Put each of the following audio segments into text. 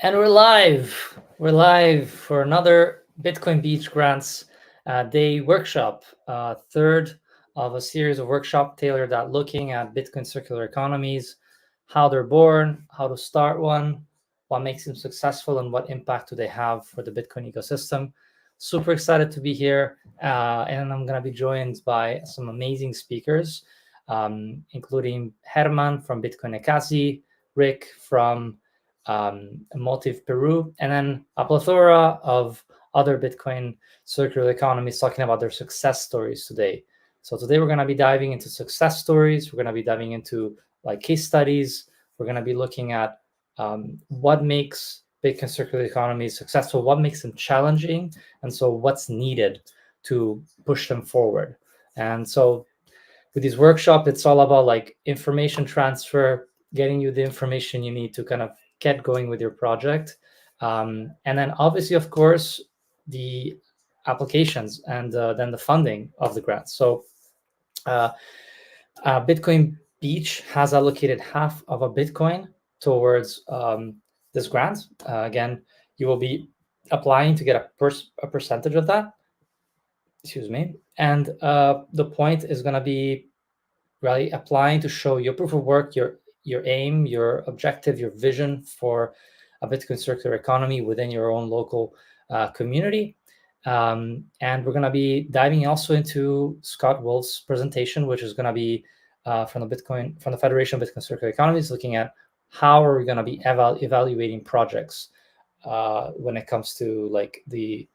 And we're live. We're live for another Bitcoin Beach Grants Day workshop, third of a series of workshop tailored at looking at Bitcoin circular economies, how they're born, how to start one, what makes them successful, and what impact do they have for the Bitcoin ecosystem. Super excited to be here, and I'm going to be joined by some amazing speakers, including Hermann from Bitcoin Ekasi, Rick from MotivPeru, and then a plethora of other Bitcoin circular economies talking about their success stories today. So today we're going to be diving into success stories. We're going to be diving into like case studies. We're going to be looking at what makes Bitcoin circular economies successful, what makes them challenging, and so what's needed to push them forward. And so with these workshop, it's all about like information transfer, getting you the information you need to kind of get going with your project. And then obviously, of course, the applications and then the funding of the grants. So uh, Bitcoin Beach has allocated half of a Bitcoin towards this grant. Again, you will be applying to get a percentage of that. Excuse me. And the point is going to be really applying to show your proof of work, your aim, your objective, your vision for a Bitcoin circular economy within your own local community. And we're going to be diving also into Scott Wolf's presentation, which is going to be from the Federation of Bitcoin Circular Economies, looking at how are we going to be evaluating projects when it comes to like the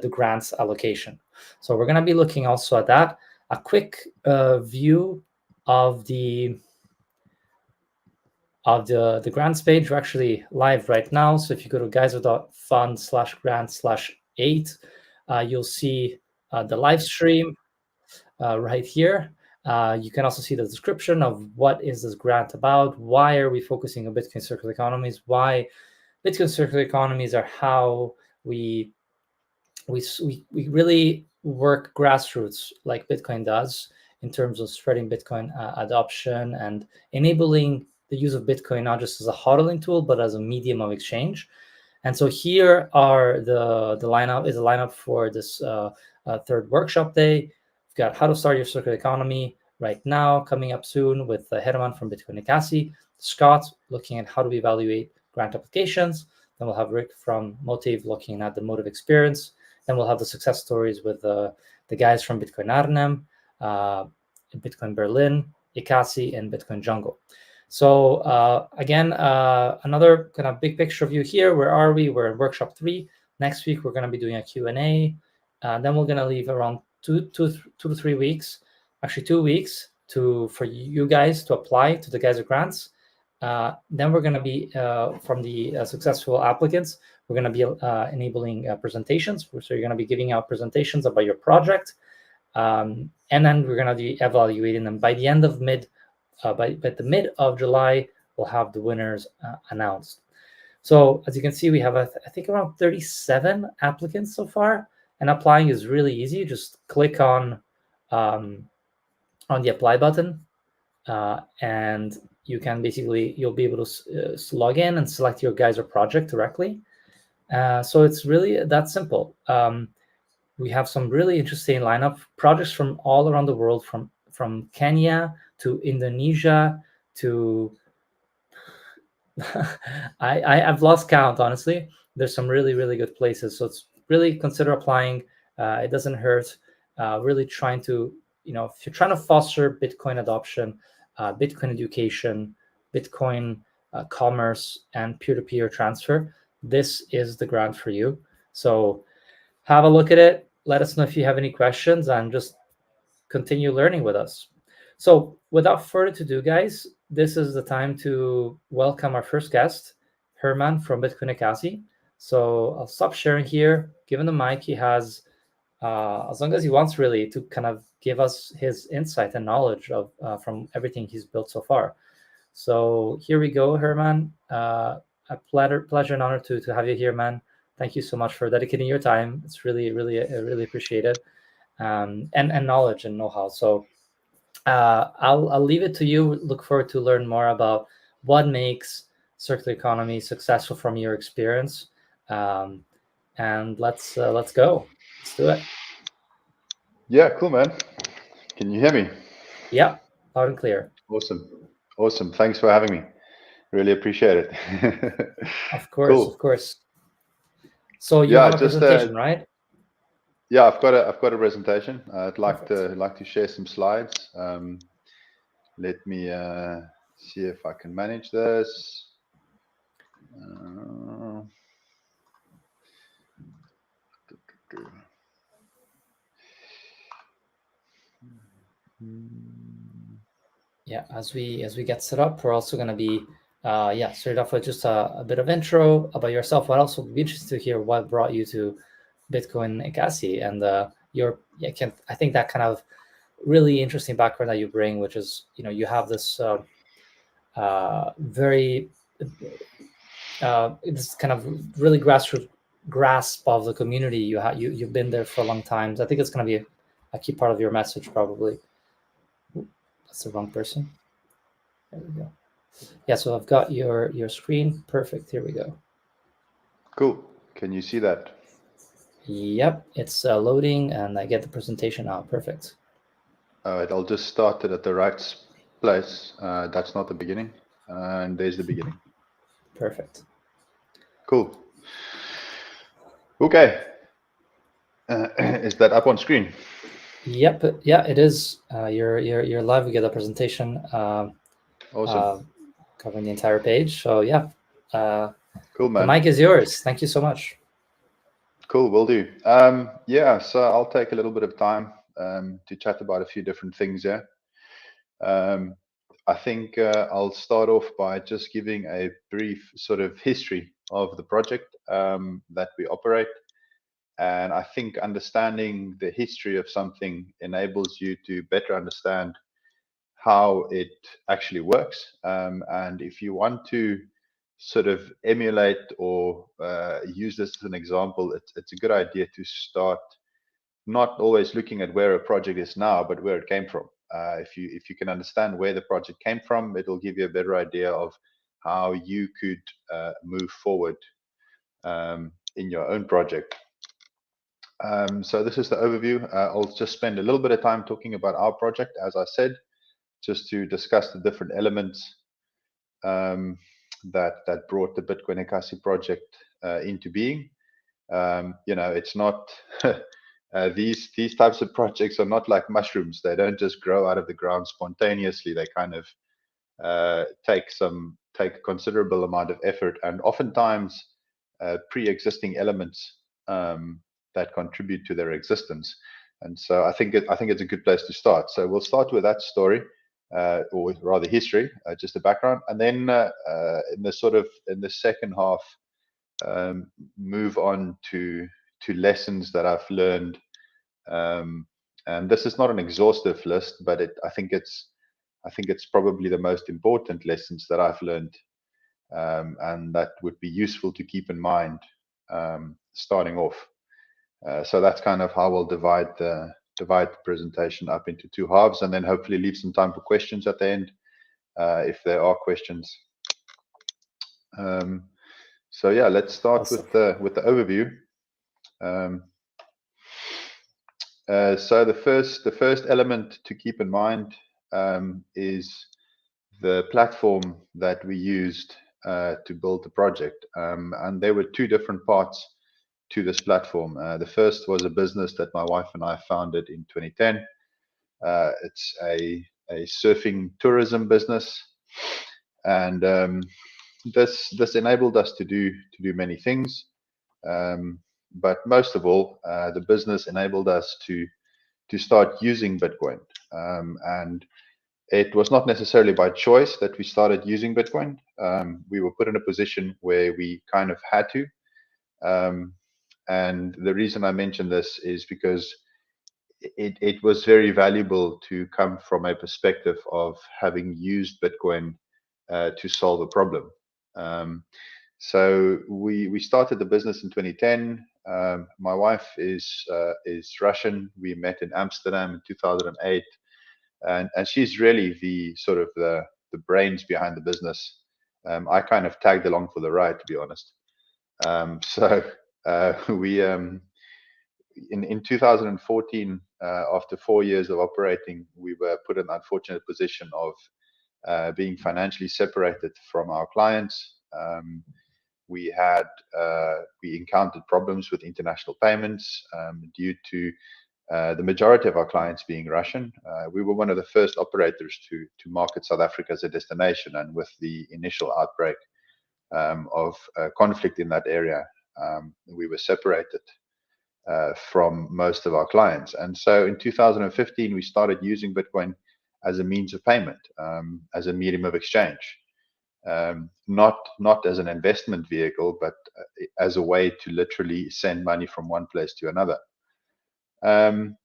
grants allocation. So we're going to be looking also at that. A quick view of the grants page. We're actually live right now. So if you go to geyser.fund/grant/8, you'll see the live stream right here. You can also see the description of what is this grant about, why are we focusing on Bitcoin circular economies, why Bitcoin circular economies are how we really work grassroots like Bitcoin does in terms of spreading Bitcoin adoption and enabling the use of Bitcoin not just as a hodling tool but as a medium of exchange. And so here are the lineup for this third workshop day. We've got how to start your circular economy right now coming up soon with Hermann from Bitcoin Ekasi, Scott looking at how to evaluate grant applications. Then we'll have Rick from Motiv looking at the Motiv experience. Then we'll have the success stories with the guys from Bitcoin Arnhem, Bitcoin Berlin, Ekasi, and Bitcoin Jungle. So again, another kind of big picture view here. Where are we? We're in workshop 3. Next week, we're going to be doing a Q&A. Then we're going to leave around 2 to 3 weeks, actually 2 weeks for you guys to apply to the Geyser grants. Then we're going to be, from the successful applicants, we're going to be enabling presentations. So you're going to be giving out presentations about your project. And then we're going to be evaluating them. By the end of by the mid of July, we'll have the winners announced. So as you can see, we have, I think, around 37 applicants so far. And applying is really easy. Just click on the apply button. And you can you'll be able to log in and select your Geyser project directly. So it's really that simple. We have some really interesting lineup projects from all around the world, from Kenya to Indonesia to I've lost count, honestly. There's some really, really good places. So it's really consider applying. It doesn't hurt. Really trying to, if you're trying to foster Bitcoin adoption, Bitcoin education, Bitcoin commerce, and peer-to-peer transfer, this is the grant for you. So have a look at it. Let us know if you have any questions and just continue learning with us. So without further ado, guys, this is the time to welcome our first guest, Hermann from Bitcoin Ekasi. So I'll stop sharing here. Give him the mic. He has, as long as he wants, really, to kind of give us his insight and knowledge of from everything he's built so far. So here we go, Hermann. A pleasure and honor to have you here, man. Thank you so much for dedicating your time. It's really, really, really appreciated, and knowledge and know-how. So I'll leave it to you. Look forward to learn more about what makes circular economy successful from your experience. And let's go. Let's do it. Yeah, cool, man. Can you hear me? Yeah, loud and clear. Awesome. Awesome. Thanks for having me. Really appreciate it. Of course, of Cool. course. So you Yeah, have a just presentation, right? yeah, I've got a presentation. I'd Perfect. like to share some slides. Let me see if I can manage this. Uh, Yeah, as we get set up, we're also going to be start off with just a bit of intro about yourself, but also be interested to hear what brought you to Bitcoin Ekasi and your I think that kind of really interesting background that you bring, which is you have this very this kind of really grassroots grasp of the community. You've been there for a long time. So I think it's going to be a key part of your message, probably. That's the wrong person. There we go. Yeah, so I've got your screen. Perfect. Here we go. cool. Can you see that? Yep, it's loading, and I get the presentation now. Perfect. All right, I'll just start it at the right place. That's not the beginning, and there's the beginning. Perfect. Cool. Okay. Is that up on screen? Yep. Yeah, it is. You're live. We get a presentation Awesome. covering the entire page. So yeah, Cool, the man. mic is yours. Thank you so much. Cool, will do. Yeah, so I'll take a little bit of time to chat about a few different things here. I think I'll start off by just giving a brief sort of history of the project that we operate. And I think understanding the history of something enables you to better understand how it actually works. And if you want to sort of emulate or use this as an example, it's a good idea to start not always looking at where a project is now, but where it came from. If you can understand where the project came from, it'll give you a better idea of how you could move forward in your own project. So this is the overview. I'll just spend a little bit of time talking about our project, as I said, just to discuss the different elements that brought the Bitcoin Ekasi project into being. It's not these types of projects are not like mushrooms. They don't just grow out of the ground spontaneously. They kind of take a considerable amount of effort and oftentimes pre-existing elements that contribute to their existence. And so I think it's a good place to start. So we'll start with that story, or rather history, just a background, and then in the second half, move on to lessons that I've learned. And this is not an exhaustive list, but I think it's probably the most important lessons that I've learned, and that would be useful to keep in mind starting off. So that's kind of how we'll divide the presentation up into two halves, and then hopefully leave some time for questions at the end, if there are questions. So yeah, let's start Awesome. with the overview. So the first element to keep in mind is the platform that we used to build the project, and there were two different parts to this platform. The first was a business that my wife and I founded in 2010. It's a surfing tourism business, and this enabled us to do many things. But most of all, the business enabled us to start using Bitcoin, and it was not necessarily by choice that we started using Bitcoin. We were put in a position where we kind of had to. And the reason I mention this is because it was very valuable to come from a perspective of having used Bitcoin to solve a problem. So we started the business in 2010. My wife is Russian. We met in Amsterdam in 2008, and she's really the sort of the brains behind the business. I kind of tagged along for the ride, to be honest. So we in 2014, after 4 years of operating, we were put in the unfortunate position of being financially separated from our clients. We had we encountered problems with international payments due to the majority of our clients being Russian. We were one of the first operators to market South Africa as a destination, and with the initial outbreak of conflict in that area, we were separated from most of our clients. And so in 2015, we started using Bitcoin as a means of payment, as a medium of exchange. Not as an investment vehicle, but as a way to literally send money from one place to another. And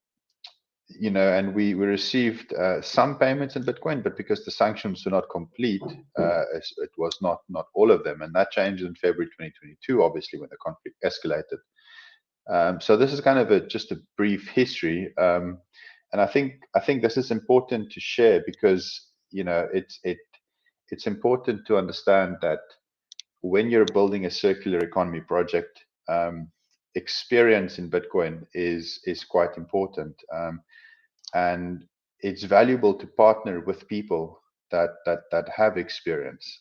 we received some payments in Bitcoin, but because the sanctions were not complete, it was not all of them, and that changed in February 2022, obviously, when the conflict escalated. So this is kind of just a brief history, and I think this is important to share because it's important to understand that when you're building a circular economy project, experience in Bitcoin is quite important, and it's valuable to partner with people that have experience.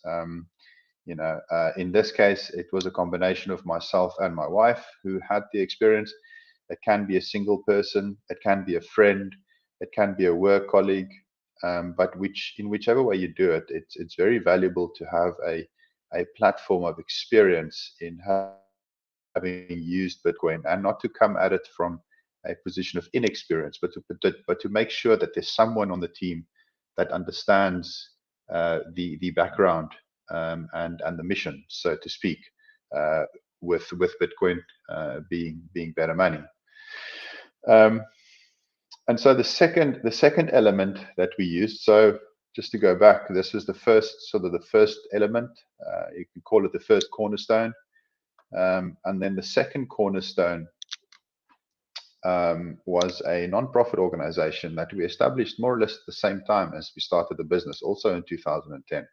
In this case, it was a combination of myself and my wife who had the experience. It can be a single person, it can be a friend, it can be a work colleague, but in whichever way you do it, it's very valuable to have a platform of experience in having used Bitcoin, and not to come at it from a position of inexperience, but to make sure that there's someone on the team that understands the background and the mission, so to speak, with Bitcoin being better money. And so the second element that we used, so just to go back, this was the first element. You can call it the first cornerstone, and then the second cornerstone was a non-profit organization that we established more or less at the same time as we started the business, also in 2010.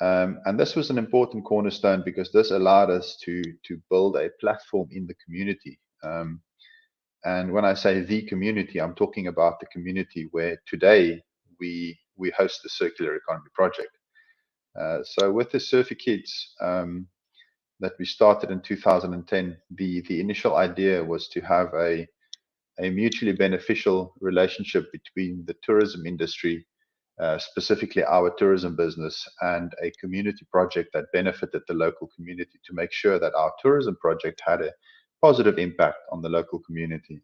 And this was an important cornerstone because this allowed us to build a platform in the community. And when I say the community, I'm talking about the community where today we host the Circular Economy Project. So with the Surfer Kids that we started in 2010, the initial idea was to have a mutually beneficial relationship between the tourism industry, specifically our tourism business, and a community project that benefited the local community, to make sure that our tourism project had a positive impact on the local community.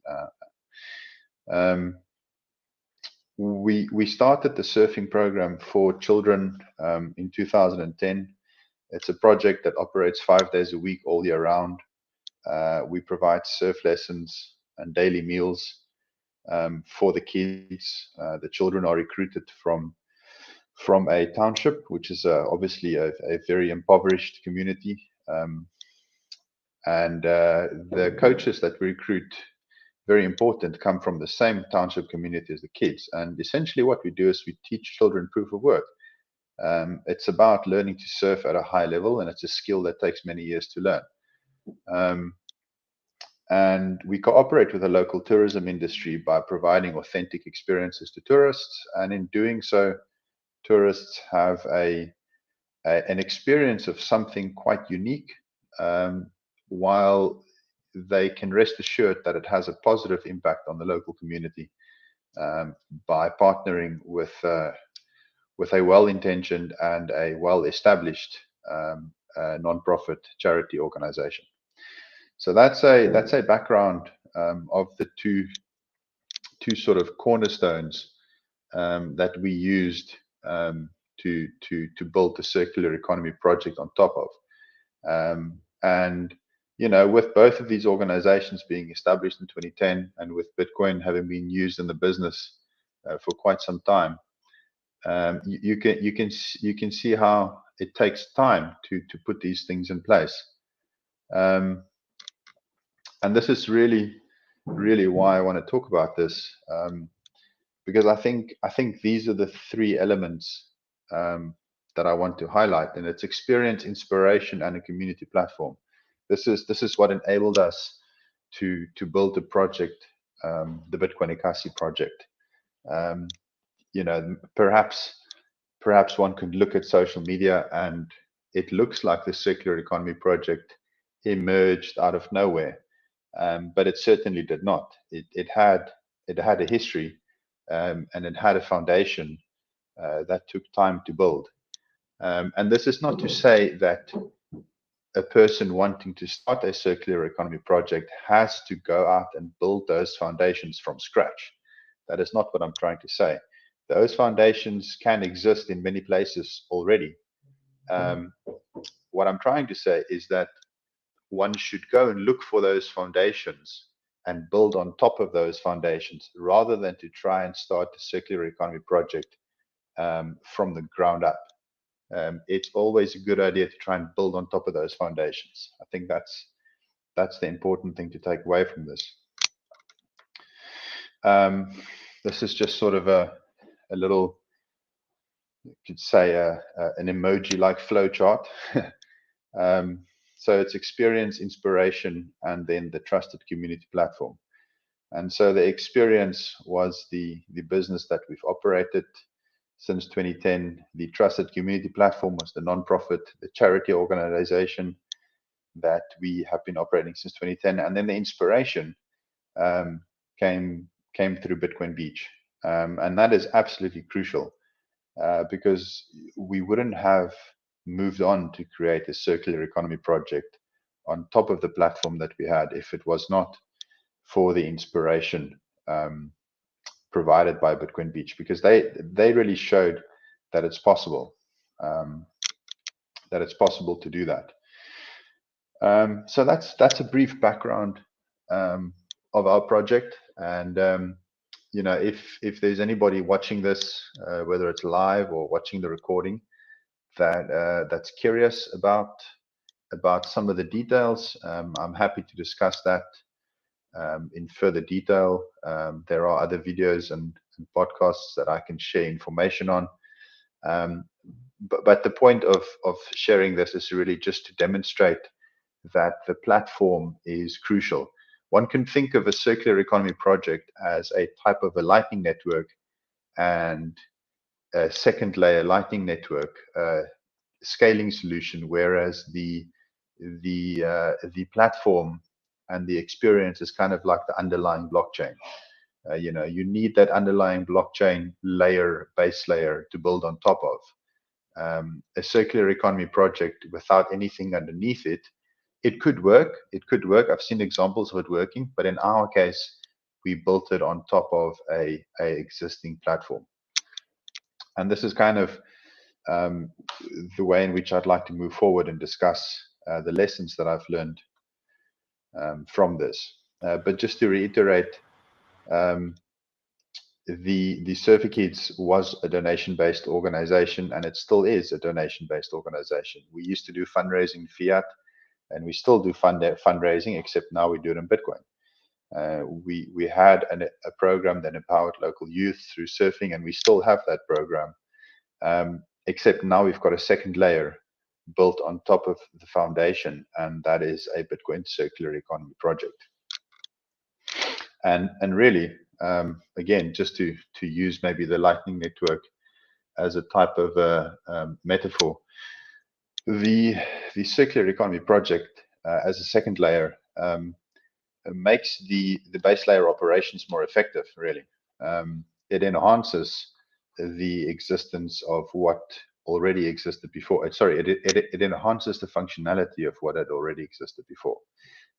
We started the surfing program for children in 2010. It's a project that operates 5 days a week, all year round. We provide surf lessons and daily meals for the kids. The children are recruited from a township, which is obviously a very impoverished community. And the coaches that we recruit, very important, come from the same township community as the kids. And essentially what we do is we teach children proof of work. It's about learning to surf at a high level, and it's a skill that takes many years to learn. And we cooperate with the local tourism industry by providing authentic experiences to tourists. And in doing so, tourists have an experience of something quite unique, while they can rest assured that it has a positive impact on the local community by partnering with a well-intentioned and a well-established non-profit charity organization. So that's a background of the two sort of cornerstones that we used to build the circular economy project on top of. And with both of these organizations being established in 2010, and with Bitcoin having been used in the business for quite some time, you can see how it takes time to put these things in place. And this is really why I want to talk about this, because I think these are the three elements that I want to highlight, and it's experience, inspiration, and a community platform. This is what enabled us to build the project, the Bitcoin Ekasi project. You know, perhaps one could look at social media and it looks like the circular economy project emerged out of nowhere, but it certainly did not. It had a history, and it had a foundation that took time to build. And this is not to say that a person wanting to start a circular economy project has to go out and build those foundations from scratch. That is not what I'm trying to say. Those foundations can exist in many places already. What I'm trying to say is that one should go and look for those foundations and build on top of those foundations rather than to try and start a circular economy project from the ground up. It's always a good idea to try and build on top of those foundations. I think that's the important thing to take away from this. This is just sort of a little, you could say, an emoji-like flow chart. So it's experience, inspiration, and then the trusted community platform. And so the experience was the business that we've operated since 2010. The trusted community platform was the nonprofit, the charity organization that we have been operating since 2010. And then the inspiration came through Bitcoin Beach. And that is absolutely crucial because we wouldn't have moved on to create a circular economy project on top of the platform that we had if it was not for the inspiration provided by Bitcoin Beach, because they really showed that it's possible, to do that. So that's a brief background of our project. And you know, if there's anybody watching this, whether it's live or watching the recording, that's curious about some of the details, I'm happy to discuss that in further detail. There are other videos and podcasts that I can share information on. But the point of sharing this is really just to demonstrate that the platform is crucial. One can think of a circular economy project as a type of a lightning network and a second layer lightning network scaling solution, whereas the platform and the experience is kind of like the underlying blockchain. You know, you need that underlying blockchain layer, base layer, to build on top of. A circular economy project without anything underneath it, it could work. It could work. I've seen examples of it working, but in our case, we built it on top of a existing platform. And this is kind of the way in which I'd like to move forward and discuss the lessons that I've learned from this. But just to reiterate, the Surfer Kids was a donation-based organization, and it still is a donation-based organization. We used to do fundraising fiat, and we still do fundraising, except now we do it in Bitcoin. We had a program that empowered local youth through surfing, and we still have that program, except now we've got a second layer built on top of the foundation, and that is a Bitcoin circular economy project. And really, again, just to use maybe the Lightning Network as a type of a metaphor, the circular economy project as a second layer makes the base layer operations more effective, really. It enhances the existence of what already existed before. Sorry, it enhances the functionality of what had already existed before.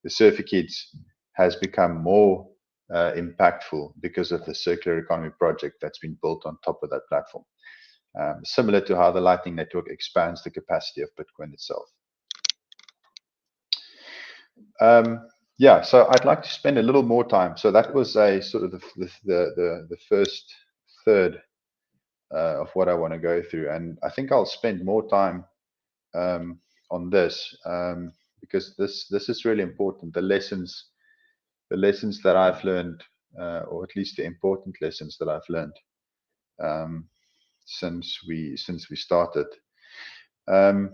The Surfer Kids has become more impactful because of the circular economy project that's been built on top of that platform. Similar to how the Lightning Network expands the capacity of Bitcoin itself. Yeah, so I'd like to spend a little more time. So that was a sort of the first third of what I want to go through, and I think I'll spend more time on this because this is really important. The lessons that I've learned, or at least the important lessons that I've learned since we started. And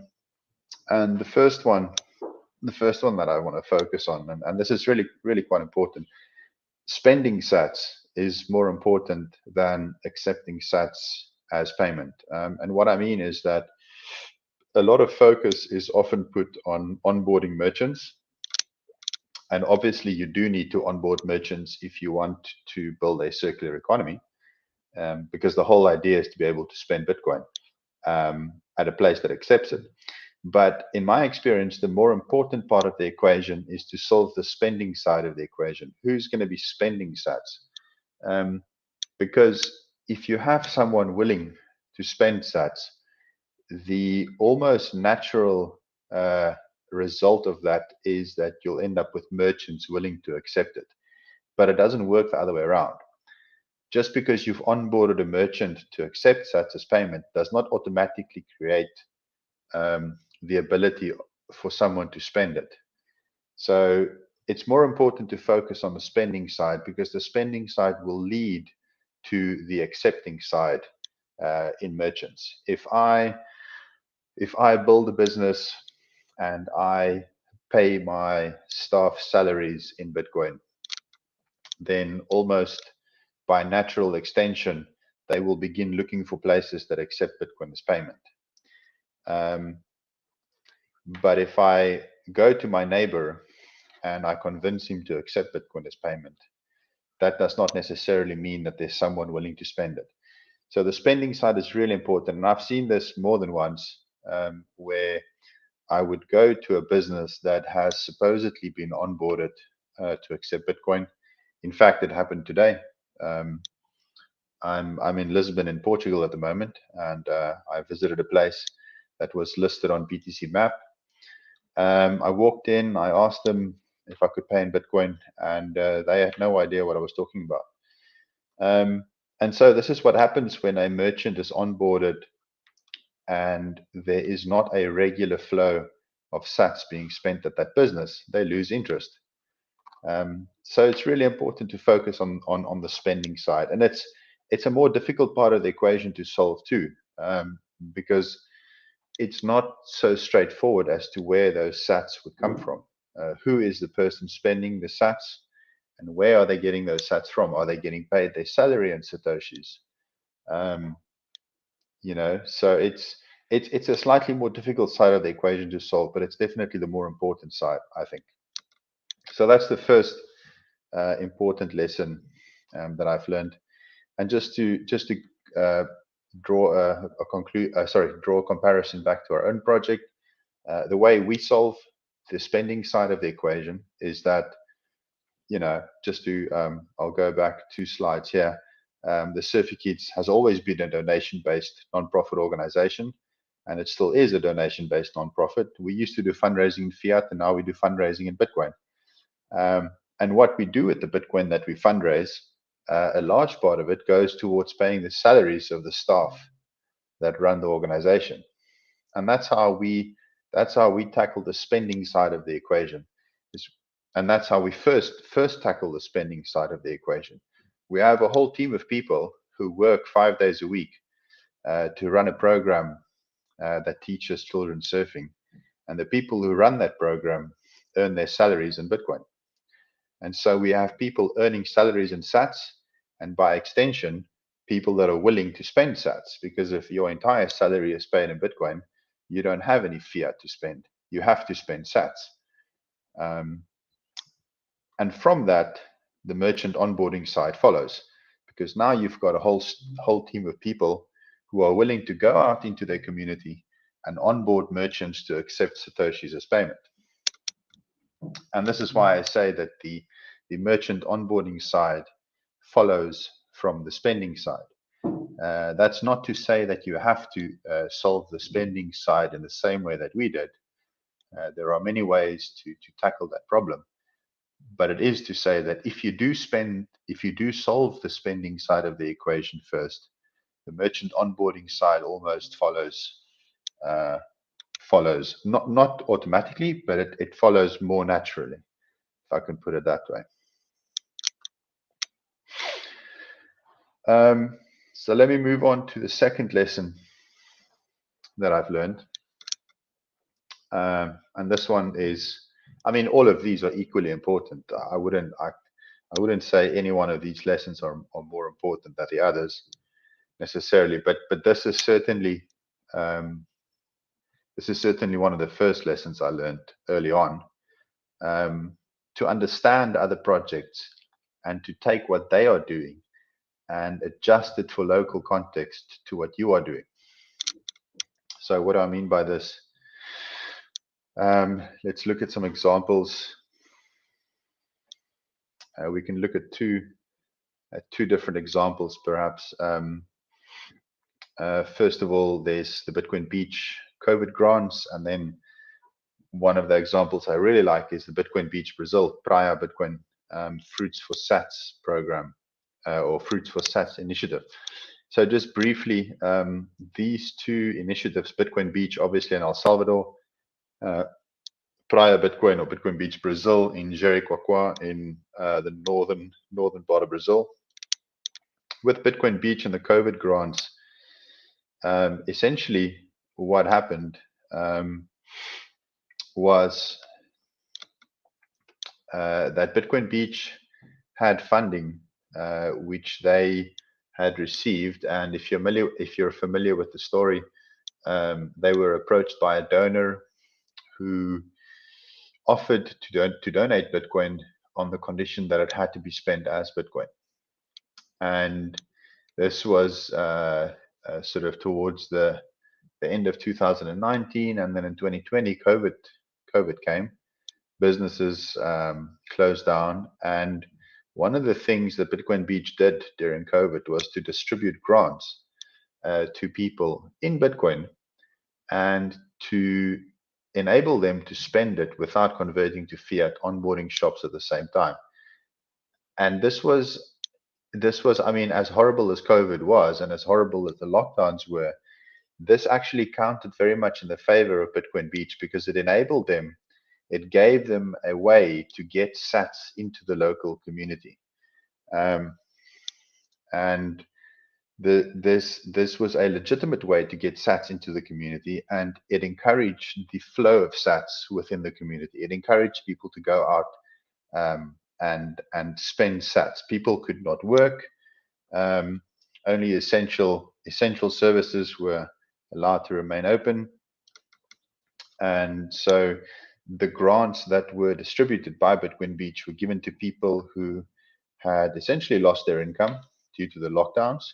the first one that I want to focus on, and this is really, really quite important, spending sats is more important than accepting sats as payment. And what I mean is that a lot of focus is often put on onboarding merchants. And obviously, you do need to onboard merchants if you want to build a circular economy, because the whole idea is to be able to spend Bitcoin at a place that accepts it. But in my experience, the more important part of the equation is to solve the spending side of the equation. Who's going to be spending sats? Because if you have someone willing to spend sats, the almost natural result of that is that you'll end up with merchants willing to accept it. But it doesn't work the other way around. Just because you've onboarded a merchant to accept sats as payment does not automatically create the ability for someone to spend it. So it's more important to focus on the spending side, because the spending side will lead to the accepting side in merchants. If I build a business and I pay my staff salaries in Bitcoin, then almost by natural extension, they will begin looking for places that accept Bitcoin as payment. But if I go to my neighbor and I convince him to accept Bitcoin as payment, that does not necessarily mean that there's someone willing to spend it. So the spending side is really important. And I've seen this more than once, where I would go to a business that has supposedly been onboarded to accept Bitcoin. In fact, it happened today. I'm in Lisbon in Portugal at the moment, and I visited a place that was listed on BTC Map. I walked in, I asked them if I could pay in Bitcoin, and they had no idea what I was talking about. And so this is what happens when a merchant is onboarded and there is not a regular flow of sats being spent at that business. They lose interest. So it's really important to focus on the spending side, and it's a more difficult part of the equation to solve too, because it's not so straightforward as to where those sats would come from. Who is the person spending the sats, and where are they getting those sats from? Are they getting paid their salary in satoshis? So it's a slightly more difficult side of the equation to solve, but it's definitely the more important side, I think. So that's the first important lesson that I've learned. And just to draw a comparison back to our own project, the way we solve the spending side of the equation is that, I'll go back 2 slides here. The Surfy Kids has always been a donation-based nonprofit organization, and it still is a donation-based nonprofit. We used to do fundraising in fiat, and now we do fundraising in Bitcoin. And what we do with the Bitcoin that we fundraise, a large part of it goes towards paying the salaries of the staff that run the organization. And that's how we tackle the spending side of the equation. And that's how we first tackle the spending side of the equation. We have a whole team of people who work 5 days a week to run a program that teaches children surfing. And the people who run that program earn their salaries in Bitcoin. And so we have people earning salaries in sats, and by extension, people that are willing to spend sats, because if your entire salary is paid in Bitcoin, you don't have any fiat to spend. You have to spend sats. And from that, the merchant onboarding side follows, because now you've got a whole team of people who are willing to go out into their community and onboard merchants to accept satoshis as payment. And this is why I say that the merchant onboarding side follows from the spending side. That's not to say that you have to solve the spending side in the same way that we did. There are many ways to tackle that problem. But it is to say that if you do solve the spending side of the equation first, the merchant onboarding side almost follows, not automatically, but it follows more naturally, if I can put it that way. So let me move on to the second lesson that I've learned. And this one is, I mean, all of these are equally important. I wouldn't say any one of these lessons are more important than the others necessarily, but this is certainly one of the first lessons I learned early on, to understand other projects and to take what they are doing and adjust it for local context to what you are doing. So what do I mean by this? Let's look at some examples. We can look at two different examples, perhaps. First of all, there's the Bitcoin Beach COVID grants, and then one of the examples I really like is the Bitcoin Beach Brazil Praia Bitcoin Fruits for Sats program, or Fruits for Sats initiative. So just briefly, these two initiatives, Bitcoin Beach, obviously in El Salvador, Praia Bitcoin or Bitcoin Beach Brazil in Jericoacoa in the northern part of Brazil. With Bitcoin Beach and the COVID grants, essentially what happened was that Bitcoin Beach had funding which they had received, and if you're familiar with the story, they were approached by a donor who offered to donate Bitcoin on the condition that it had to be spent as Bitcoin. And this was sort of towards the end of 2019, and then in 2020, COVID came. Businesses closed down, and one of the things that Bitcoin Beach did during COVID was to distribute grants to people in Bitcoin and to enable them to spend it without converting to fiat, onboarding shops at the same time. And this was, I mean, as horrible as COVID was and as horrible as the lockdowns were, this actually counted very much in the favor of Bitcoin Beach because it enabled them, it gave them a way to get sats into the local community. And this was a legitimate way to get sats into the community, and it encouraged the flow of sats within the community. It encouraged people to go out and spend sats. People could not work. Only essential services were allowed to remain open. And so the grants that were distributed by Bitcoin Beach were given to people who had essentially lost their income due to the lockdowns,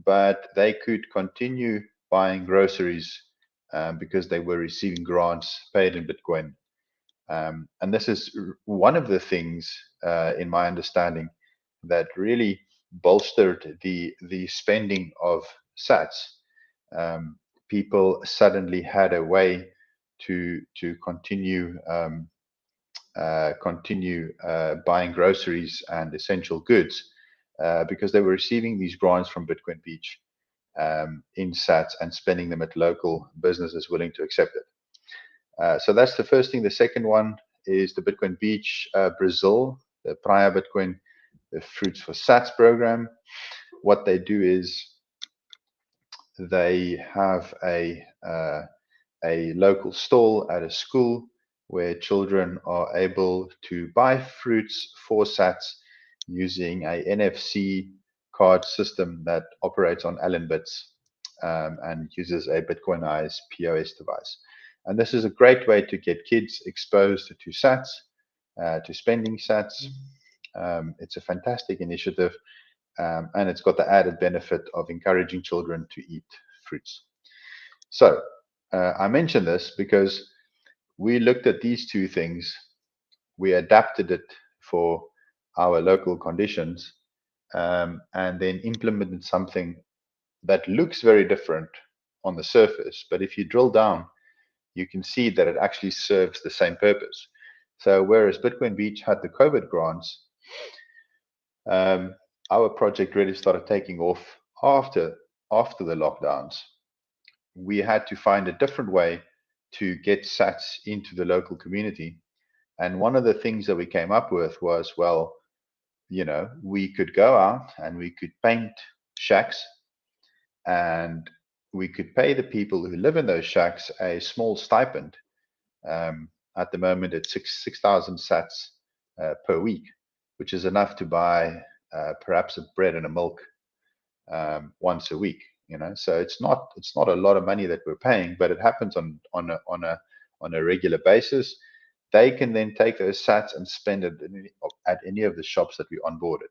but they could continue buying groceries because they were receiving grants paid in Bitcoin. And this is one of the things, in my understanding, that really bolstered the spending of sats. People suddenly had a way to continue buying groceries and essential goods because they were receiving these grants from Bitcoin Beach in sats and spending them at local businesses willing to accept it. So that's the first thing. The second one is the Bitcoin Beach Brazil, the Praia Bitcoin, the Fruits for Sats program. What they do is they have a local stall at a school where children are able to buy fruits for sats using a NFC card system that operates on Allen bits and uses a Bitcoinized POS device. And this is a great way to get kids exposed to sats, to spending sats. It's a fantastic initiative, and it's got the added benefit of encouraging children to eat fruits. So I mention this because we looked at these two things, we adapted it for our local conditions, and then implemented something that looks very different on the surface. But if you drill down, you can see that it actually serves the same purpose. So whereas Bitcoin Beach had the COVID grants, our project really started taking off after the lockdowns. We had to find a different way to get sats into the local community. And one of the things that we came up with was, well, you know, we could go out and we could paint shacks, and we could pay the people who live in those shacks a small stipend At the moment, it's 6,000 sats per week, which is enough to buy perhaps a bread and a milk once a week. So it's not a lot of money that we're paying, but it happens on a regular basis. They can then take those sats and spend it at any of the shops that we onboarded.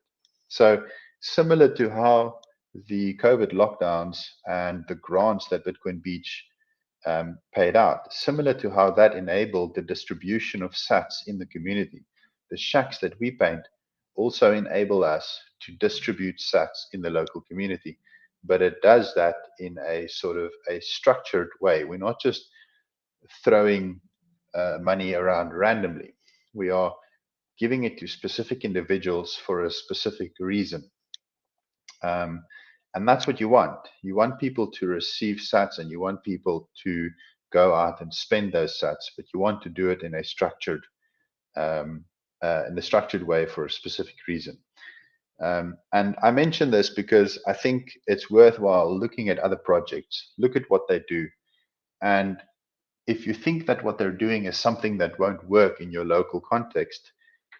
So similar to how the COVID lockdowns and the grants that Bitcoin Beach paid out, similar to how that enabled the distribution of sats in the community. The shacks that we paint also enable us to distribute sats in the local community, but it does that in a sort of a structured way. We're not just throwing money around randomly. We are giving it to specific individuals for a specific reason. And that's what you want. You want people to receive sats, and you want people to go out and spend those sats, but you want to do it in a structured way for a specific reason. And I mention this because I think it's worthwhile looking at other projects, look at what they do. And if you think that what they're doing is something that won't work in your local context,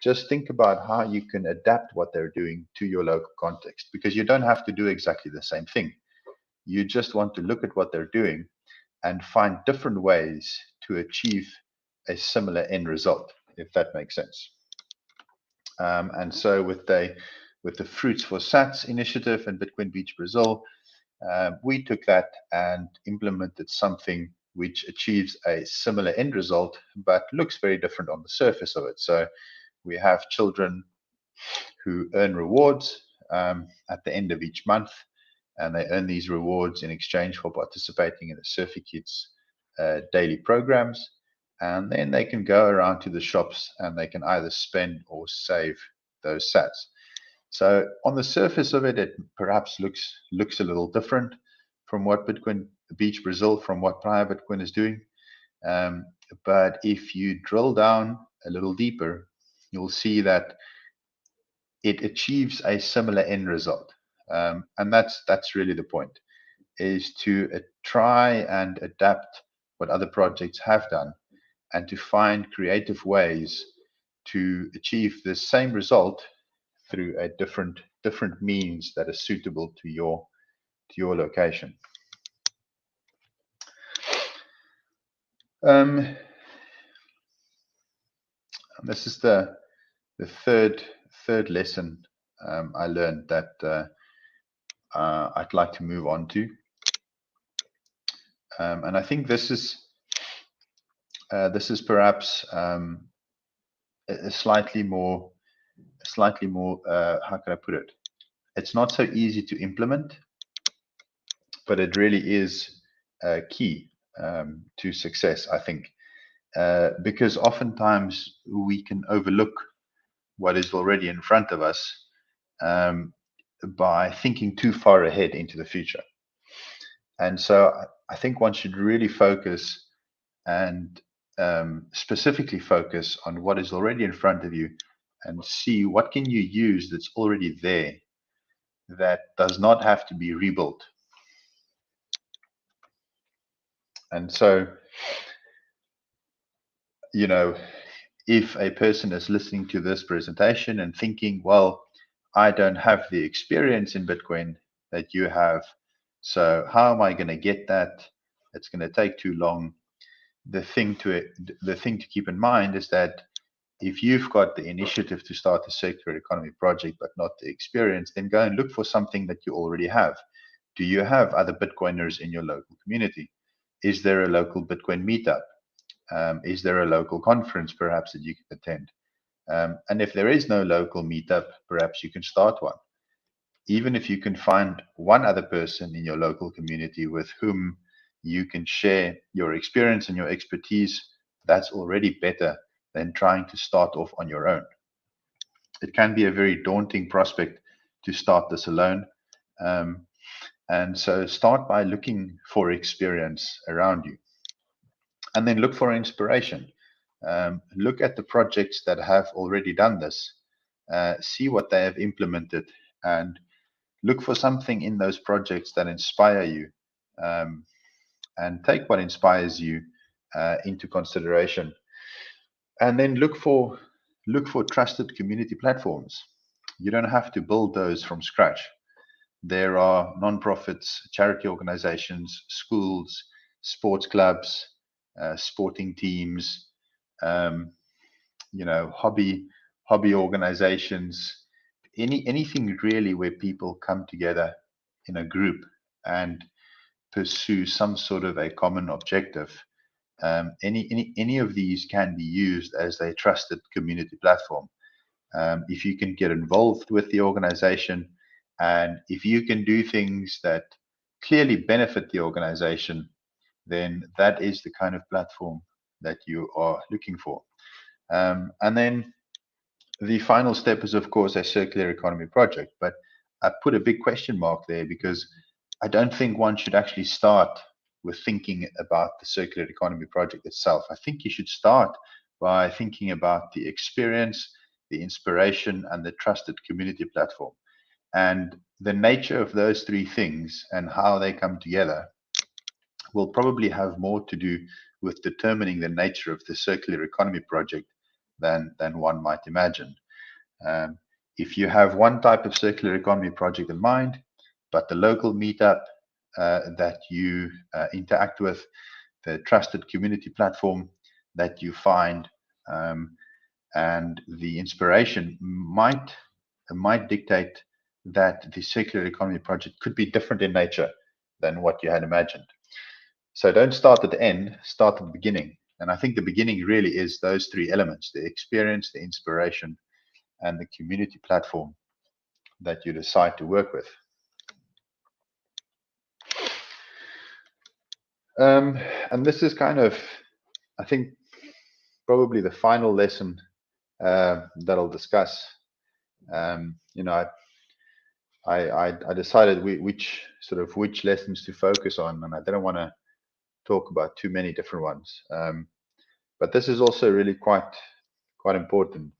just think about how you can adapt what they're doing to your local context, because you don't have to do exactly the same thing. You just want to look at what they're doing and find different ways to achieve a similar end result, if that makes sense. And so with the Fruits for Sats initiative in Bitcoin Beach, Brazil, we took that and implemented something which achieves a similar end result, but looks very different on the surface of it. So we have children who earn rewards at the end of each month, and they earn these rewards in exchange for participating in the Surfy Kids daily programs. And then they can go around to the shops and they can either spend or save those sats. So on the surface of it, it perhaps looks a little different from what Bitcoin Beach Brazil, from what Prior Bitcoin is doing. But if you drill down a little deeper, you'll see that it achieves a similar end result. And that's really the point, is to try and adapt what other projects have done and to find creative ways to achieve the same result through a different means that is suitable to your location. This is the third lesson I learned that I'd like to move on to, and I think this is perhaps a slightly more how can I put it? It's not so easy to implement, but it really is key to success, I think, because oftentimes we can overlook what is already in front of us by thinking too far ahead into the future. And so I think one should really focus and specifically focus on what is already in front of you and see what can you use that's already there that does not have to be rebuilt. And so, if a person is listening to this presentation and thinking, well, I don't have the experience in Bitcoin that you have, so how am I going to get that? It's going to take too long. The thing to keep in mind is that if you've got the initiative to start a circular economy project but not the experience, then go and look for something that you already have. Do you have other Bitcoiners in your local community? Is there a local Bitcoin meetup? Is there a local conference perhaps that you can attend? And if there is no local meetup, perhaps you can start one. Even if you can find one other person in your local community with whom you can share your experience and your expertise, that's already better than trying to start off on your own. It can be a very daunting prospect to start this alone. And so start by looking for experience around you. And then look for inspiration. Look at the projects that have already done this. See what they have implemented, and look for something in those projects that inspire you. And take what inspires you into consideration. And then look for trusted community platforms. You don't have to build those from scratch. There are nonprofits, charity organizations, schools, sports clubs, sporting teams, hobby organizations, anything really where people come together in a group and pursue some sort of a common objective. Any of these can be used as a trusted community platform. If you can get involved with the organization, and if you can do things that clearly benefit the organization, then that is the kind of platform that you are looking for. And then the final step is, of course, a circular economy project. But I put a big question mark there because I don't think one should actually start with thinking about the circular economy project itself. I think you should start by thinking about the experience, the inspiration, and the trusted community platform. And the nature of those three things and how they come together will probably have more to do with determining the nature of the circular economy project than one might imagine. If you have one type of circular economy project in mind, but the local meetup that you interact with, the trusted community platform that you find, and the inspiration might dictate that the circular economy project could be different in nature than what you had imagined. So don't start at the end, start at the beginning. And I think the beginning really is those three elements: the experience, the inspiration, and the community platform that you decide to work with. And this is kind of, I think, probably the final lesson that I'll discuss. I decided which lessons to focus on, and I didn't want to talk about too many different ones. But this is also really quite important.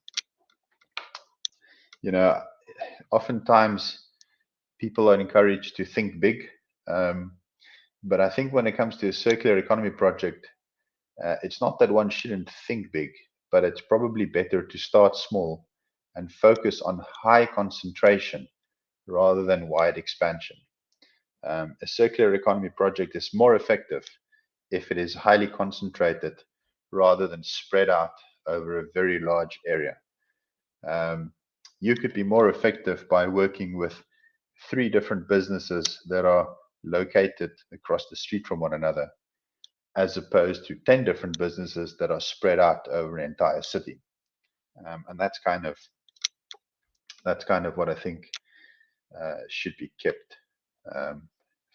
Oftentimes people are encouraged to think big, but I think when it comes to a circular economy project, it's not that one shouldn't think big, but it's probably better to start small and focus on high concentration rather than wide expansion. A circular economy project is more effective if it is highly concentrated rather than spread out over a very large area. You could be more effective by working with 3 different businesses that are located across the street from one another, as opposed to 10 different businesses that are spread out over an entire city. And that's kind of what I think should be kept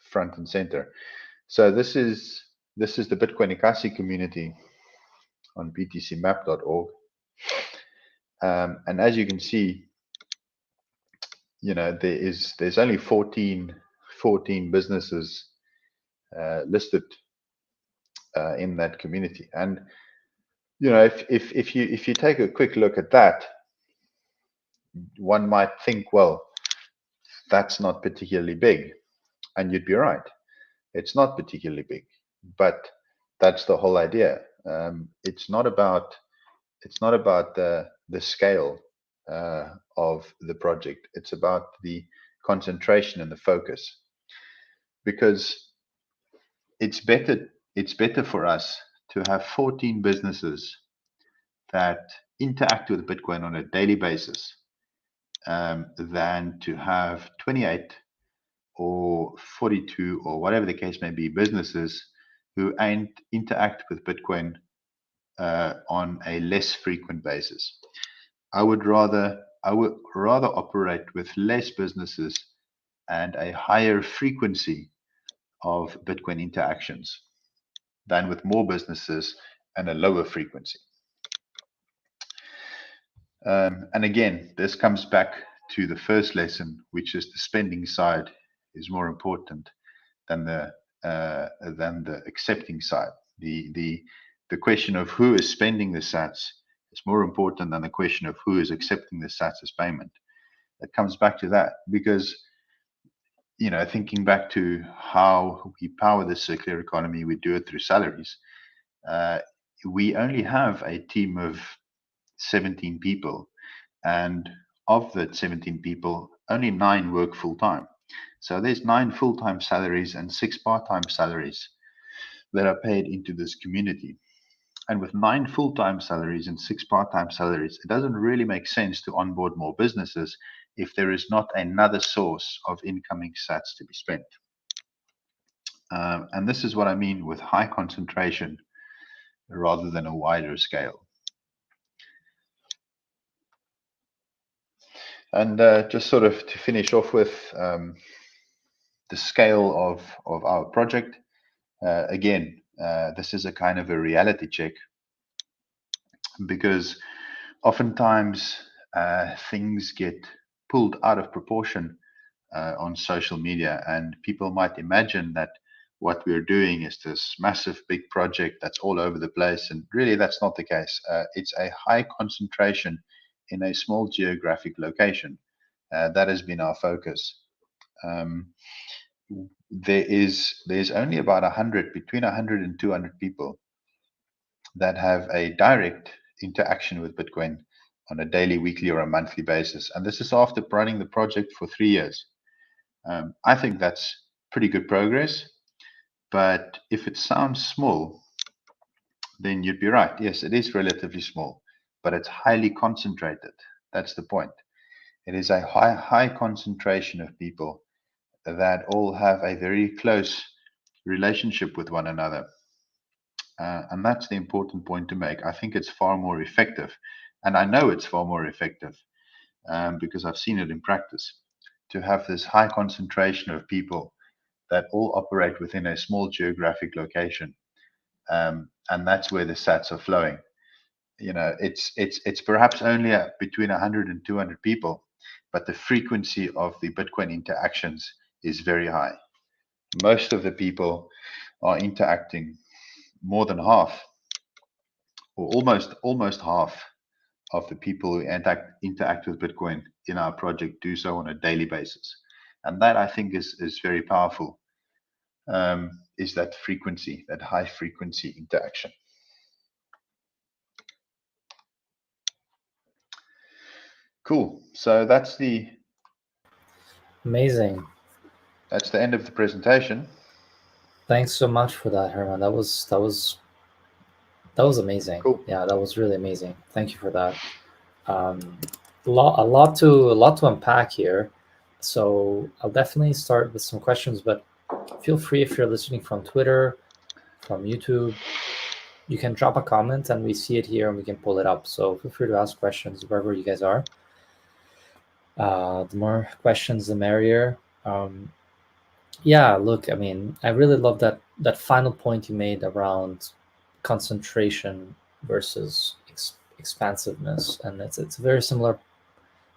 front and center. So this is the Bitcoin Ekasi community on btcmap.org. And as you can see, there's only 14 businesses listed in that community. And if you take a quick look at that, one might think, well, that's not particularly big, and you'd be right. It's not particularly big, but that's the whole idea. It's not about the scale of the project. It's about the concentration and the focus, because it's better for us to have 14 businesses that interact with Bitcoin on a daily basis than to have 28 or 42 or whatever the case may be businesses who interact with Bitcoin on a less frequent basis. I would rather operate with less businesses and a higher frequency of Bitcoin interactions than with more businesses and a lower frequency. And again, this comes back to the first lesson, which is the spending side is more important than the accepting side. The question of who is spending the sats is more important than the question of who is accepting the sats as payment. It comes back to that, because thinking back to how we power the circular economy, we do it through salaries. we only have a team of 17 people, and of that 17 people, only 9 work full time. So there's 9 full time salaries and 6 part time salaries that are paid into this community. And with 9 full time salaries and 6 part time salaries, it doesn't really make sense to onboard more businesses if there is not another source of incoming sats to be spent. And this is what I mean with high concentration rather than a wider scale. And just sort of to finish off with the scale of our project, again, this is a kind of a reality check, because oftentimes things get pulled out of proportion on social media, and people might imagine that what we're doing is this massive big project that's all over the place, and really that's not the case. It's a high concentration in a small geographic location. That has been our focus. There's only about 100, between 100 and 200 people that have a direct interaction with Bitcoin on a daily, weekly, or a monthly basis. And this is after running the project for 3 years. I think that's pretty good progress. But if it sounds small, then you'd be right. Yes, it is relatively small, but it's highly concentrated. That's the point. It is a high concentration of people that all have a very close relationship with one another. And that's the important point to make. I think it's far more effective. And I know it's far more effective because I've seen it in practice, to have this high concentration of people that all operate within a small geographic location. And that's where the sats are flowing. You know, it's perhaps only between 100 and 200 people, but the frequency of the Bitcoin interactions is very high. Most of the people are interacting, more than half, or almost half of the people who interact with Bitcoin in our project do so on a daily basis. And that, I think, is very powerful, is that frequency, that high frequency interaction. Cool. So that's the Amazing. end of the presentation. Thanks so much for that, Herman. That was amazing. Cool. Yeah, that was really amazing. Thank you for that. A lot to unpack here. So I'll definitely start with some questions, but feel free, if you're listening from Twitter, from YouTube, you can drop a comment and we see it here and we can pull it up. So feel free to ask questions wherever you guys are. The more questions, the merrier. Yeah, look, I mean, I really love that final point you made around concentration versus expansiveness, and it's a very similar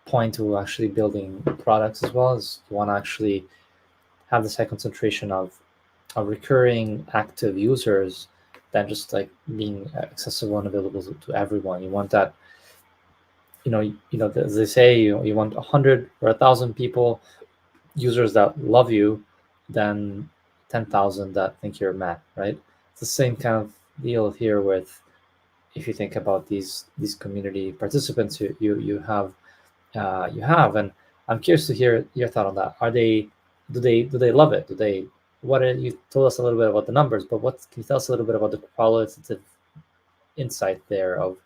point to actually building products as well. As you want to actually have this high concentration of recurring active users than just like being accessible and available to everyone. You want that, as they say, you want 100 or 1,000 people, users that love you, than 10,000 that think you're mad, right? It's the same kind of deal here with, if you think about these community participants you have, and I'm curious to hear your thought on that. Do they love it? You told us a little bit about the numbers, but what can you tell us a little bit about the qualitative insight there of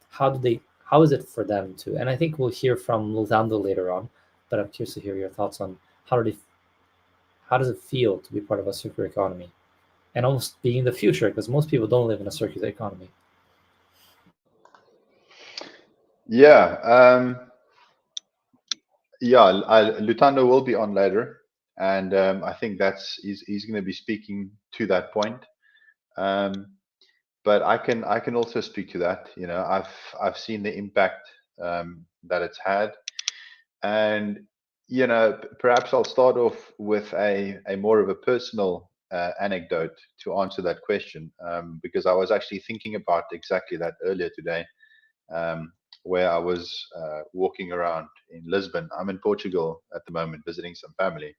how is it for them to, and I think we'll hear from Lutando later on, but I'm curious to hear your thoughts on how does it feel to be part of a circular economy and almost being the future, because most people don't live in a circular economy. Yeah. Lutando will be on later, and I think he's going to be speaking to that point. But I can also speak to that. You know, I've seen the impact that it's had, and perhaps I'll start off with a more of a personal anecdote to answer that question, because I was actually thinking about exactly that earlier today, where I was walking around in Lisbon. I'm in Portugal at the moment, visiting some family,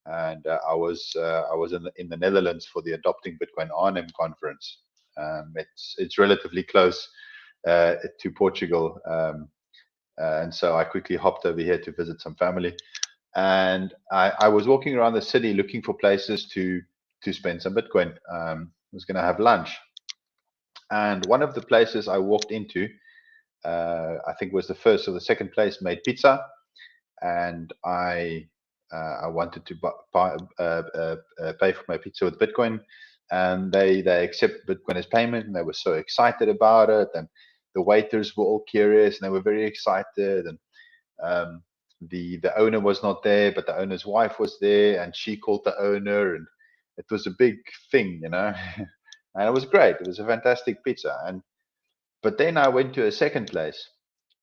and I was in the Netherlands for the Adopting Bitcoin Arnhem conference. It's relatively close to Portugal, and so I quickly hopped over here to visit some family. And I was walking around the city looking for places to spend some Bitcoin. I was going to have lunch, and one of the places I walked into, I think was the first or the second place, made pizza, and I wanted to pay for my pizza with Bitcoin, and they accept Bitcoin as payment, and they were so excited about it, and the waiters were all curious, and they were very excited, and the owner was not there, but the owner's wife was there, and she called the owner, and it was a big thing, and it was great. It was a fantastic pizza, but then I went to a second place,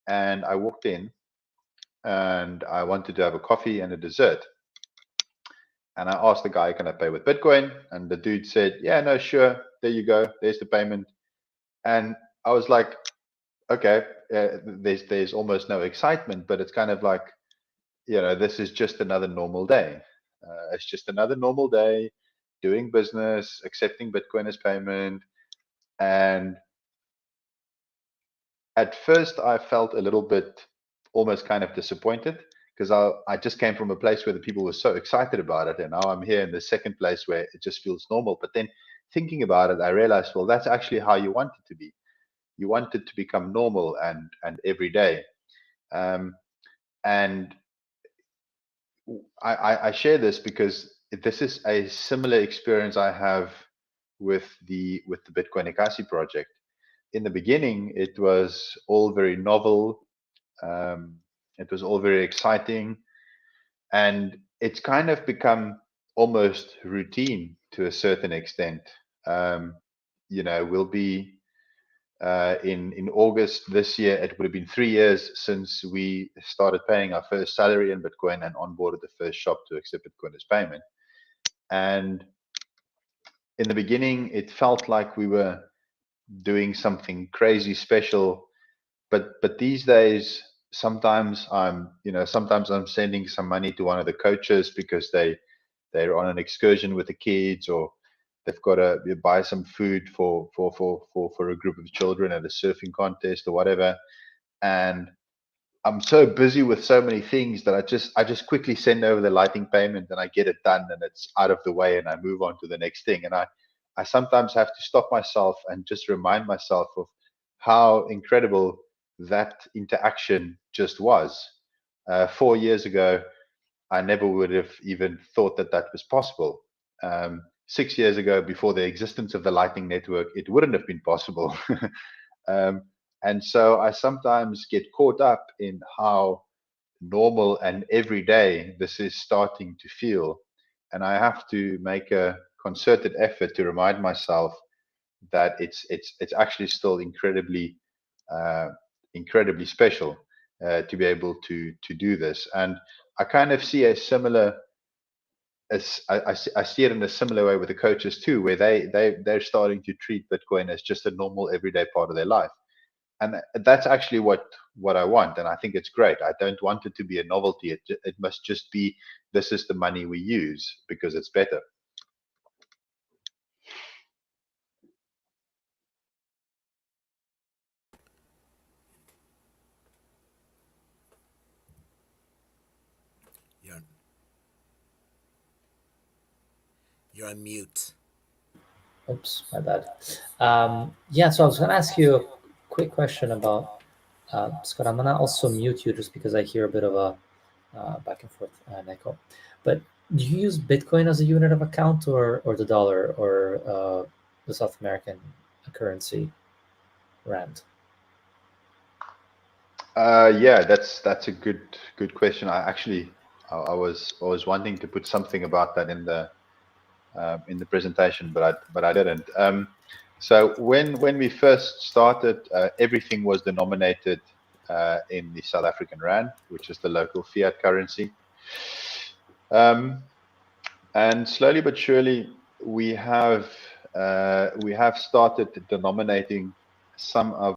and I walked in, and I wanted to have a coffee and a dessert. And I asked the guy, can I pay with Bitcoin? And the dude said, yeah, no, sure. There you go. There's the payment. And I was like, okay, there's almost no excitement, but it's kind of like, this is just another normal day. It's just another normal day doing business, accepting Bitcoin as payment. And at first I felt a little bit almost kind of disappointed, because I just came from a place where the people were so excited about it, and now I'm here in the second place where it just feels normal. But then thinking about it, I realized, well, that's actually how you want it to be. You want it to become normal and every day. And I share this because this is a similar experience I have with the Bitcoin Ekasi project. In the beginning, it was all very novel. It was all very exciting, and it's kind of become almost routine to a certain extent. We'll be in August this year. It would have been 3 years since we started paying our first salary in Bitcoin and onboarded the first shop to accept Bitcoin as payment. And in the beginning, it felt like we were doing something crazy special. But these days, sometimes I'm sending some money to one of the coaches because they're on an excursion with the kids, or they've got to buy some food for a group of children at a surfing contest or whatever. And I'm so busy with so many things that I just quickly send over the Lightning payment, and I get it done, and it's out of the way, and I move on to the next thing. And I sometimes have to stop myself and just remind myself of how incredible that interaction just was. 4 years ago, I never would have even thought that that was possible. 6 years ago, before the existence of the Lightning Network, it wouldn't have been possible. And so I sometimes get caught up in how normal and everyday this is starting to feel. And I have to make a concerted effort to remind myself that it's actually still incredibly special to be able to do this. And I kind of see a similar, as I see it in a similar way with the coaches too, where they're starting to treat Bitcoin as just a normal everyday part of their life. And that's actually what I want, and I think it's great. I don't want it to be a novelty. It must just be, this is the money we use because it's better. You're on mute. Oops, my bad. Yeah, so I was going to ask you a quick question about Scott. I'm going to also mute you just because I hear a bit of a back and forth echo. But do you use Bitcoin as a unit of account, or the dollar, or the South American currency, rand? Yeah, that's a good question. I was wanting to put something about that in the presentation, but I didn't. So when we first started, everything was denominated in the South African rand, which is the local fiat currency. And slowly but surely, we have started denominating some of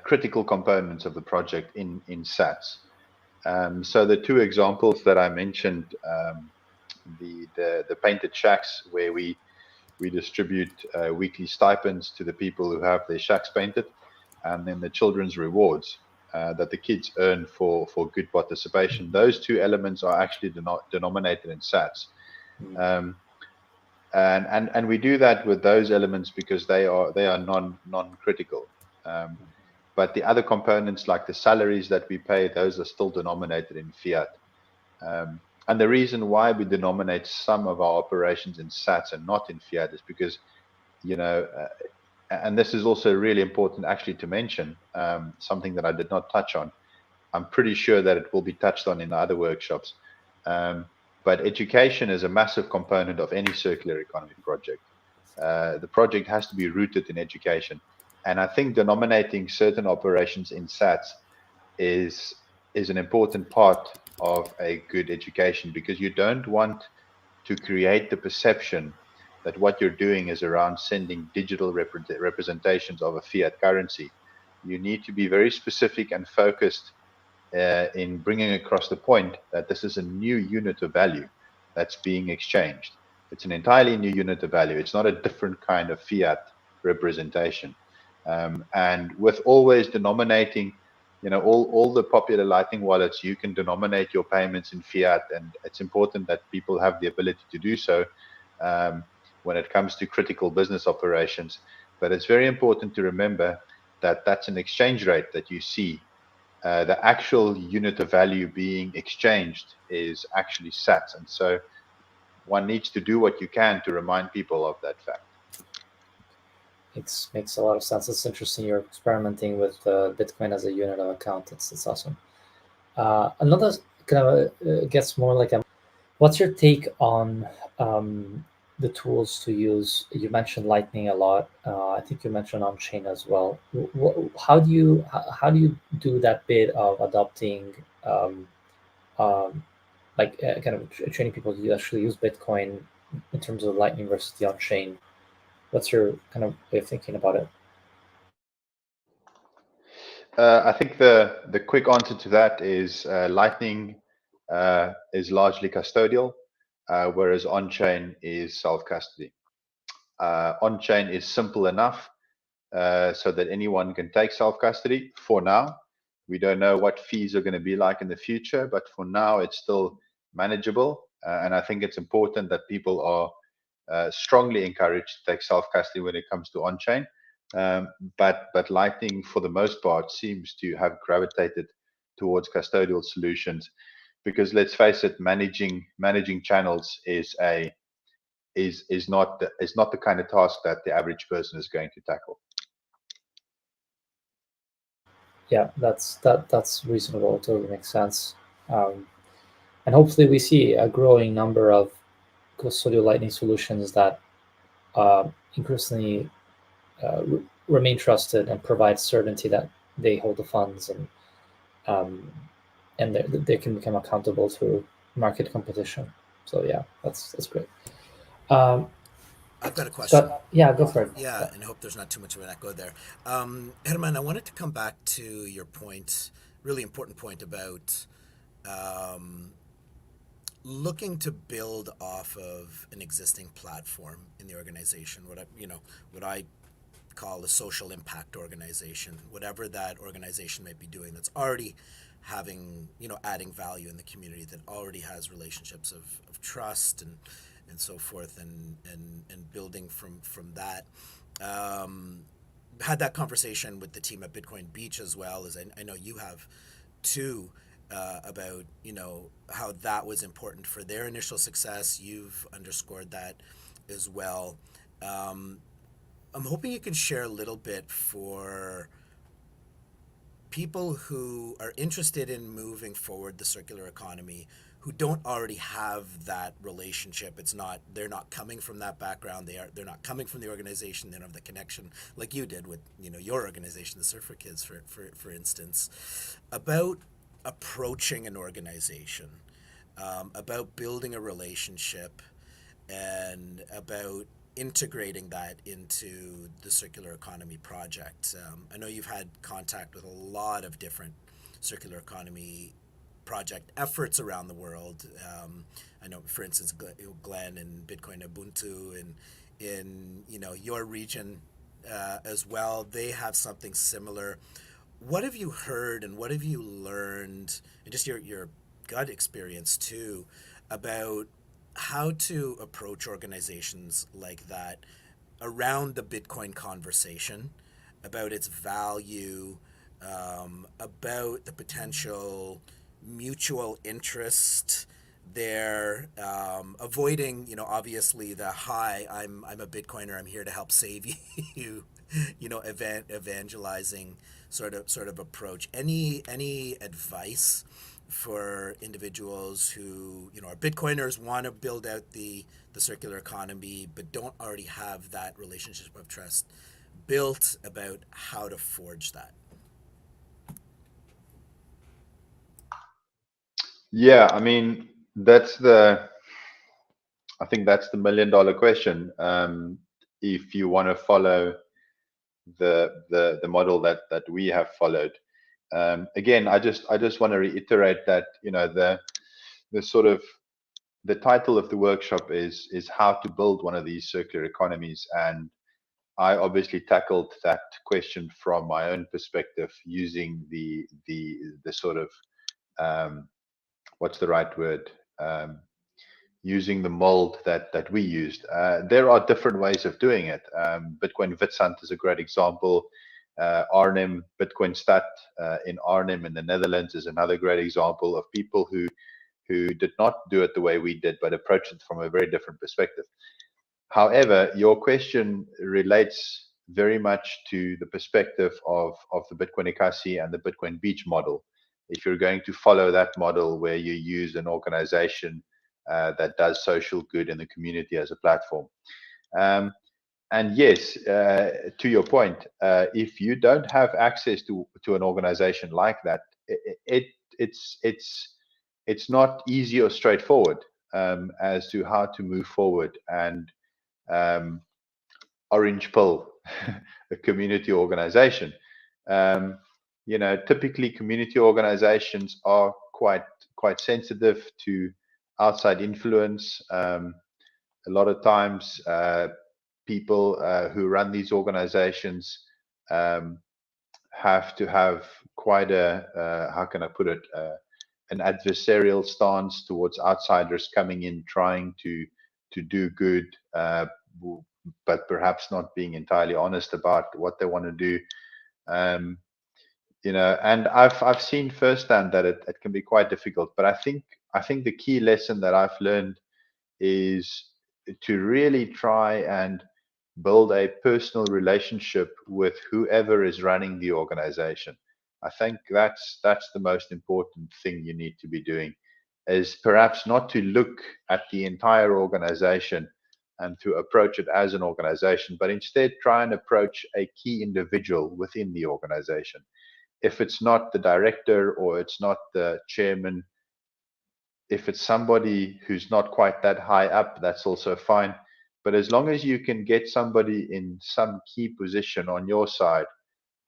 critical components of the project in sats. So the two examples that I mentioned, the painted shacks where we We distribute weekly stipends to the people who have their shacks painted, and then the children's rewards that the kids earn for good participation. Those two elements are actually denominated in sats. And we do that with those elements because they are non-critical. But the other components, like the salaries that we pay, those are still denominated in fiat. And the reason why we denominate some of our operations in sats and not in fiat is because, and this is also really important actually to mention, something that I did not touch on. I'm pretty sure that it will be touched on in the other workshops. But education is a massive component of any circular economy project. The project has to be rooted in education. And I think denominating certain operations in sats is an important part of a good education, because you don't want to create the perception that what you're doing is around sending digital representations of a fiat currency. You need to be very specific and focused in bringing across the point that this is a new unit of value that's being exchanged. It's an entirely new unit of value. It's not a different kind of fiat representation. And with always denominating, all the popular Lightning wallets, you can denominate your payments in fiat, and it's important that people have the ability to do so when it comes to critical business operations. But it's very important to remember that that's an exchange rate that you see. The actual unit of value being exchanged is actually sats. And so one needs to do what you can to remind people of that fact. Makes a lot of sense. It's interesting you're experimenting with Bitcoin as a unit of account. It's awesome. Another kind of gets more like what's your take on the tools to use? You mentioned Lightning a lot. I think you mentioned on-chain as well. How do you do that bit of adopting kind of training people to actually use Bitcoin in terms of Lightning versus the on-chain? What's your kind of way of thinking about it? I think the quick answer to that is Lightning is largely custodial, whereas on-chain is self-custody. On-chain is simple enough so that anyone can take self-custody for now. We don't know what fees are going to be like in the future, but for now it's still manageable. And I think it's important that people are strongly encouraged to take self-custody when it comes to on-chain. But Lightning, for the most part, seems to have gravitated towards custodial solutions, because let's face it, managing channels is not the kind of task that the average person is going to tackle. Yeah, that's reasonable. It totally makes sense. And hopefully we see a growing number of custodial Lightning solutions that increasingly remain trusted and provide certainty that they hold the funds, and they can become accountable through market competition. So yeah, that's great. I've got a question. Scott, yeah, go for it. Yeah, and I hope there's not too much of an echo there. Hermann, I wanted to come back to your point, really important point about looking to build off of an existing platform in the organization, what I call a social impact organization, whatever that organization might be doing that's already having, adding value in the community, that already has relationships of trust and so forth, and building from that. Had that conversation with the team at Bitcoin Beach as well, as I know you have too, about how that was important for their initial success. You've underscored that as well. I'm hoping you can share a little bit for people who are interested in moving forward the circular economy, who don't already have that relationship. They're not coming from that background. They're not coming from the organization. They don't have the connection like you did with your organization, the Surfer Kids, for instance, about approaching an organization, about building a relationship, and about integrating that into the circular economy project. I know you've had contact with a lot of different circular economy project efforts around the world. I know, for instance, Glenn and Bitcoin Ubuntu in your region as well. They have something similar. What have you heard and what have you learned, and just your gut experience too, about how to approach organizations like that around the Bitcoin conversation, about its value, about the potential mutual interest there, avoiding, obviously the hi, I'm a Bitcoiner, I'm here to help save you, evangelizing sort of approach. Any advice for individuals who are Bitcoiners, want to build out the circular economy, but don't already have that relationship of trust built, about how to forge that? Yeah, I mean, I think that's the $1 million question. If you want to follow the model that we have followed, again, I just want to reiterate that the sort of the title of the workshop is how to build one of these circular economies, and I obviously tackled that question from my own perspective using the sort of what's the right word? Using the mold that we used. There are different ways of doing it. Bitcoin Witsand is a great example. Arnhem, Bitcoin Stad in Arnhem in the Netherlands is another great example of people who did not do it the way we did, but approached it from a very different perspective. However, your question relates very much to the perspective of the Bitcoin Ekasi and the Bitcoin Beach model. If you're going to follow that model where you use an organization that does social good in the community as a platform. And yes, to your point, if you don't have access to an organization like that, it's not easy or straightforward as to how to move forward and orange pill a community organization. Typically community organizations are quite sensitive to outside influence. A lot of times, people who run these organizations have to have quite how can I put it, an adversarial stance towards outsiders coming in, trying to do good, but perhaps not being entirely honest about what they want to do. Um, and I've seen firsthand that it can be quite difficult. But I think the key lesson that I've learned is to really try and build a personal relationship with whoever is running the organization. I think that's the most important thing you need to be doing, is perhaps not to look at the entire organization and to approach it as an organization, but instead try and approach a key individual within the organization. If it's not the director or it's not the chairman, if it's somebody who's not quite that high up, that's also fine. But as long as you can get somebody in some key position on your side,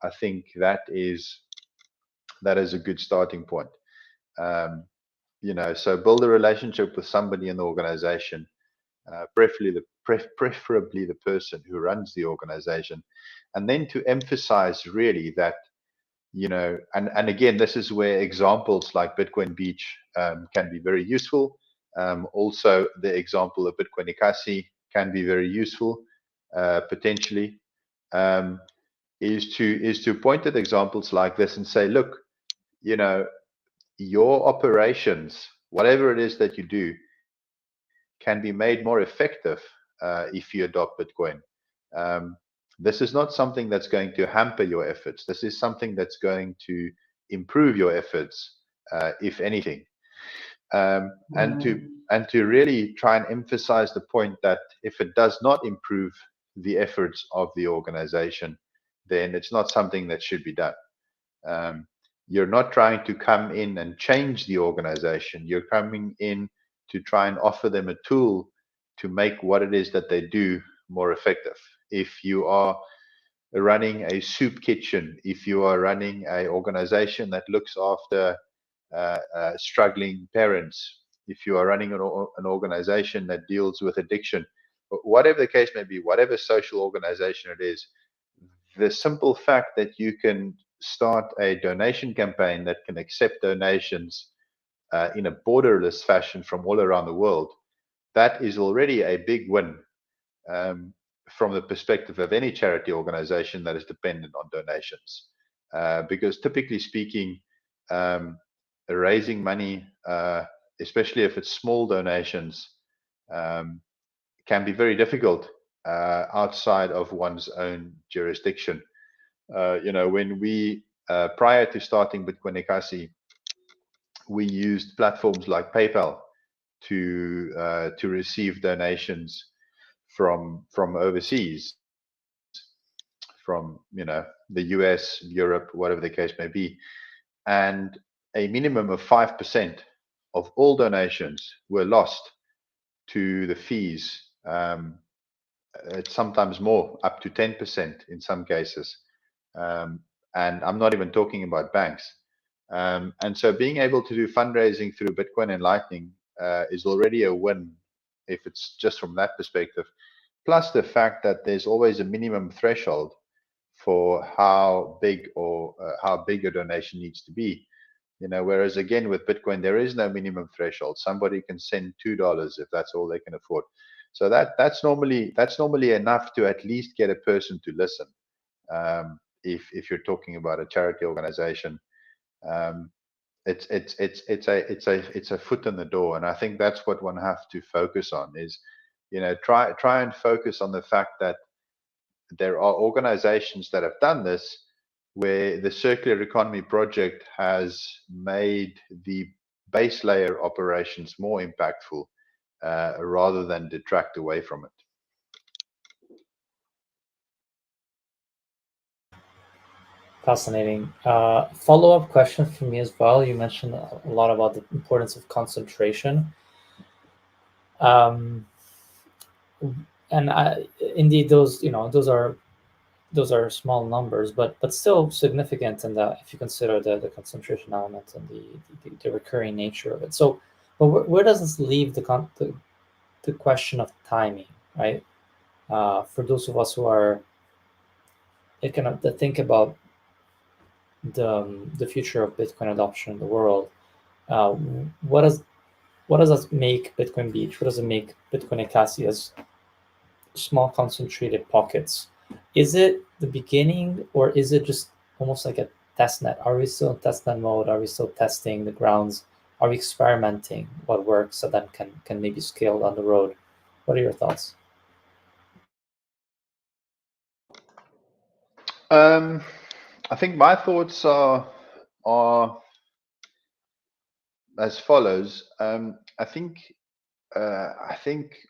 I think that is a good starting point. Um, so build a relationship with somebody in the organization, preferably the person who runs the organization, and then to emphasize really that and again, this is where examples like Bitcoin Beach can be very useful. Also, the example of Bitcoin Ekasi can be very useful potentially. Um, is to point at examples like this and say, look, you know, your operations, whatever it is that you do, can be made more effective if you adopt Bitcoin. Um, this is not something that's going to hamper your efforts. This is something that's going to improve your efforts, if anything. And to really try and emphasize the point that if it does not improve the efforts of the organization, then it's not something that should be done. Um, you're not trying to come in and change the organization. You're coming in to try and offer them a tool to make what it is that they do more effective. If you are running a soup kitchen, if you are running an organization that looks after struggling parents, if you are running an organization that deals with addiction, whatever the case may be, whatever social organization it is, the simple fact that you can start a donation campaign that can accept donations in a borderless fashion from all around the world, that is already a big win from the perspective of any charity organization that is dependent on donations. Because typically speaking, raising money, especially if it's small donations, can be very difficult outside of one's own jurisdiction. When we, prior to starting Bitcoin Ekasi, we used platforms like PayPal to receive donations from overseas, from the US, Europe, whatever the case may be, and a minimum of 5% of all donations were lost to the fees. It's sometimes more, up to 10% in some cases. And I'm not even talking about banks. And so being able to do fundraising through Bitcoin and Lightning is already a win if it's just from that perspective. Plus the fact that there's always a minimum threshold for how big a donation needs to be. Whereas again with Bitcoin, there is no minimum threshold. Somebody can send $2 if that's all they can afford. So that's normally enough to at least get a person to listen. If you're talking about a charity organization, it's a foot in the door, and I think that's what one has to focus on is, try and focus on the fact that there are organizations that have done this, where the circular economy project has made the base layer operations more impactful rather than detract away from it. Fascinating. Follow-up question for me as well. You mentioned a lot about the importance of concentration. And indeed, those are small numbers, but still significant in that if you consider the concentration element and the recurring nature of it. So, but where does this leave the question of timing, right? For those of us who are that think about the future of Bitcoin adoption in the world, what does that make Bitcoin Beach? What does it make Bitcoin Ekasi as small concentrated pockets? Is it the beginning, or is it just almost like a test net? Are we still in testnet mode? Are we still testing the grounds? Are we experimenting what works so that can maybe scale down the road? What are your thoughts? I think my thoughts are as follows. I think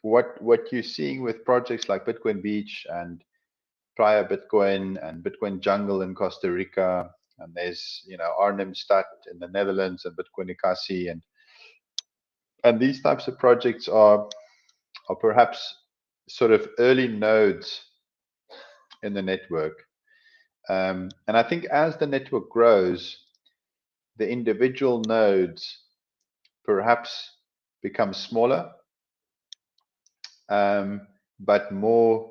what you're seeing with projects like Bitcoin Beach and prior Bitcoin and Bitcoin Jungle in Costa Rica, and there's Arnhem Stad in the Netherlands and Bitcoin Ekasi, and these types of projects are perhaps sort of early nodes in the network. And I think as the network grows, the individual nodes perhaps become smaller, but more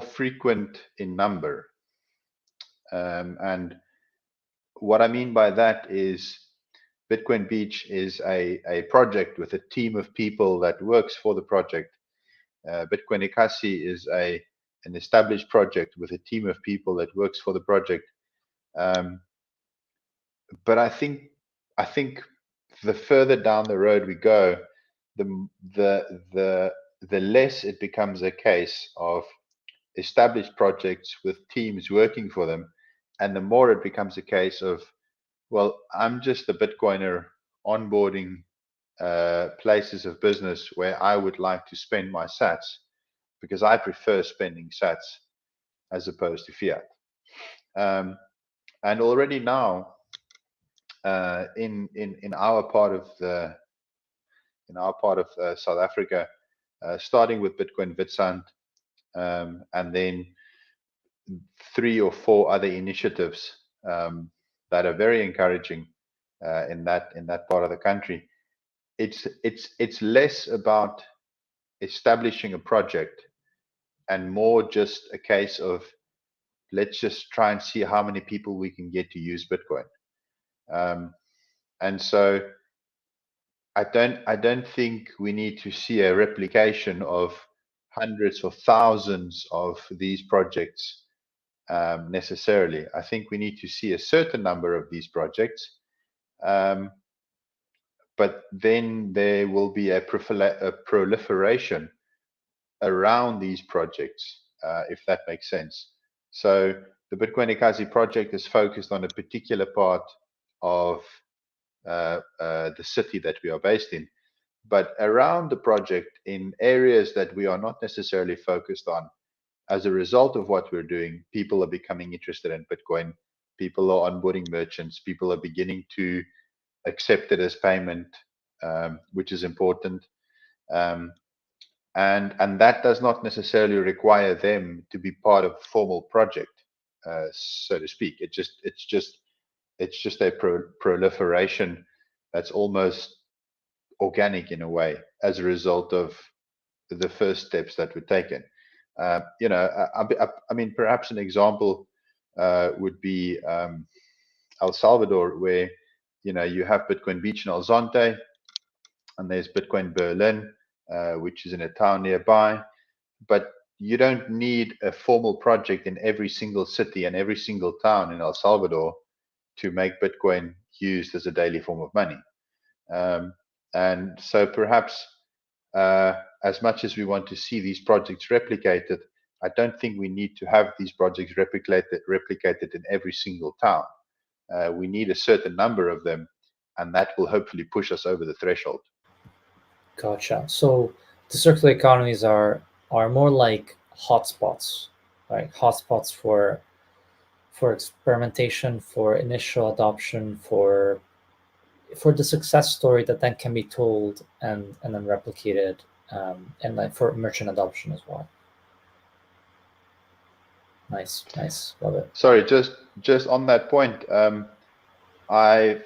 frequent in number. And what I mean by that is Bitcoin Beach is a project with a team of people that works for the project. Bitcoin Ekasi is an established project with a team of people that works for the project. But I think the further down the road we go, the less it becomes a case of established projects with teams working for them, and the more it becomes a case of, well, I'm just a Bitcoiner onboarding places of business where I would like to spend my sats because I prefer spending sats as opposed to fiat. And already now, in our part of South Africa, starting with Bitcoin Witsand, and then 3 or 4 other initiatives that are very encouraging in that part of the country. It's less about establishing a project and more just a case of let's just try and see how many people we can get to use Bitcoin. And so I don't think we need to see a replication of hundreds or thousands of these projects necessarily. I think we need to see a certain number of these projects, but then there will be a proliferation around these projects, if that makes sense. So the Bitcoin Ekasi project is focused on a particular part of the city that we are based in, but around the project in areas that we are not necessarily focused on. As a result of what we're doing, people are becoming interested in Bitcoin. People are onboarding merchants. People are beginning to accept it as payment, which is important. And that does not necessarily require them to be part of a formal project, so to speak. It's just a proliferation that's almost organic in a way as a result of the first steps that were taken. I mean, perhaps an example would be El Salvador, where you have Bitcoin Beach in El Zonte, and there's Bitcoin Berlin, which is in a town nearby. But you don't need a formal project in every single city and every single town in El Salvador to make Bitcoin used as a daily form of money. And so perhaps as much as we want to see these projects replicated, I don't think we need to have these projects replicated in every single town. We need a certain number of them, and that will hopefully push us over the threshold. Gotcha. So the circular economies are more like hotspots, right? Hotspots for experimentation, for initial adoption, for the success story that then can be told and then replicated, and then for merchant adoption as well. Nice, love it. Sorry, just on that point, I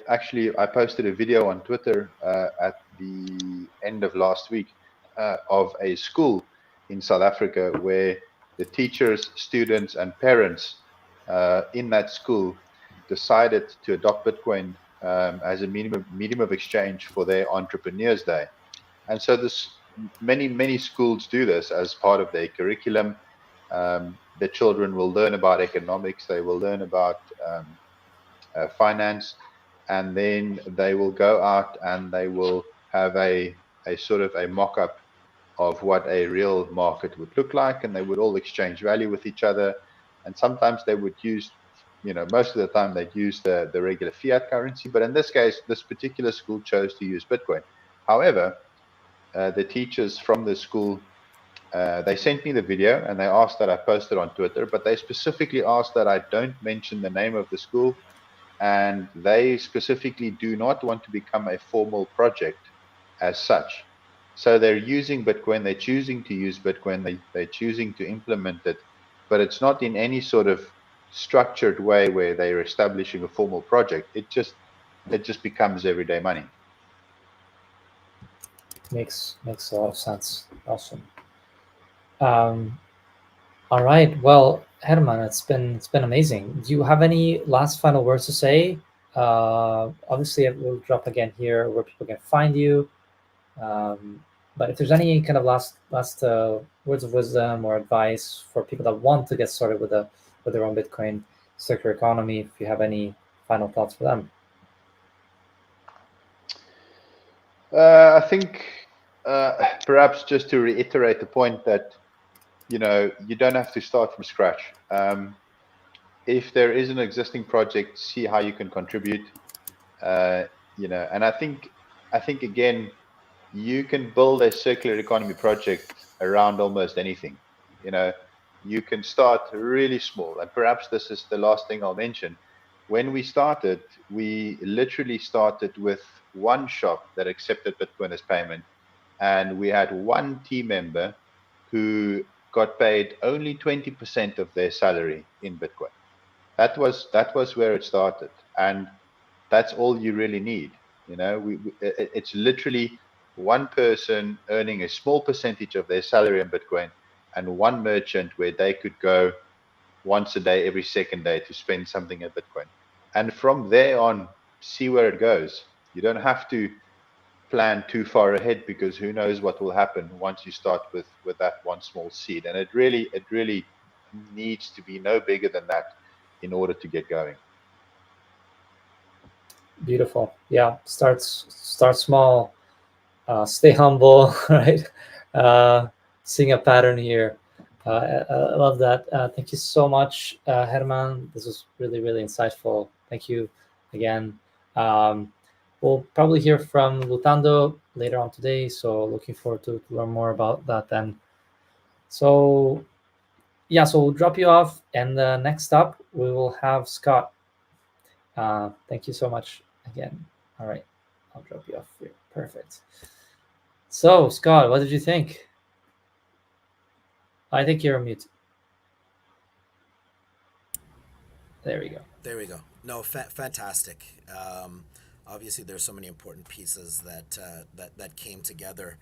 posted a video on Twitter at the end of last week of a school in South Africa where the teachers, students, and parents in that school decided to adopt Bitcoin as a medium of exchange for their Entrepreneurs Day. And so many schools do this as part of their curriculum. The children will learn about economics, they will learn about finance, and then they will go out and they will have a sort of a mock-up of what a real market would look like, and they would all exchange value with each other. And sometimes they would use, most of the time they'd use the regular fiat currency, but in this case, this particular school chose to use Bitcoin. However, the teachers from the school, they sent me the video and they asked that I post it on Twitter, but they specifically asked that I don't mention the name of the school, and they specifically do not want to become a formal project as such. So they're using Bitcoin, they're choosing to use Bitcoin, they're choosing to implement it, but it's not in any sort of structured way where they're establishing a formal project. It just becomes everyday money. Makes a lot of sense. Awesome. All right. Well, Hermann, it's been amazing. Do you have any last final words to say? Obviously, it will drop again here where people can find you. But if there's any kind of last words of wisdom or advice for people that want to get started with their own Bitcoin circular economy, if you have any final thoughts for them. I think perhaps just to reiterate the point that you don't have to start from scratch. If there is an existing project, see how you can contribute. And I think again, you can build a circular economy project around almost anything. You can start really small, and perhaps this is the last thing I'll mention. When we started, we literally started with one shop that accepted Bitcoin as payment, and we had one team member who got paid only 20% of their salary in Bitcoin. That was where it started, and that's all you really need. It's literally one person earning a small percentage of their salary in Bitcoin, and one merchant where they could go once a day, every second day to spend something in Bitcoin. And from there on, see where it goes. You don't have to plan too far ahead, because who knows what will happen once you start with that one small seed. And it really needs to be no bigger than that in order to get going. Beautiful. Yeah, start small, stay humble, right? Seeing a pattern here. I love that. Thank you so much, Herman. This was really, really insightful. Thank you again. Um, we'll probably hear from Lutando later on today, so looking forward to learn more about that then. So yeah, so we'll drop you off, and next up we will have Scott. Thank you so much again. All right, I'll drop you off here. Perfect. So, Scott, what did you think? I think you're on mute. There we go. There we go. No, fantastic. Obviously, there's so many important pieces that came together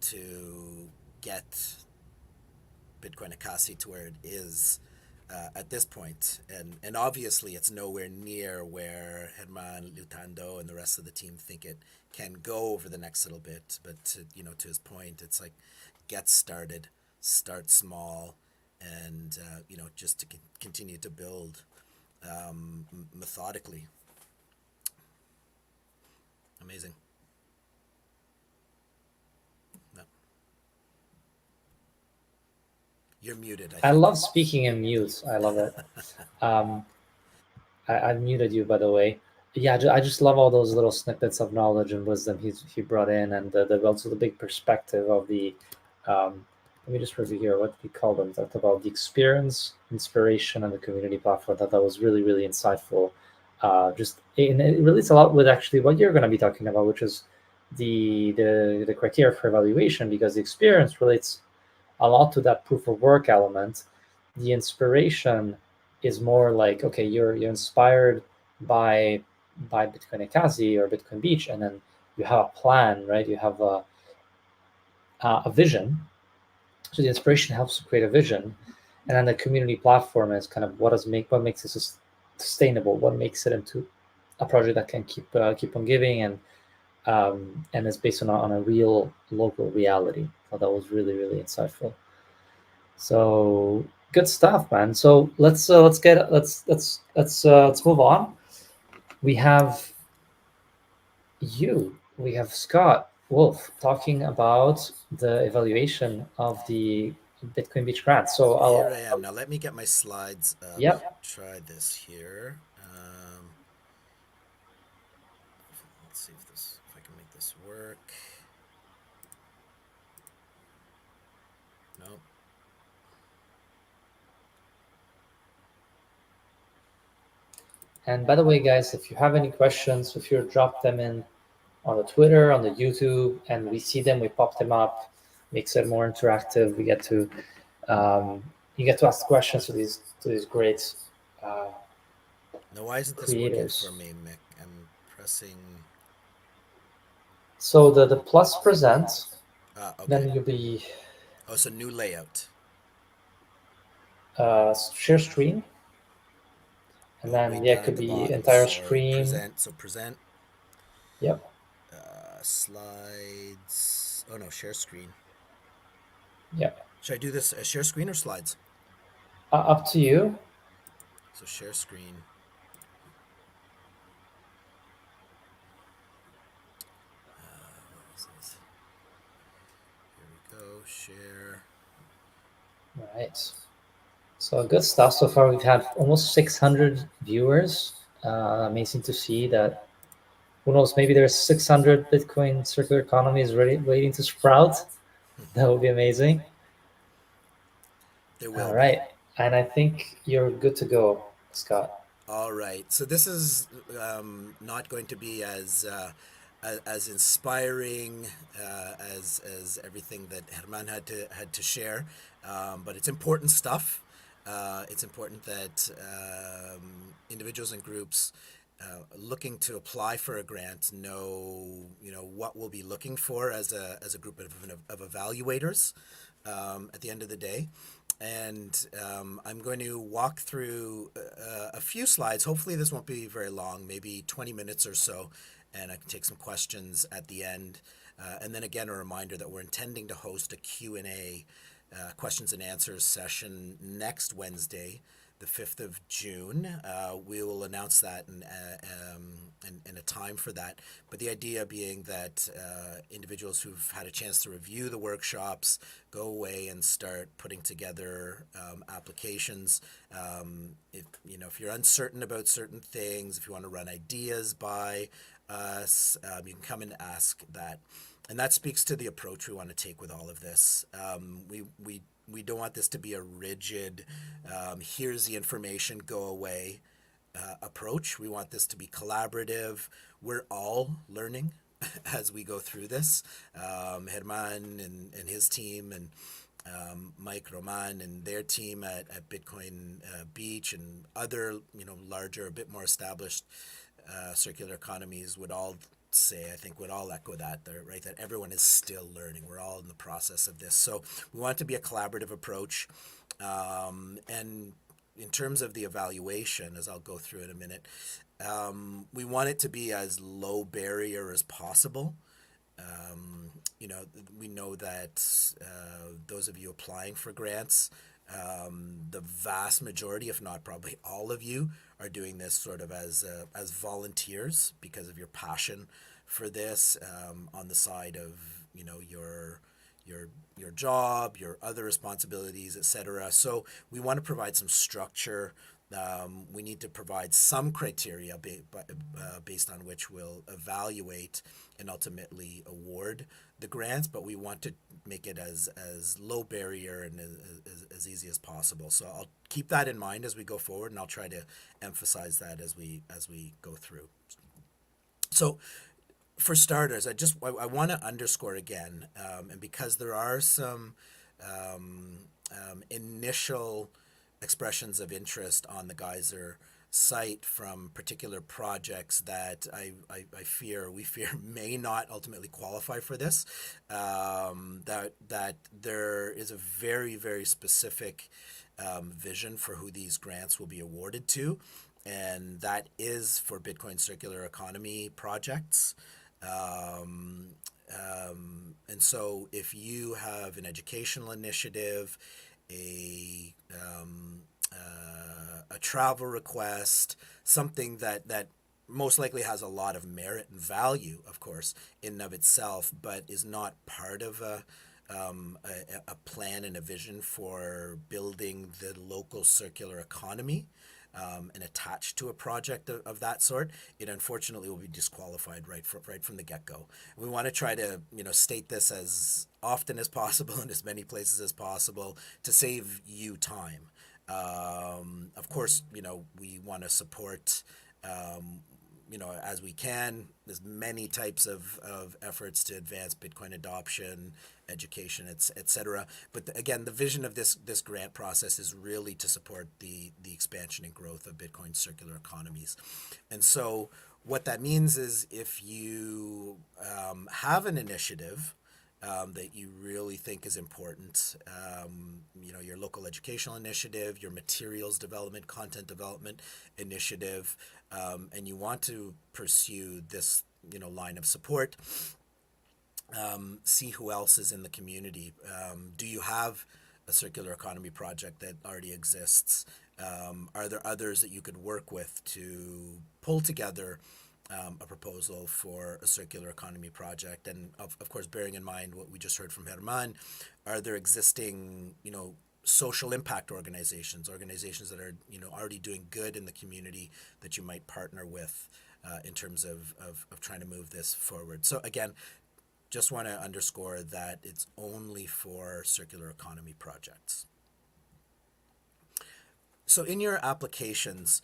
to get Bitcoin Ekasi to where it is at this point, and obviously, it's nowhere near where Hermann, Lutando, and the rest of the team think it can go over the next little bit. But to his point, it's like get started, start small, and just to continue to build methodically. Amazing. No. You're muted. I love speaking in mute. I love it. I've muted you, by the way. Yeah, I just love all those little snippets of knowledge and wisdom he brought in, and also the big perspective of the. Let me just review here. What we call them? Talked about the experience, inspiration, and the community platform. That was really, really insightful. And it relates a lot with actually what you're going to be talking about, which is the criteria for evaluation, because the experience relates a lot to that proof of work element. The inspiration is more like, okay, you're inspired by Bitcoin Ekasi or Bitcoin Beach, and then you have a plan, right? You have a vision. So the inspiration helps to create a vision, and then the community platform is kind of what makes it sustainable, what makes it into a project that can keep on giving, and is based on a real local reality. So that was really, really insightful. So good stuff, man. So let's move on. We have Scott Wolf talking about the evaluation of the Bitcoin Beach grant. So here I am now. Let me get my slides up. Yep. Try this here. Let's see if I can make this work. No. And by the way, guys, if you have any questions, if you drop them in on the Twitter, on the YouTube, and we see them, we pop them up, makes it more interactive. We get to you get to ask questions to these great Now, why isn't this creators. working for me, Mick? I'm pressing. So the plus present, Okay. then you'll be Oh, so new layout. share screen, and then it could be entire screen. Present. Yep. Slides. Oh no, share screen. Yep. Should I do this share screen or slides? Up to you. So share screen. Here we go. Share. All right. So good stuff so far. We've had almost 600 viewers. Amazing to see that. Who knows? Maybe there's 600 Bitcoin circular economies ready, waiting to sprout. That would be amazing. There will. All right, and I think you're good to go, Scott. All right. So this is not going to be as inspiring as everything that Hermann had to share, but it's important stuff. It's important that individuals and groups looking to apply for a grant know what we'll be looking for as a group of evaluators at the end of the day. And I'm going to walk through a few slides. Hopefully this won't be very long, maybe 20 minutes or so, and I can take some questions at the end. And then again, a reminder that we're intending to host a Q&A, questions and answers session next Wednesday, the 5th of June. We will announce that and a time for that. But the idea being that individuals who've had a chance to review the workshops go away and start putting together applications. If you're uncertain about certain things, if you want to run ideas by us, you can come and ask that. And that speaks to the approach we want to take with all of this. We don't want this to be a rigid, here's the information, go away approach. We want this to be collaborative. We're all learning as we go through this. Hermann and his team, and Mike Roman and their team at Bitcoin Beach, and other larger, a bit more established circular economies would all say, I think would all echo that, right? That everyone is still learning. We're all in the process of this. So we want it to be a collaborative approach. And in terms of the evaluation, as I'll go through in a minute, we want it to be as low barrier as possible. We know that those of you applying for grants, the vast majority, if not probably all of you, are doing this sort of as volunteers because of your passion for this, on the side of your job, your other responsibilities, etc. So we want to provide some structure. We need to provide some criteria based on which we'll evaluate and ultimately award the grants, but we want to make it as low barrier and as easy as possible. So I'll keep that in mind as we go forward, and I'll try to emphasize that as we go through. So for starters, I want to underscore again, and because there are some initial expressions of interest on the Geyser site from particular projects that we fear may not ultimately qualify for this, that there is a very, very specific vision for who these grants will be awarded to, and that is for Bitcoin circular economy projects. And so if you have an educational initiative, a travel request, something that most likely has a lot of merit and value, of course, in and of itself, but is not part of a plan and a vision for building the local circular economy, and attached to a project of that sort, it unfortunately will be disqualified right from the get-go. We want to try to state this as often as possible in as many places as possible to save you time. Of course, we want to support, as we can, there's many types of efforts to advance Bitcoin adoption, education, etc. But again, the vision of this grant process is really to support the expansion and growth of Bitcoin circular economies. And so what that means is if you have an initiative that you really think is important, your local educational initiative, your materials development, content development initiative, and you want to pursue this line of support, see who else is in the community. Do you have a circular economy project that already exists? Are there others that you could work with to pull together a proposal for a circular economy project? And of course, bearing in mind what we just heard from Hermann, are there existing, social impact organizations that are, already doing good in the community that you might partner with in terms of trying to move this forward? So again, just want to underscore that it's only for circular economy projects. So in your applications,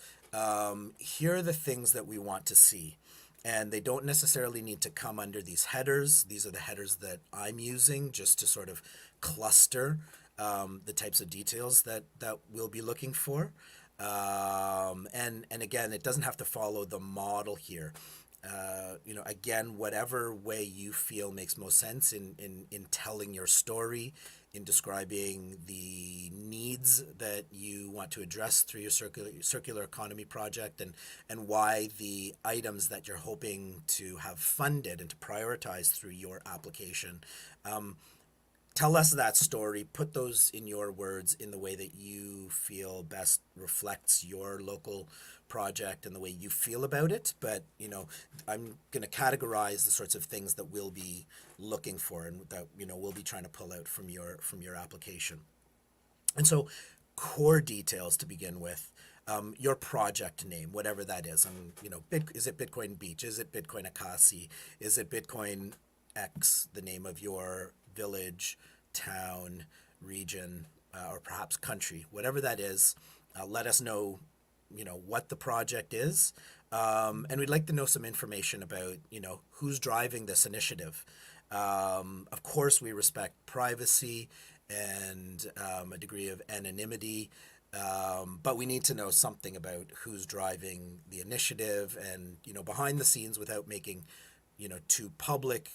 here are the things that we want to see. And they don't necessarily need to come under these headers. These are the headers that I'm using just to sort of cluster the types of details that we'll be looking for. And again, it doesn't have to follow the model here. Again, whatever way you feel makes most sense in telling your story, in describing the needs that you want to address through your circular economy project, and why the items that you're hoping to have funded and to prioritize through your application. Tell us that story, put those in your words in the way that you feel best reflects your local project and the way you feel about it. But I'm going to categorize the sorts of things that we'll be looking for and that we'll be trying to pull out from your application. And so, core details to begin with. Your project name, whatever that is. Is it Bitcoin Beach? Is it Bitcoin Ekasi? Is it Bitcoin X, the name of your village, town, region, or perhaps country? Whatever that is, let us know, what the project is. And we'd like to know some information about, who's driving this initiative. Of course, we respect privacy and a degree of anonymity. But we need to know something about who's driving the initiative and, behind the scenes, without making, too public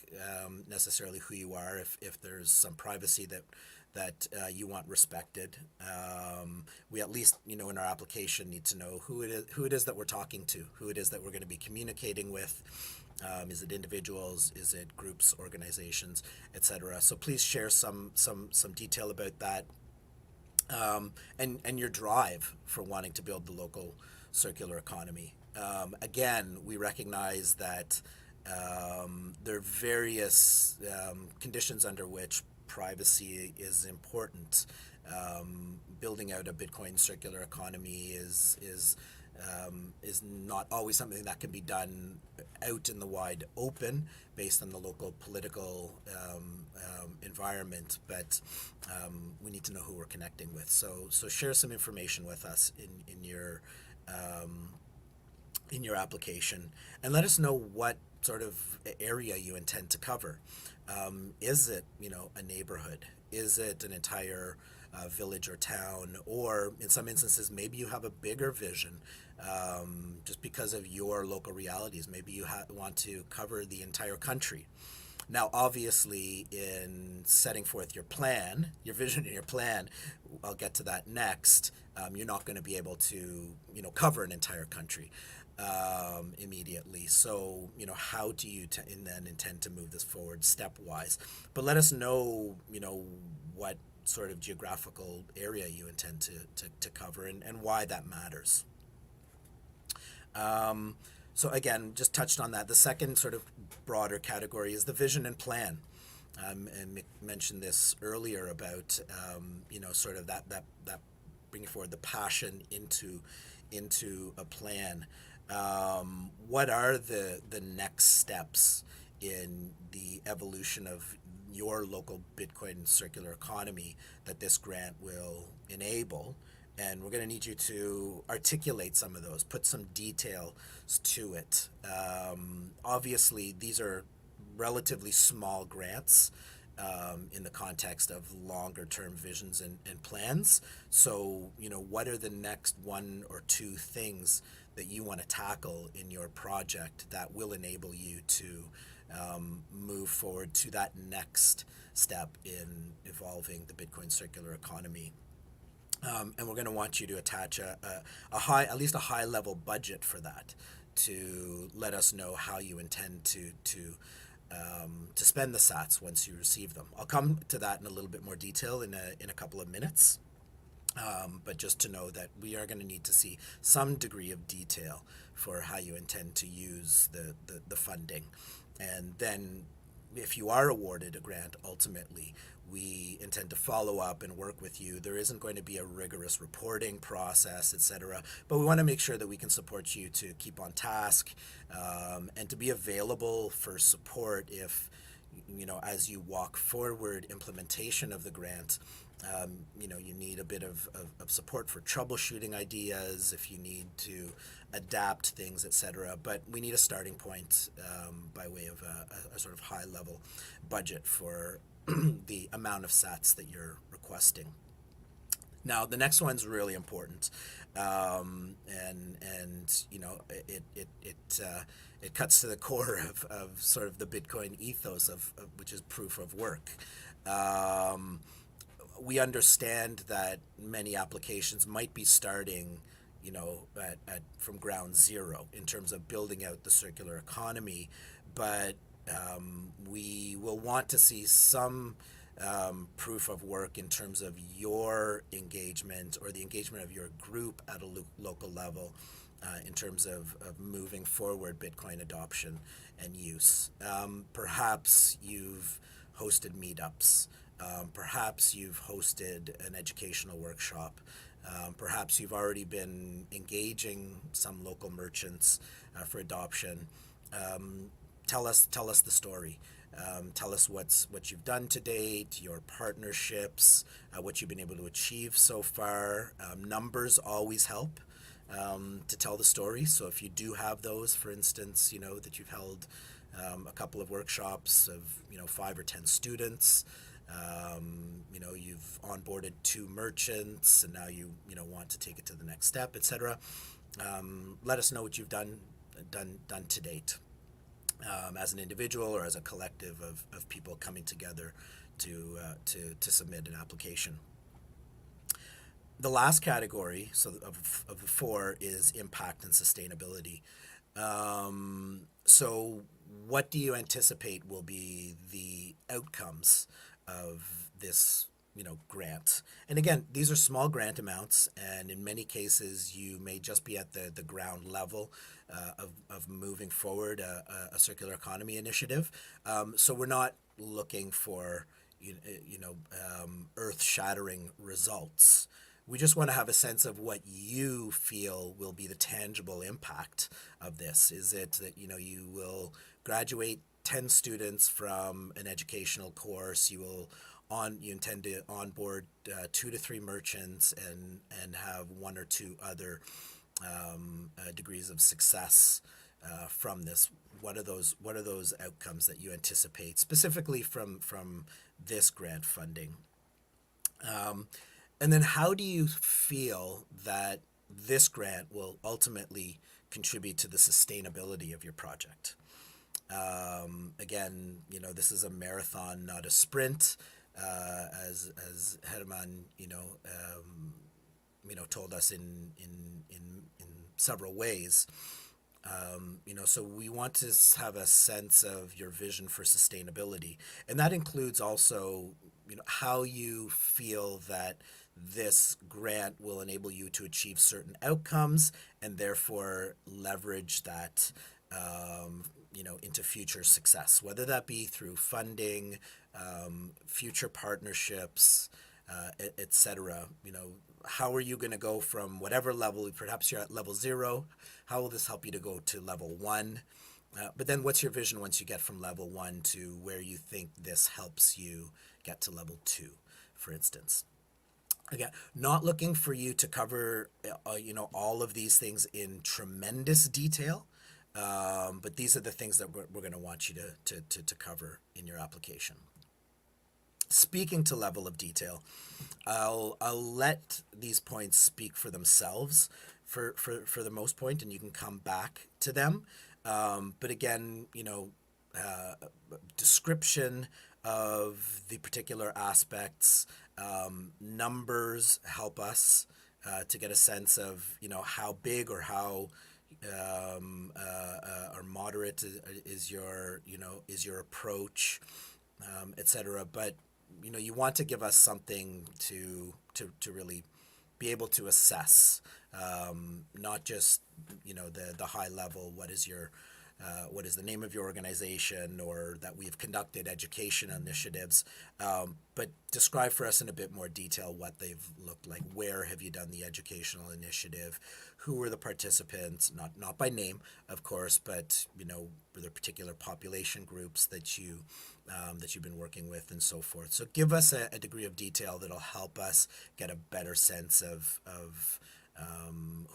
necessarily who you are, if there's some privacy that you want respected. We at least, in our application need to know who it is that we're talking to, who it is that we're going to be communicating with. Is it individuals? Is it groups, organizations, etc.? So please share some detail about that. And your drive for wanting to build the local circular economy. Again, we recognize that there are various conditions under which privacy is important. Building out a Bitcoin circular economy is not always something that can be done out in the wide open based on the local political environment, but we need to know who we're connecting with. So share some information with us in your application, and let us know what sort of area you intend to cover. Is it a neighborhood? Is it an entire village or town? Or in some instances, maybe you have a bigger vision, just because of your local realities. Maybe you want to cover the entire country. Now, obviously, in setting forth your plan, your vision and your plan, I'll get to that next. You're not going to be able to, cover an entire country immediately. So, how do you then intend to move this forward stepwise? But let us know, what sort of geographical area you intend to cover and why that matters. So again, just touched on that. The second sort of broader category is the vision and plan. And Mick mentioned this earlier about, sort of that bringing forward the passion into a plan. What are the next steps in the evolution of your local Bitcoin circular economy that this grant will enable? And we're going to need you to articulate some of those, put some details to it. Obviously, these are relatively small grants in the context of longer term visions and plans. So, what are the next one or two things that you want to tackle in your project that will enable you to move forward to that next step in evolving the Bitcoin circular economy? And we're going to want you to attach at least a high level budget for that, to let us know how you intend to spend the sats once you receive them. I'll come to that in a little bit more detail in a couple of minutes. But just to know that we are going to need to see some degree of detail for how you intend to use the funding. And then if you are awarded a grant, ultimately, we intend to follow up and work with you. There isn't going to be a rigorous reporting process, etc. But we want to make sure that we can support you to keep on task and to be available for support if, as you walk forward implementation of the grant, you need a bit of support for troubleshooting ideas, if you need to adapt things, etc. But we need a starting point by way of a sort of high level budget for the amount of sats that you're requesting. Now, the next one's really important, and you know it cuts to the core of sort of the Bitcoin ethos of which is proof of work. Um, we understand that many applications might be starting, you know, from ground zero in terms of building out the circular economy, but we will want to see some proof of work in terms of your engagement or the engagement of your group at a local level in terms of moving forward Bitcoin adoption and use. Perhaps you've hosted meetups. Perhaps you've hosted an educational workshop. Perhaps you've already been engaging some local merchants for adoption. Tell us the story. Tell us what you've done to date, your partnerships, what you've been able to achieve so far. Numbers always help to tell the story. So if you do have those, for instance, you know that you've held a couple of workshops of 5 or 10 students. You know, you've onboarded 2 merchants, and now you want to take it to the next step, etc. Let us know what you've done to date, as an individual or as a collective of people coming together to submit an application. The last category, so of the 4, is impact and sustainability. So what do you anticipate will be the outcomes of this grant? And again, these are small grant amounts, and in many cases you may just be at the ground level of moving forward a circular economy initiative. So we're not looking for earth-shattering results. We just want to have a sense of what you feel will be the tangible impact of this. Is it that you will graduate 10 students from an educational course? You intend to onboard 2 to 3 merchants and have 1 or 2 other degrees of success from this. What are those outcomes that you anticipate specifically from this grant funding? And then how do you feel that this grant will ultimately contribute to the sustainability of your project? Again, this is a marathon, not a sprint, as Hermann, told us in several ways. So we want to have a sense of your vision for sustainability, and that includes also, how you feel that this grant will enable you to achieve certain outcomes and therefore leverage that, into future success, whether that be through funding, future partnerships, etc. How are you going to go from whatever level? Perhaps you're at level 0. How will this help you to go to level 1? But then what's your vision once you get from level 1 to where you think this helps you get to level 2, for instance? Again, not looking for you to cover, all of these things in tremendous detail, but these are the things that we're going to want you to cover in your application. Speaking to level of detail, I'll let these points speak for themselves for the most point, and you can come back to them. But again, description of the particular aspects, numbers help us to get a sense of how big or how or moderate is your approach, etc. But you want to give us something to really be able to assess, not just the high level. What is the name of your organization, or that we've conducted education initiatives, but describe for us in a bit more detail what they've looked like. Where have you done the educational initiative? Who were the participants? Not by name, of course, but were there particular population groups that you've been working with, and so forth. So give us a degree of detail that'll help us get a better sense of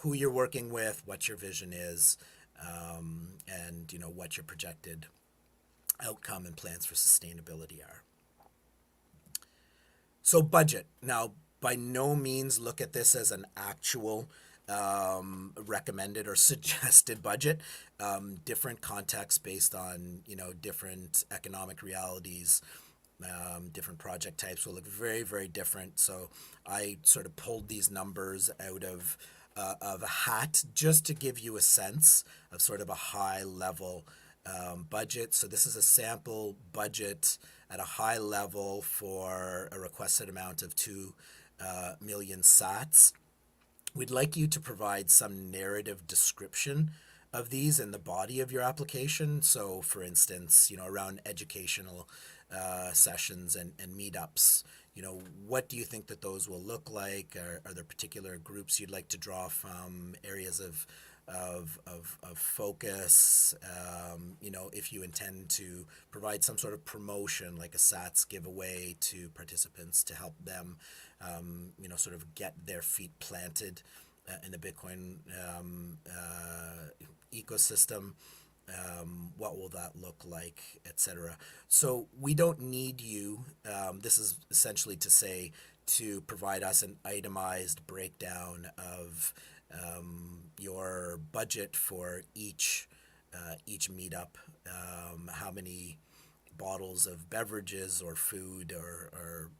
who you're working with, what your vision is, and what your projected outcome and plans for sustainability are. So budget. Now, by no means look at this as an actual recommended or suggested budget. Different contexts based on different economic realities, different project types will look very, very different. So I sort of pulled these numbers out of a hat just to give you a sense of sort of a high level budget. So this is a sample budget at a high level for a requested amount of 2 million sats. We'd like you to provide some narrative description of these in the body of your application. So, for instance, around educational sessions and meetups, what do you think that those will look like? Are there particular groups you'd like to draw from, areas of focus? If you intend to provide some sort of promotion, like a SATS giveaway to participants to help them, sort of get their feet planted in the Bitcoin ecosystem. What will that look like, etc. So we don't need you, this is essentially to say, to provide us an itemized breakdown of your budget for each meetup, how many bottles of beverages or food or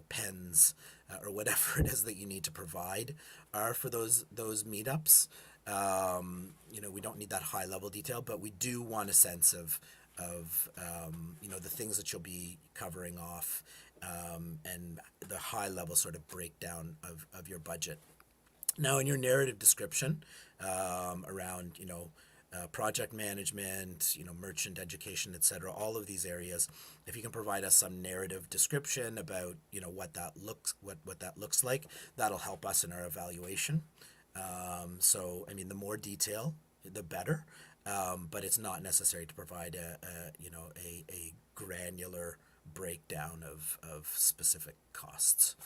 pens or whatever it is that you need to provide are for those meetups. We don't need that high level detail, but we do want a sense of the things that you'll be covering off, and the high level sort of breakdown of your budget. Now, in your narrative description around project management, merchant education, etc., all of these areas, if you can provide us some narrative description about what that looks like, that'll help us in our evaluation. So, I mean, the more detail, the better, but it's not necessary to provide a granular breakdown of specific costs.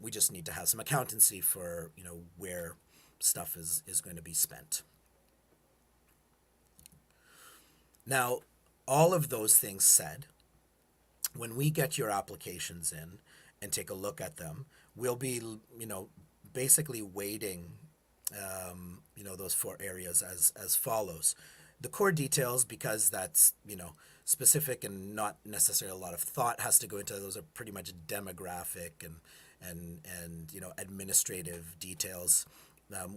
We just need to have some accountancy for where stuff is going to be spent. Now, all of those things said, when we get your applications in and take a look at them, we'll be basically weighting those 4 areas as follows. The core details, because that's specific and not necessarily a lot of thought has to go into those, are pretty much demographic and administrative details.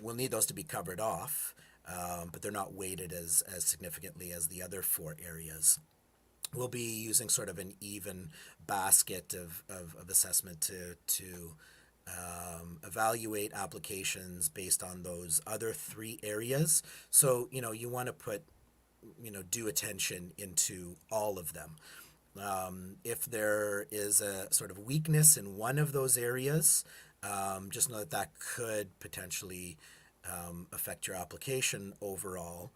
We'll need those to be covered off, but they're not weighted as significantly as the other 4 areas. We'll be using sort of an even basket of assessment to evaluate applications based on those other 3 areas. So, you want to put, due attention into all of them. If there is a sort of weakness in one of those areas, just know that could potentially affect your application overall.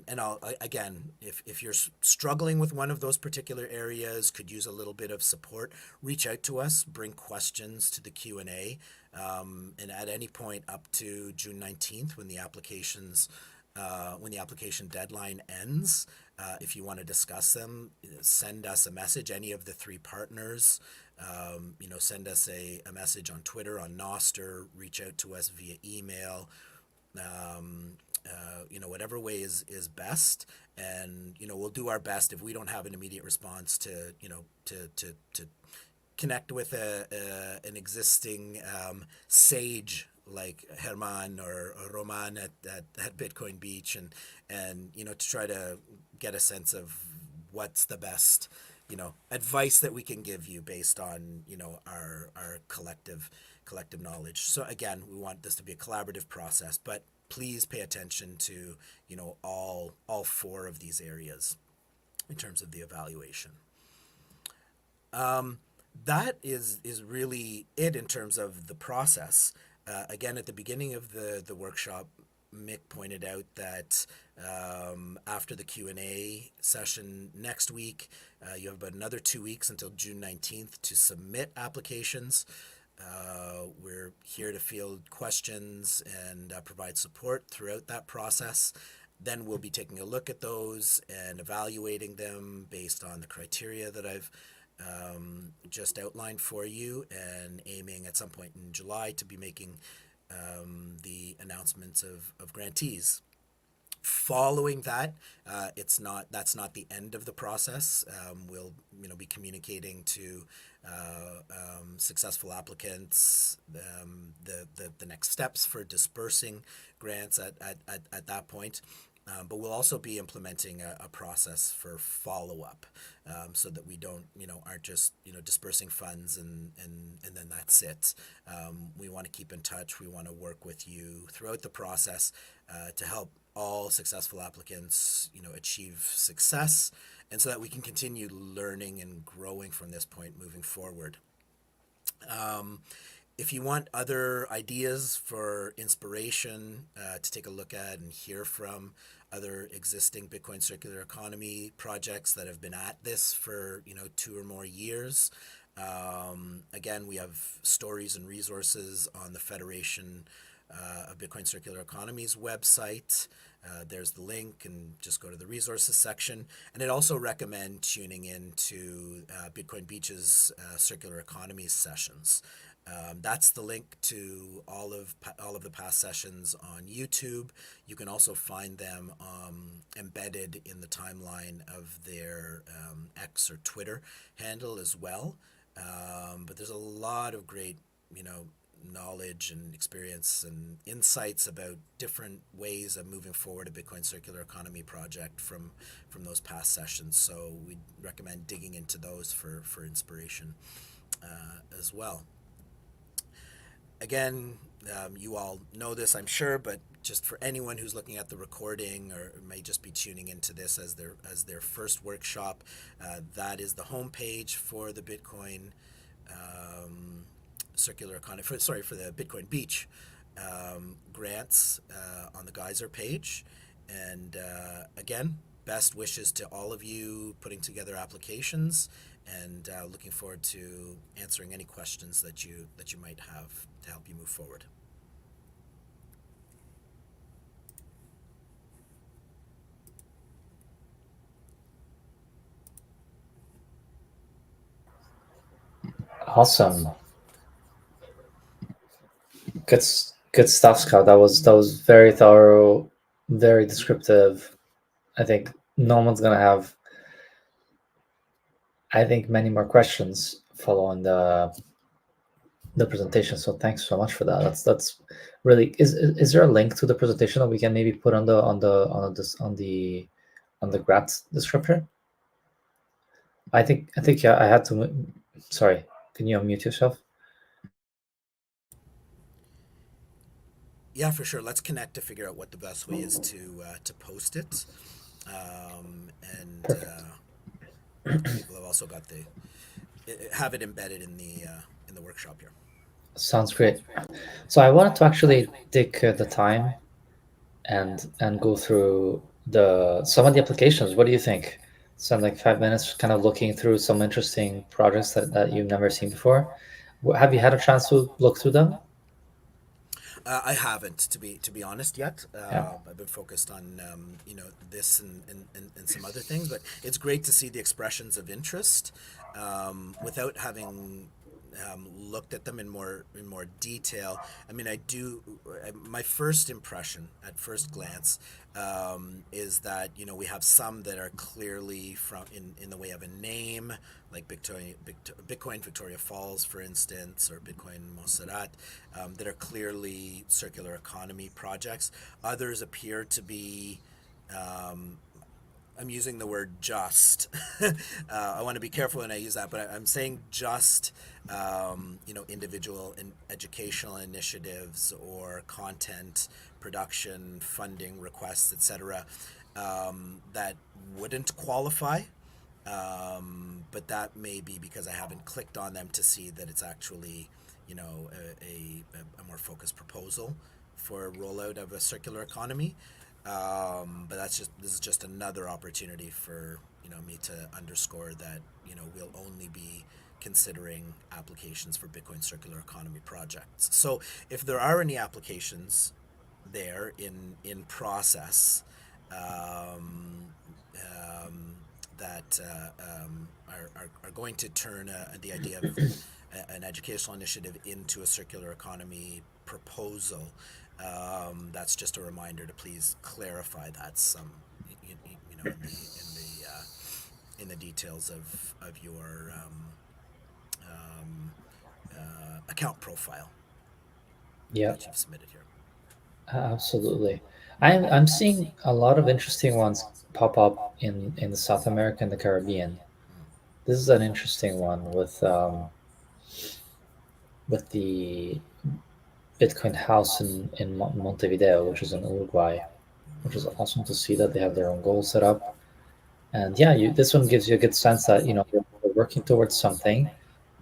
And again, if you're struggling with one of those particular areas, could use a little bit of support, reach out to us, bring questions to the Q&A, and at any point up to June 19th, when the application deadline ends, if you want to discuss them, send us a message. Any of the 3 partners, send us a message on Twitter, on Noster, reach out to us via email. Whatever way is best, and we'll do our best if we don't have an immediate response to connect with an existing sage like Hermann or Roman at Bitcoin Beach, and to try to get a sense of what's the best advice that we can give you based on our collective knowledge. So again, we want this to be a collaborative process, but please pay attention to all 4 of these areas in terms of the evaluation. That is really it in terms of the process. Again, at the beginning of the workshop, Mick pointed out that after the Q&A session next week, you have about another 2 weeks until June 19th to submit applications. We're here to field questions and provide support throughout that process. Then we'll be taking a look at those and evaluating them based on the criteria that I've just outlined for you, and aiming at some point in July to be making the announcements of grantees. Following that, that's not the end of the process. We'll be communicating to successful applicants the next steps for dispersing grants at that point. But we'll also be implementing a process for follow-up, so that we aren't just dispersing funds and then that's it. We want to keep in touch. We want to work with you throughout the process to help all successful applicants achieve success, and so that we can continue learning and growing from this point moving forward. If you want other ideas for inspiration to take a look at and hear from other existing Bitcoin circular economy projects that have been at this for 2 or more years, again, we have stories and resources on the Federation of Bitcoin Circular Economies website. There's the link, and just go to the resources section. And I'd also recommend tuning in to Bitcoin Beach's circular economies sessions. That's the link to all of the past sessions on YouTube. You can also find them embedded in the timeline of their X or Twitter handle as well. But there's a lot of great, knowledge and experience and insights about different ways of moving forward a Bitcoin circular economy project from those past sessions. So we recommend digging into those for inspiration as well. Again, you all know this, I'm sure, but just for anyone who's looking at the recording or may just be tuning into this as their first workshop, that is the homepage for the Bitcoin circular economy. For the Bitcoin Beach grants on the Geyser page. And again, best wishes to all of you putting together applications, and looking forward to answering any questions that you might have to help you move forward. Awesome. Good stuff, Scott. That was very thorough, very descriptive. I think no one's gonna have, many more questions following the presentation. So thanks so much for that. That's really, is there a link to the presentation that we can maybe put on the grant description? I think yeah, I had to. Sorry, can you unmute yourself? Yeah, for sure. Let's connect to figure out what the best way is to post it. And people have also got have it embedded in the workshop here. Sounds great. So I wanted to actually take the time and go through some of the applications. What do you think? Spend like 5 minutes kind of looking through some interesting projects that you've never seen before. Have you had a chance to look through them? I haven't, to be honest, yet. Yeah. I've been focused on this and some other things, but it's great to see the expressions of interest without having looked at them in more detail. I mean, my first impression at first glance is that we have some that are clearly in the way of a name, like Bitcoin Victoria Falls, for instance, or Bitcoin Montserrat, that are clearly circular economy projects. Others appear to be I'm using the word just. I want to be careful when I use that, but I'm saying just, individual and educational initiatives or content production, funding requests, etc., that wouldn't qualify. But that may be because I haven't clicked on them to see that it's actually, a more focused proposal for a rollout of a circular economy. But this is just another opportunity for me to underscore that we'll only be considering applications for Bitcoin circular economy projects. So if there are any applications there in process that that are going to turn the idea of an educational initiative into a circular economy proposal. That's just a reminder to please clarify that some, you know, in the details of your account profile Yeah, that you've submitted here. absolutely. I'm seeing a lot of interesting ones pop up in South America and the Caribbean. This is an interesting one with the Bitcoin house in Montevideo, which is in Uruguay, which is awesome to see that they have their own goals set up. And yeah, this one gives you a good sense that they're working towards something.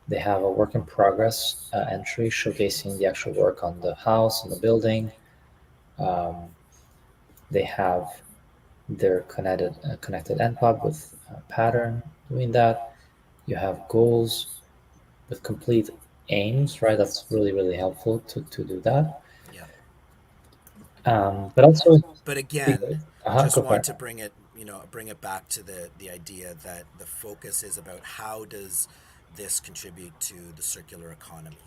They have a work in progress entry showcasing the actual work on the house and the building. Um, they have their connected npod with pattern doing that. You have goals with complete aims, right? That's really really helpful to do that. Yeah. But also, But again, just go for want it. to bring it back to the idea that the focus is about how does this contribute to the circular economy.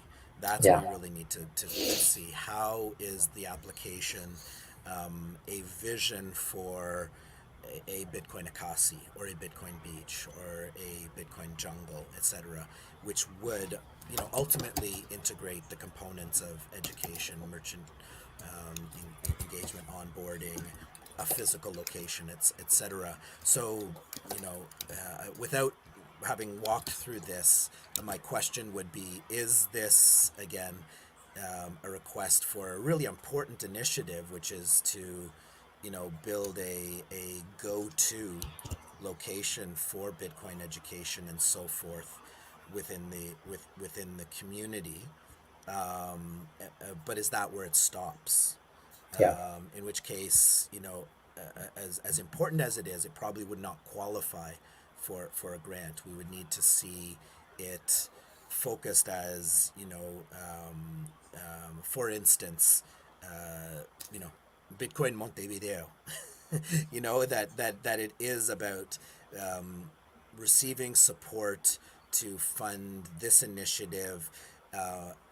That's Yeah, what we really need to see. How is the application a vision for a Bitcoin Ekasi or a Bitcoin beach or a Bitcoin jungle, etc., which would ultimately integrate the components of education, merchant engagement, onboarding, a physical location, etc. So, without having walked through this, my question would be: is this again a request for a really important initiative, which is to, build a go-to location for Bitcoin education and so forth within the community? But is that where it stops? yeah, In which case, as important as it is, it probably would not qualify for a grant. We would need to see it focused as, for instance, uh, you know, Bitcoin Montevideo. That it is about receiving support to fund this initiative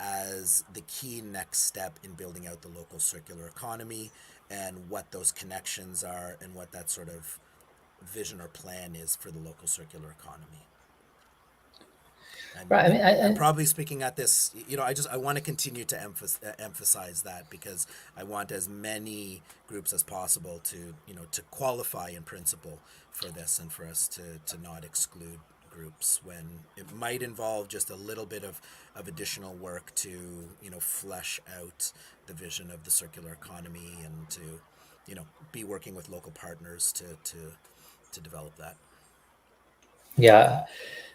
as the key next step in building out the local circular economy, and what those connections are and what that sort of vision or plan is for the local circular economy. right. I mean, And probably speaking at this, I want to continue to emphasize that, because I want as many groups as possible to qualify in principle for this, and for us to not exclude groups when it might involve just a little bit of additional work to flesh out the vision of the circular economy, and to be working with local partners to develop that. yeah,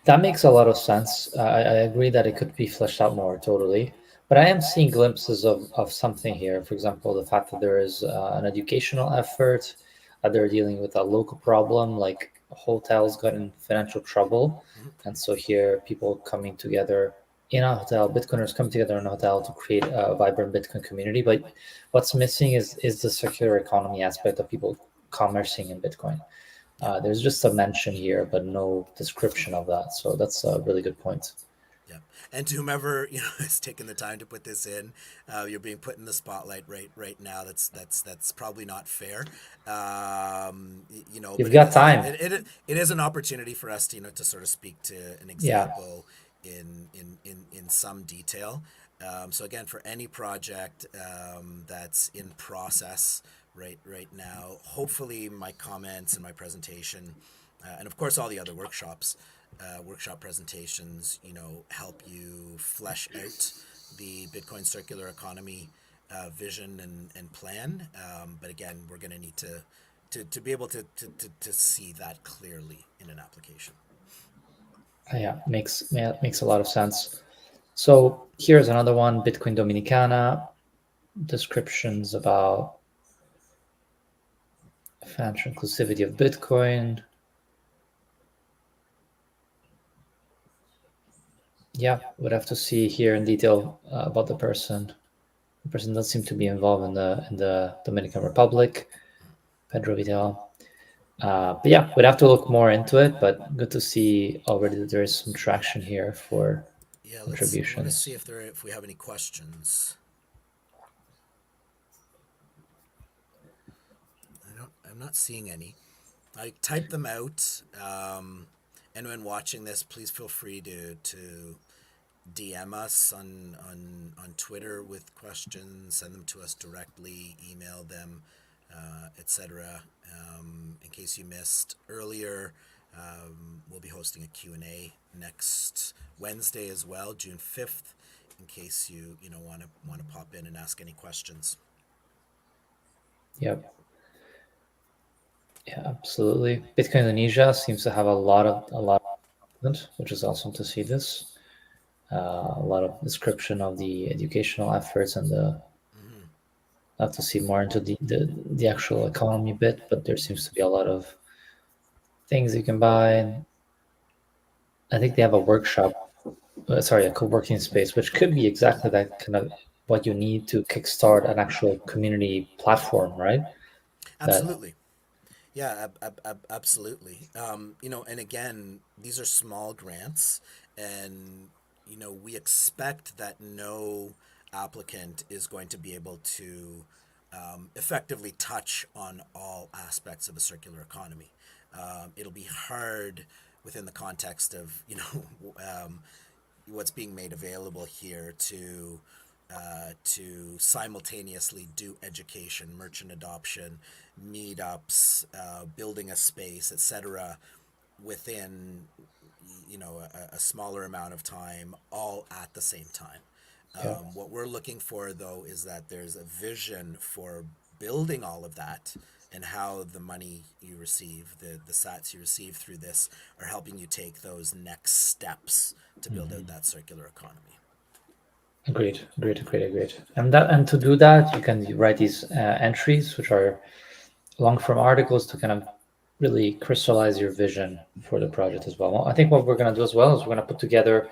that makes a lot of sense. I agree that it could be fleshed out more, totally. But I am seeing glimpses of something here. For example, the fact that there is an educational effort, they're dealing with a local problem, like hotels got in financial trouble. Mm-hmm. And so here, people coming together in a hotel, Bitcoiners come together in a hotel to create a vibrant Bitcoin community. But what's missing is the circular economy aspect of people commercing in Bitcoin. Yeah. There's just a mention here, but no description of that. So that's a really good point. Yeah, and to whomever has taken the time to put this in, you're being put in the spotlight right now. That's probably not fair. You've But got time. it is an opportunity for us to to sort of speak to an Yeah, example in some detail. So again, for any project that's in process right now, hopefully my comments and my presentation, and of course all the other workshop presentations, help you flesh out the Bitcoin circular economy vision and plan. But again, we're going to need to be able to see that clearly in an application. yeah, makes a lot of sense. So here's another one: Bitcoin Dominicana, descriptions about financial inclusivity of Bitcoin. Yeah, would have to see here in detail about the person. The person does seem to be involved in the Dominican Republic. Pedro Vidal. But yeah, we'd have to look more into it. But good to see already that there is some traction here for Yeah, I want to see contributions. if we have any questions. I'm not seeing any. I type them out. And when watching this, please feel free to DM us on Twitter with questions. Send them to us directly. Email them, etc. In case you missed earlier, we'll be hosting a Q&A next Wednesday as well, June 5th. In case you know want to pop in and ask any questions. Yep. Yeah, absolutely. Bitcoin Indonesia seems to have a lot of content, which is awesome to see this. A lot of description of the educational efforts and the Mm-hmm. have to see more into the actual economy bit, but there seems to be a lot of things you can buy. And I think they have a workshop, sorry, a co-working space, which could be exactly that kind of what you need to kickstart an actual community platform, right? That Absolutely. Yeah, absolutely. And again, these are small grants, and we expect that no applicant is going to be able to effectively touch on all aspects of a circular economy. It'll be hard within the context of what's being made available here to simultaneously do education, merchant adoption, meetups, building a space, etc., within a smaller amount of time, all at the same time. yeah, What we're looking for, though, is that there's a vision for building all of that and how the money you receive, the sats you receive through this, are helping you take those next steps to build out that circular economy. agreed. And to do that, you can write these entries, which are long form articles to kind of really crystallize your vision for the project as well. Well, I think what we're going to do as well is we're going to put together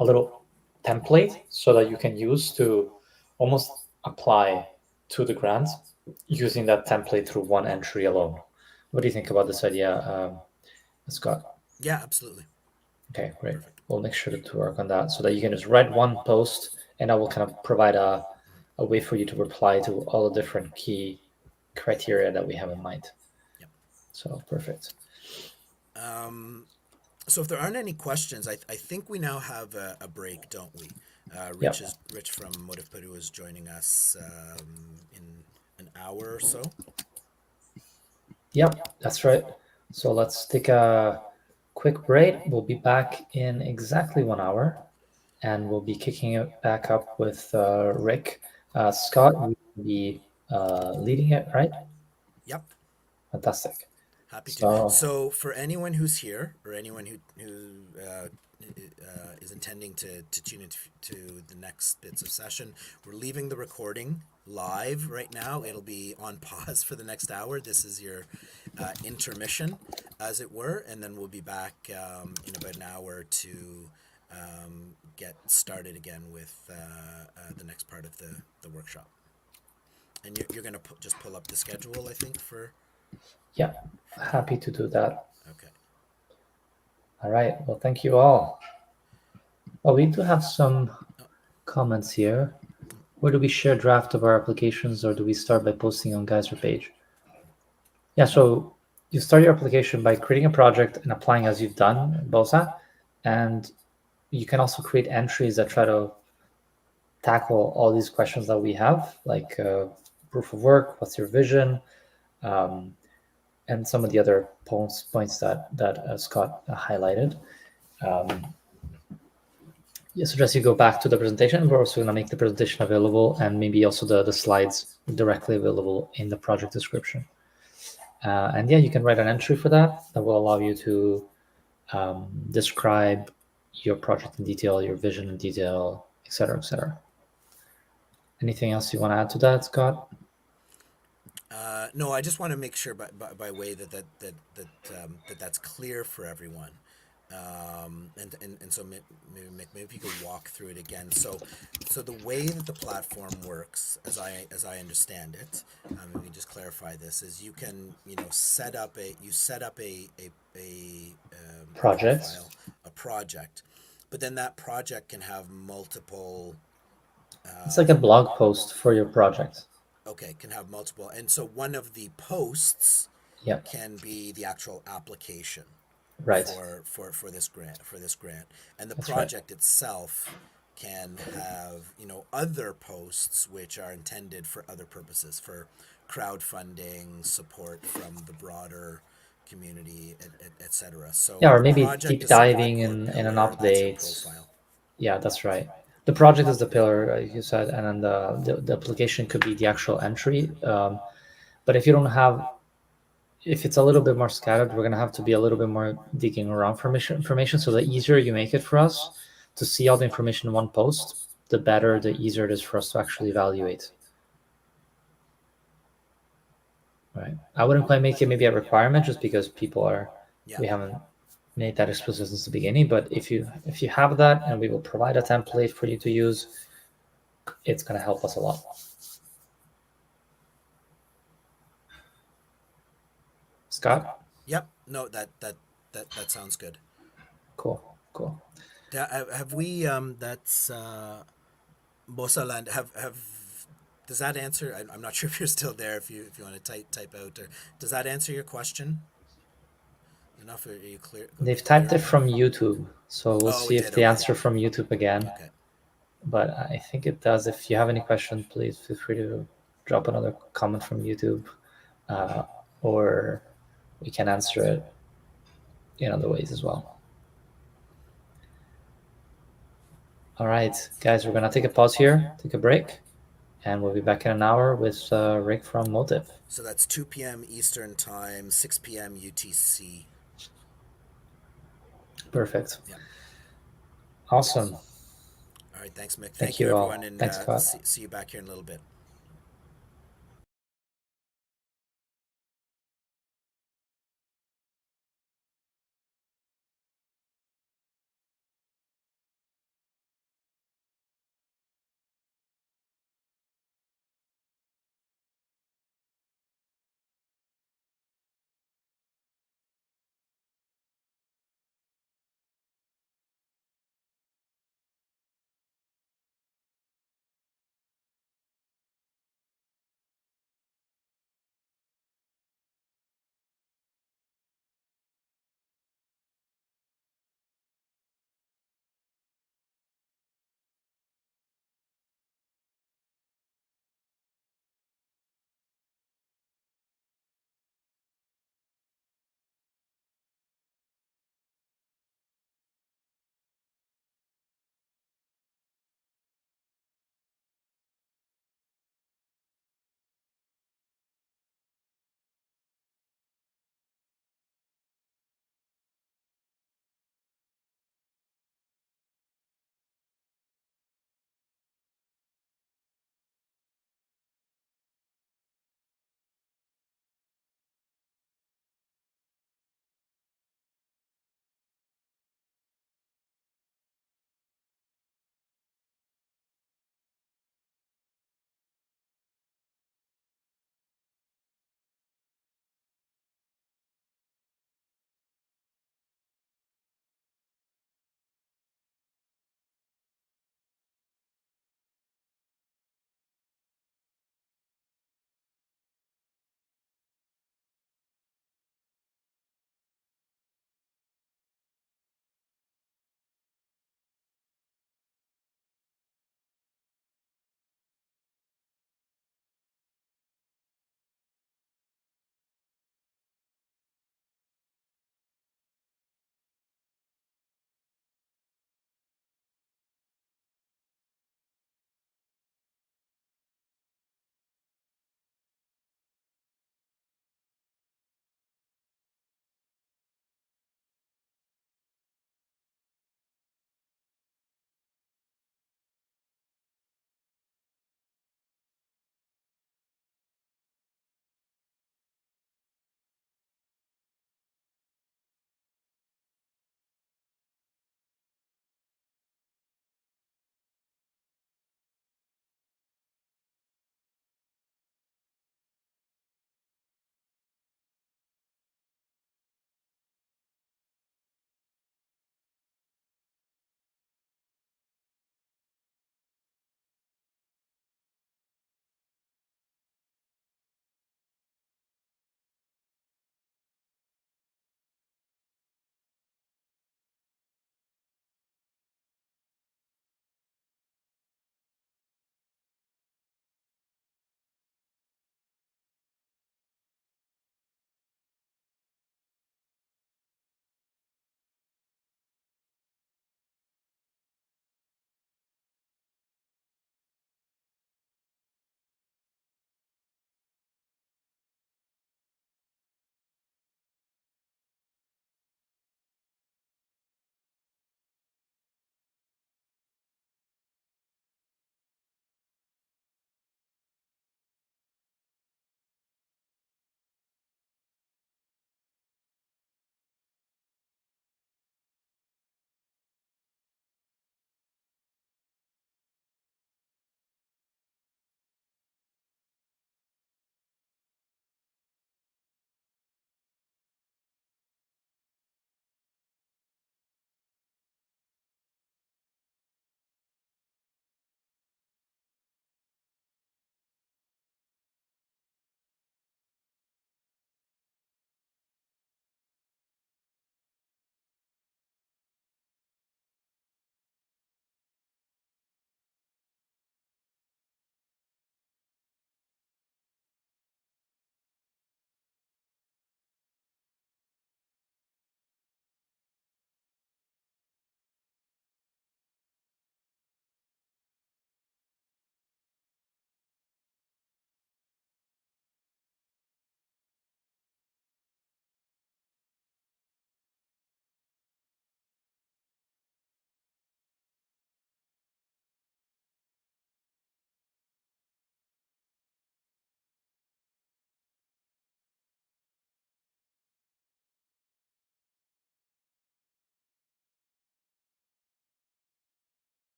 a little template so that you can use to almost apply to the grant using that template through one entry alone. What do you think about this idea, Scott? Yeah, absolutely. Okay, great. Perfect. We'll make sure to work on that so that you can just write one post and I will kind of provide a way for you to reply to all the different key criteria that we have in mind. Yep. So perfect. So if there aren't any questions, I think we now have a break, don't we? Yep. Rich from MotivPeru is joining us in an hour or so. Yep, that's right. So let's take a quick break. We'll be back in exactly 1 hour and we'll be kicking it back up with Rick. Scott will be leading it, right? Yep. Fantastic. Happy to. So, So, for anyone who's here or anyone who is intending to tune into to the next bits of session, we're leaving the recording live right now. It'll be on pause for the next hour. This is your intermission, as it were, and then we'll be back in about an hour to get started again with the next part of the workshop. And you're going to just pull up the schedule, I think, for. yeah, happy to do that. Okay. All right. Well, thank you all. Well, we do have some comments here. Where do we share draft of our applications or do we start by posting on Geyser page? Yeah, so you start your application by creating a project and applying as you've done, Bosa. And you can also create entries that try to tackle all these questions that we have, like proof of work, what's your vision, um, and some of the other points that Scott highlighted. Yeah, suggest you go back to the presentation. We're also going to make the presentation available and maybe also the slides directly available in the project description. And yeah, you can write an entry for that will allow you to describe your project in detail, your vision in detail, etc., etc. Anything else you want to add to that, Scott? No, I just want to make sure by way that that's clear for everyone. And so maybe if you could walk through it again. So the way that the platform works, as I understand it, let me just clarify this: is you can set up a Projects. profile, a project, but then that project can have multiple. It's like a blog post for your project. Okay, can have multiple, and so one of the posts Yeah. can be the actual application Right. for this grant, and the That's right. project itself can have other posts which are intended for other purposes, for crowdfunding, support from the broader community, etc. So Yeah, or the maybe project deep is sort of the diving core in an pillar. That's your update. profile. Yeah, that's right. The project is the pillar, like you said, and then the application could be the actual entry. But if you don't have, if it's a little bit more scattered, we're gonna have to be a little bit more digging around for information. So the easier you make it for us to see all the information in one post, the better, the easier it is for us to actually evaluate. Right. I wouldn't quite make it maybe a requirement just because people are, Yeah. we haven't made that explicit since the beginning. But if you have that, and we will provide a template for you to use, it's going to help us a lot. Scott? Yep. No, that sounds good. Cool. Have we? That's Bosaland. Have does that answer? I'm not sure if you're still there. If you want to type out, or does that answer your question? Enough? Are you clear? They've Clear typed it enough? from YouTube, so we'll Oh, see it if did. they Okay. answer from YouTube again. Okay. But I think it does. If you have any question, please feel free to drop another comment from YouTube, uh, or we can answer it in other ways as well. All right, guys, we're gonna take a pause here, take a break, and we'll be back in an hour with Rick from Motiv. So that's 2 p.m. Eastern time, 6 p.m. UTC. Perfect. Yeah. Awesome. All right. Thanks, Mick. Thank Thank you, you everyone, all. and Thanks, Scott. see you back here in a little bit.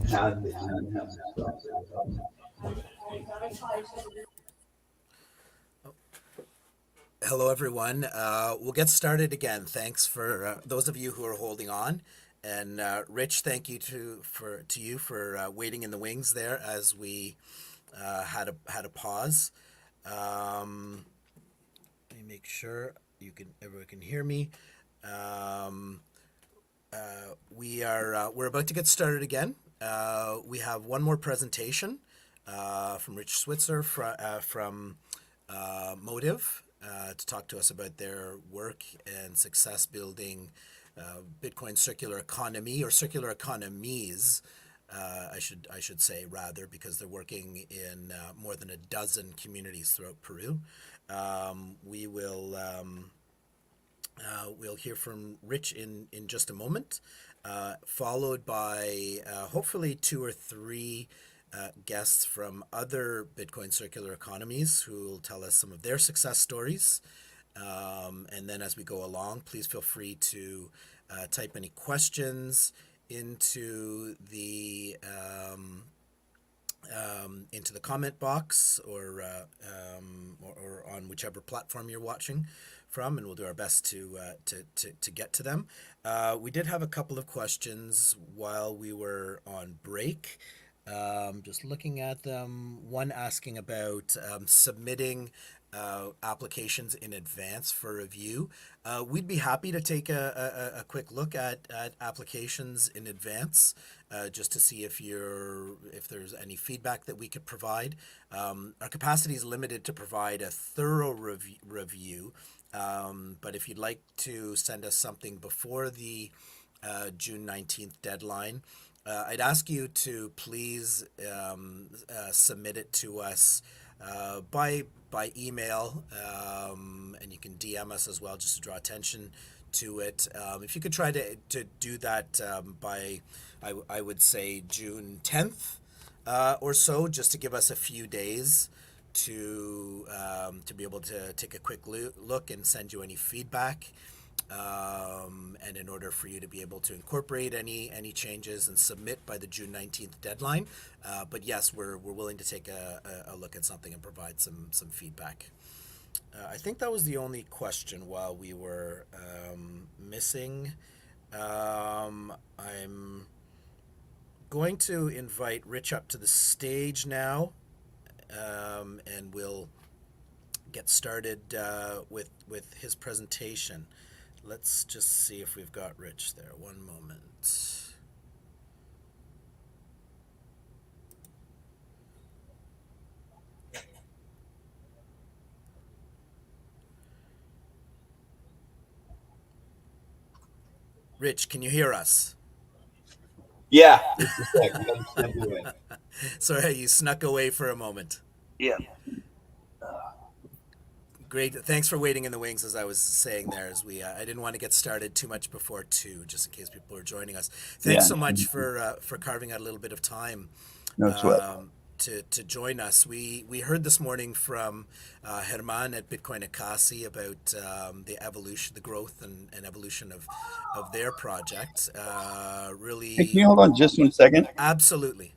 had this Arnhem stuff. Hello, everyone. We'll get started again. Thanks for those of you who are holding on, and Rich, thank you to you for waiting in the wings there as we had a pause. Let me make sure everyone can hear me. We're about to get started again. We have one more presentation from Rich Switzer from Motiv to talk to us about their work and success building Bitcoin circular economy, or circular economies. I should say, rather, because they're working in more than a dozen communities throughout Peru. We'll hear from Rich in just a moment, followed by hopefully 2 or 3 guests from other Bitcoin circular economies who will tell us some of their success stories. And then as we go along, please feel free to type any questions into the comment box or on whichever platform you're watching from, and we'll do our best to get to them. We did have a couple of questions while we were on break. Just looking at them, one asking about submitting applications in advance for review. We'd be happy to take a quick look at applications in advance, just to see if there's any feedback that we could provide. Our capacity is limited to provide a thorough review, but if you'd like to send us something before the June 19th deadline, I'd ask you to please submit it to us by email, and you can DM us as well, just to draw attention to it. If you could try to do that by, I would say, June 10th or so, just to give us a few days to be able to take a quick look and send you any feedback. And in order for you to be able to incorporate any changes and submit by the June 19th deadline. But yes, we're willing to take a look at something and provide some feedback. I think that was the only question while we were missing. I'm going to invite Rich up to the stage now, and we'll get started with his presentation. Let's just see if we've got Rich there. One moment. Rich, can you hear us? Yeah. Sorry, you snuck away for a moment. Yeah. Great. Thanks for waiting in the wings, as I was saying there. As I didn't want to get started too much before 2, just in case people are joining us. Thanks so much for carving out a little bit of time to join us. We heard this morning from Hermann at Bitcoin Ekasi about the growth and evolution of their project. Really. Hey, can you hold on just 1 second? Absolutely.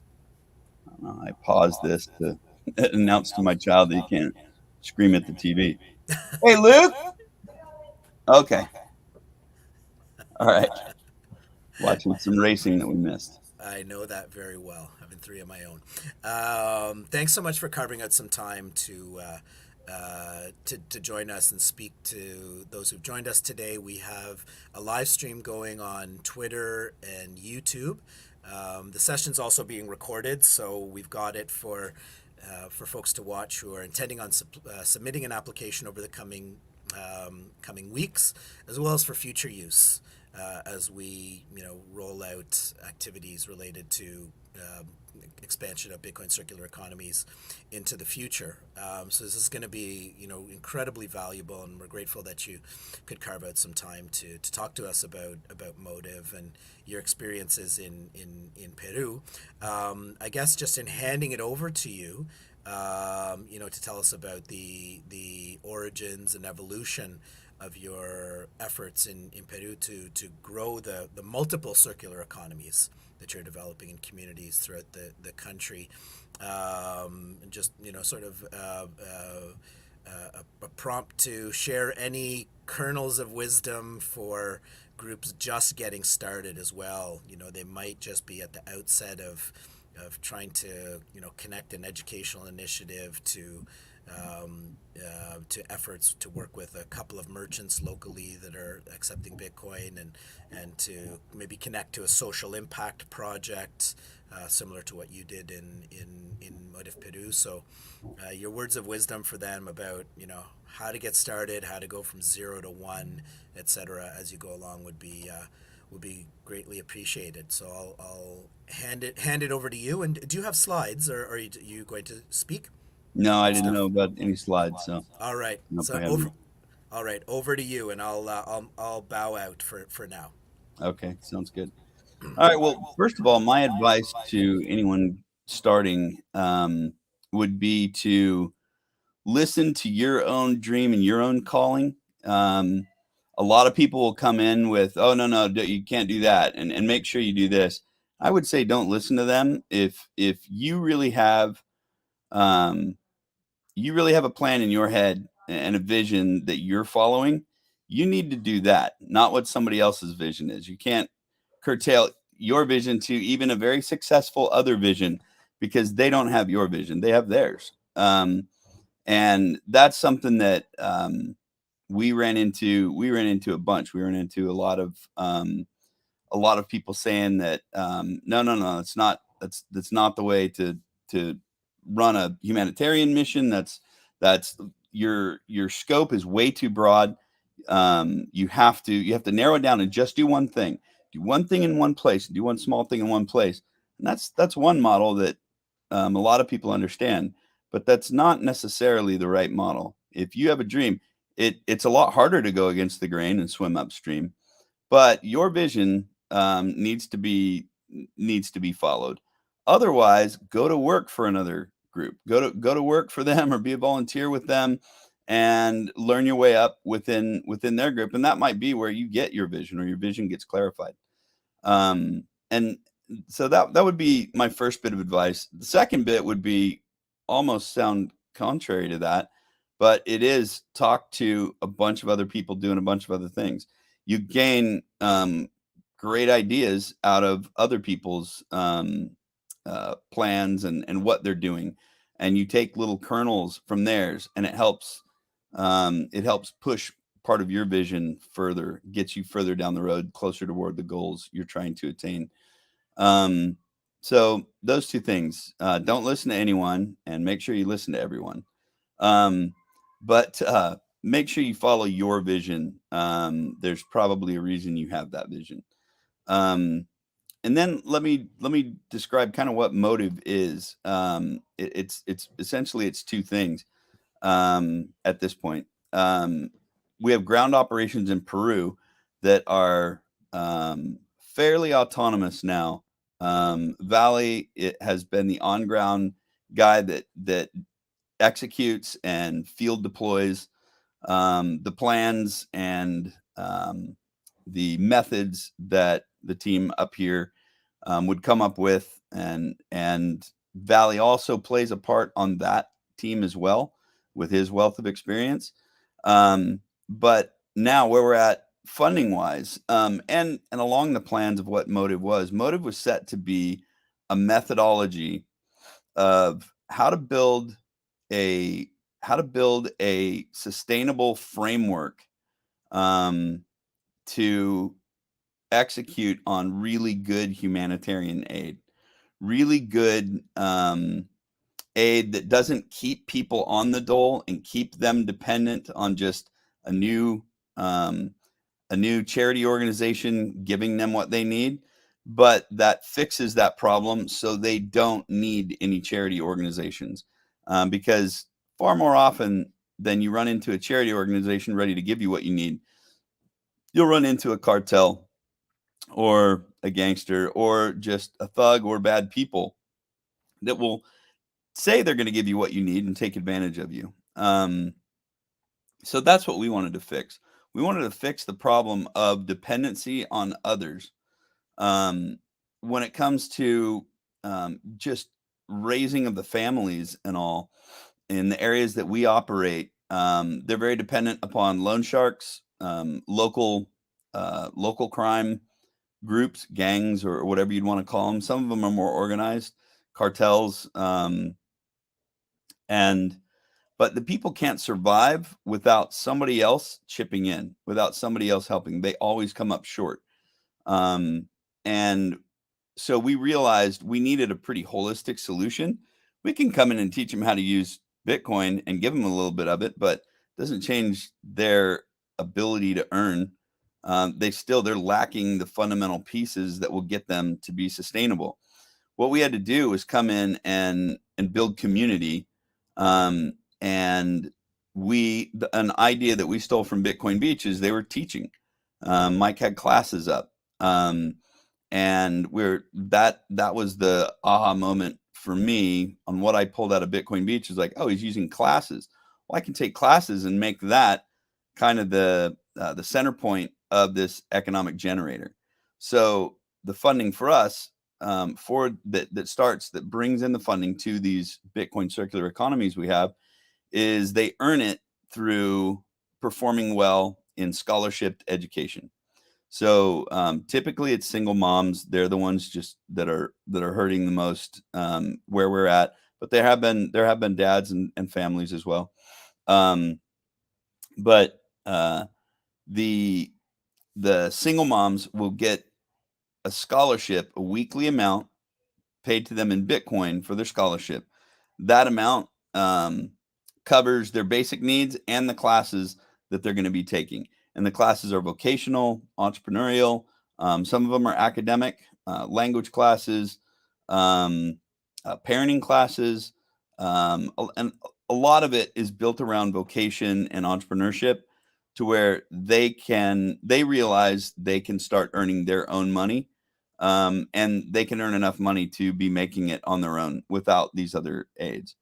I paused this to announce to my child that he can't scream at the TV. Hey, Luke. Okay. All right. Watching some racing that we missed. I know that very well, having 3 of my own. Thanks so much for carving out some time to join us and speak to those who've joined us today. We have a live stream going on Twitter and YouTube. The session's also being recorded, so we've got it for folks to watch who are intending on submitting an application over the coming weeks, as well as for future use. As we roll out activities related to expansion of Bitcoin circular economies into the future. So this is going to be incredibly valuable, and we're grateful that you could carve out some time to talk to us about Motiv and your experiences in Peru. I guess just in handing it over to you, to tell us about the origins and evolution of your efforts in Peru to grow the multiple circular economies that you're developing in communities throughout the country. Just, sort of a prompt to share any kernels of wisdom for groups just getting started as well. They might just be at the outset of trying to connect an educational initiative to efforts to work with a couple of merchants locally that are accepting Bitcoin, and to maybe connect to a social impact project similar to what you did in MotivPeru. So your words of wisdom for them about how to get started, how to go from 0 to 1, etc. as you go along would be greatly appreciated. So I'll hand it over to you. And do you have slides, or are you going to speak? No, I didn't know about any slides. So All right. nope, So I haven't. over to you, and I'll bow out for now. Okay, sounds good. All right. Well, first of all, my advice to anyone starting would be to listen to your own dream and your own calling. A lot of people will come in with, "Oh, no, you can't do that," and make sure you do this. I would say don't listen to them. If you really have a plan in your head and a vision that you're following, you need to do that, not what somebody else's vision is. You can't curtail your vision to even a very successful other vision because they don't have your vision. They have theirs. And that's something that we ran into a bunch. We ran into a lot of people saying that no, it's not. That's not the way to run a humanitarian mission. That's your scope is way too broad. You have to narrow it down and just do one thing. Do one thing in one place. Do one small thing in one place. And that's one model that a lot of people understand, but that's not necessarily the right model. If you have a dream, it's a lot harder to go against the grain and swim upstream. But your vision needs to be followed. Otherwise, go to work for another group. Go to work for them or be a volunteer with them, and learn your way up within their group. And that might be where you get your vision, or your vision gets clarified. And so that would be my first bit of advice. The second bit would be almost sound contrary to that, but it is talk to a bunch of other people doing a bunch of other things. You gain great ideas out of other people's plans and what they're doing, and you take little kernels from theirs, and it helps push part of your vision further, gets you further down the road, closer toward the goals you're trying to attain. So those two things, don't listen to anyone, and make sure you listen to everyone. But make sure you follow your vision. There's probably a reason you have that vision. And then let me describe kind of what Motiv is. It's essentially two things at this point. We have ground operations in Peru that are fairly autonomous now. Valley, it has been the on-ground guy that executes and field deploys the plans and the methods that the team up here would come up with, and Valley also plays a part on that team as well with his wealth of experience. But now where we're at funding wise, and along the plans of what Motiv was set to be a methodology of how to build a sustainable framework to execute on really good humanitarian aid, really good aid that doesn't keep people on the dole and keep them dependent on just a new charity organization giving them what they need, but that fixes that problem so they don't need any charity organizations. Because far more often than you run into a charity organization ready to give you what you need, you'll run into a cartel or a gangster or just a thug or bad people that will say they're going to give you what you need and take advantage of you. So that's what we wanted to fix. We wanted to fix the problem of dependency on others. When it comes to just raising of the families and all in the areas that we operate, they're very dependent upon loan sharks, local crime groups, gangs, or whatever you'd want to call them. Some of them are more organized, cartels, but the people can't survive without somebody else chipping in, without somebody else helping. They always come up short. And so we realized we needed a pretty holistic solution. We can come in and teach them how to use Bitcoin and give them a little bit of it, but it doesn't change their ability to earn. They're lacking the fundamental pieces that will get them to be sustainable. What we had to do was come in and build community. And an idea that we stole from Bitcoin Beach is they were teaching. Mike had classes up. And that was the aha moment for me on what I pulled out of Bitcoin Beach is like, oh, he's using classes. Well, I can take classes and make that kind of the center point of this economic generator. So the funding for us that brings in the funding to these Bitcoin circular economies we have is they earn it through performing well in scholarship education. So typically it's single moms. They're the ones just that are hurting the most where we're at. But there have been dads and families as well. But the single moms will get a scholarship, a weekly amount paid to them in Bitcoin for their scholarship. That amount covers their basic needs and the classes that they're going to be taking. And the classes are vocational, entrepreneurial. Some of them are academic, language classes, parenting classes. And a lot of it is built around vocation and entrepreneurship to where they realize they can start earning their own money. And they can earn enough money to be making it on their own without these other aids.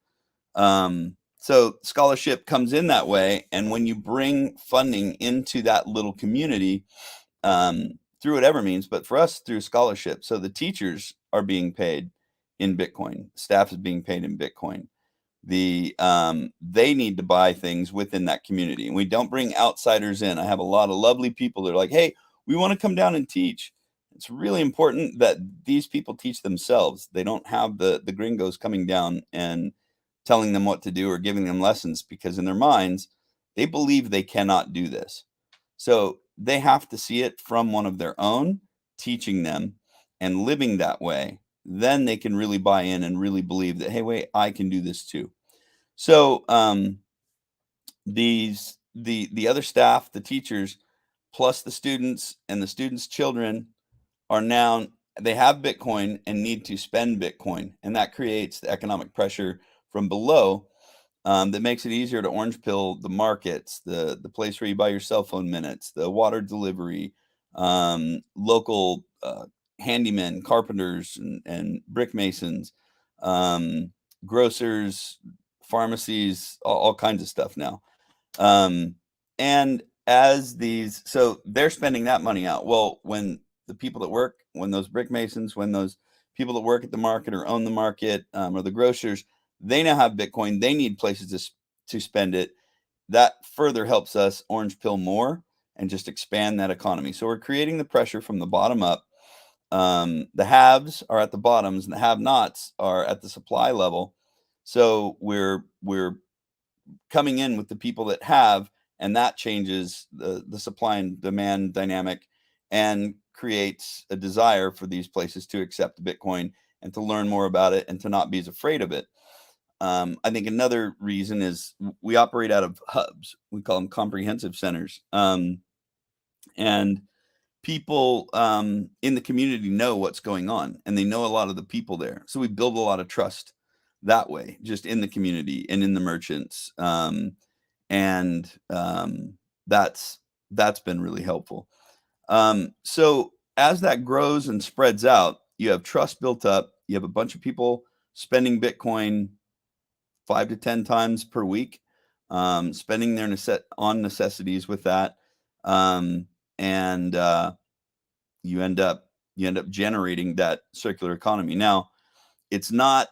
So scholarship comes in that way. And when you bring funding into that little community, through whatever means, but for us through scholarship. So the teachers are being paid in Bitcoin. Staff is being paid in Bitcoin. They need to buy things within that community. And we don't bring outsiders in. I have a lot of lovely people that are like, hey, we want to come down and teach. It's really important that these people teach themselves. They don't have the gringos coming down and telling them what to do or giving them lessons, because in their minds, they believe they cannot do this. So they have to see it from one of their own, teaching them and living that way. Then they can really buy in and really believe that, hey, wait, I can do this too. So the other staff, the teachers, plus the students and the students' children they have Bitcoin and need to spend Bitcoin. And that creates the economic pressure from below that makes it easier to orange pill the markets, the place where you buy your cell phone minutes, the water delivery, local handymen, carpenters, and brick masons, grocers, pharmacies, all kinds of stuff now. And so they're spending that money out. Well, when the people that work, when those brick masons, when those people that work at the market or own the market or the grocers, they now have Bitcoin. They need places to spend it. That further helps us orange pill more and just expand that economy. So we're creating the pressure from the bottom up. The haves are at the bottoms and the have-nots are at the supply level. So we're coming in with the people that have, and that changes the supply and demand dynamic and creates a desire for these places to accept Bitcoin and to learn more about it and to not be as afraid of it. I think another reason is we operate out of hubs. We call them comprehensive centers. And people in the community know what's going on, and they know a lot of the people there. So we build a lot of trust that way, just in the community and in the merchants. That's been really helpful. So as that grows and spreads out, you have trust built up. You have a bunch of people spending Bitcoin 5 to 10 times per week, spending their on necessities with that. and you end up generating that circular economy. Now, it's not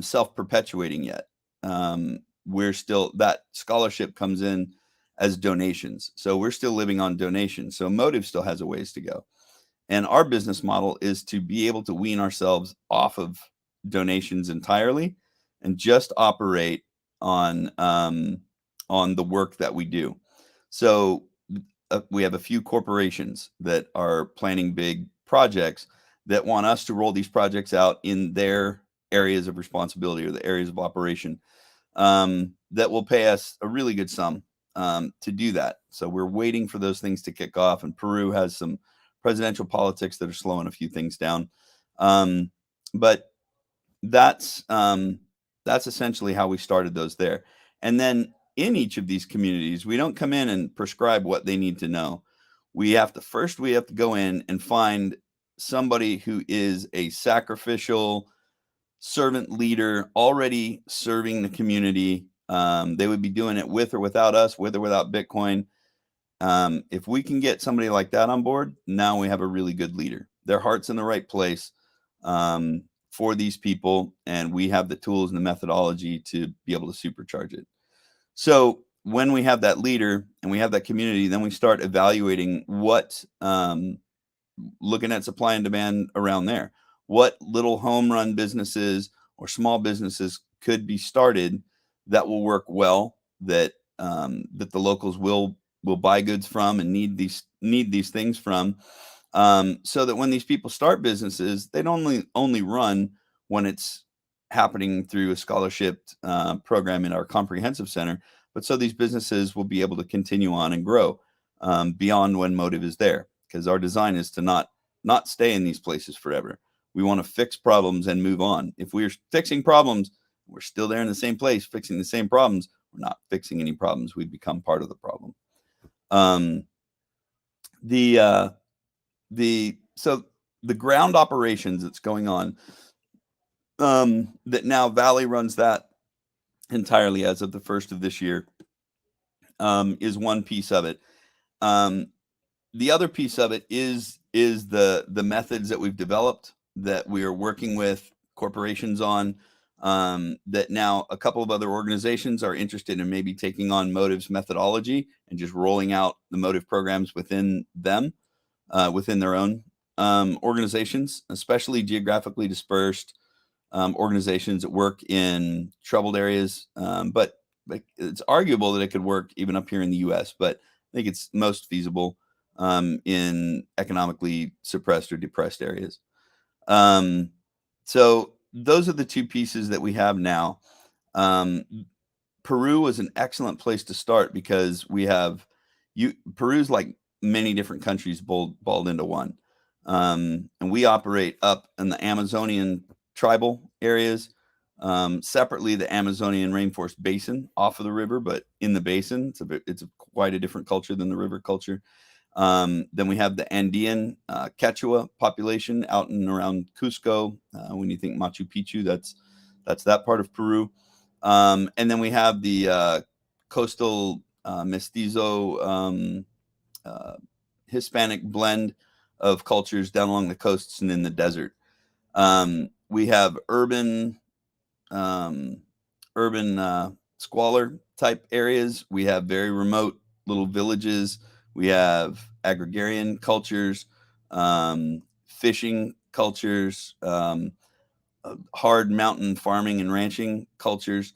self-perpetuating yet. We're still, that scholarship comes in as donations, so we're still living on donations. So Motiv still has a ways to go, and our business model is to be able to wean ourselves off of donations entirely and just operate on the work that we do. So we have a few corporations that are planning big projects that want us to roll these projects out in their areas of responsibility or the areas of operation, that will pay us a really good sum to do that. So we're waiting for those things to kick off, and Peru has some presidential politics that are slowing a few things down. But that's essentially how we started those there. And then in each of these communities, we don't come in and prescribe what they need to know. We have to go in and find somebody who is a sacrificial servant leader already serving the community. They would be doing it with or without us, with or without Bitcoin. If we can get somebody like that on board, now we have a really good leader. Their heart's in the right place for these people, and we have the tools and the methodology to be able to supercharge it. So when we have that leader and we have that community, then we start evaluating what, looking at supply and demand around there. What little home run businesses or small businesses could be started that will work well, that that the locals will buy goods from and need these things from, so that when these people start businesses, they don't only run when it's happening through a scholarship program in our comprehensive center, but so these businesses will be able to continue on and grow beyond when Motiv is there, because our design is to not stay in these places forever. We want to fix problems and move on. If we're fixing problems, we're still there in the same place, fixing the same problems, we're not fixing any problems. We've become part of the problem. So the ground operations that's going on, that now Valley runs that entirely as of the 1st of this year, is one piece of it. The other piece of it is the methods that we've developed that we are working with corporations on, that now a couple of other organizations are interested in maybe taking on Motiv's methodology and just rolling out the Motiv programs within them, within their own organizations, especially geographically dispersed organizations that work in troubled areas. But it's arguable that it could work even up here in the U.S., but I think it's most feasible in economically suppressed or depressed areas. So those are the two pieces that we have now. Peru is an excellent place to start because Peru's like many different countries balled into one. And we operate up in the Amazonian tribal areas, separately the Amazonian rainforest basin off of the river, but in the basin, it's quite a different culture than the river culture. Then we have the Andean Quechua population out and around Cusco. When you think Machu Picchu, that's that part of Peru. And then we have the coastal mestizo Hispanic blend of cultures down along the coasts and in the desert. We have urban squalor type areas. We have very remote little villages. We have agrarian cultures, fishing cultures, hard mountain farming and ranching cultures.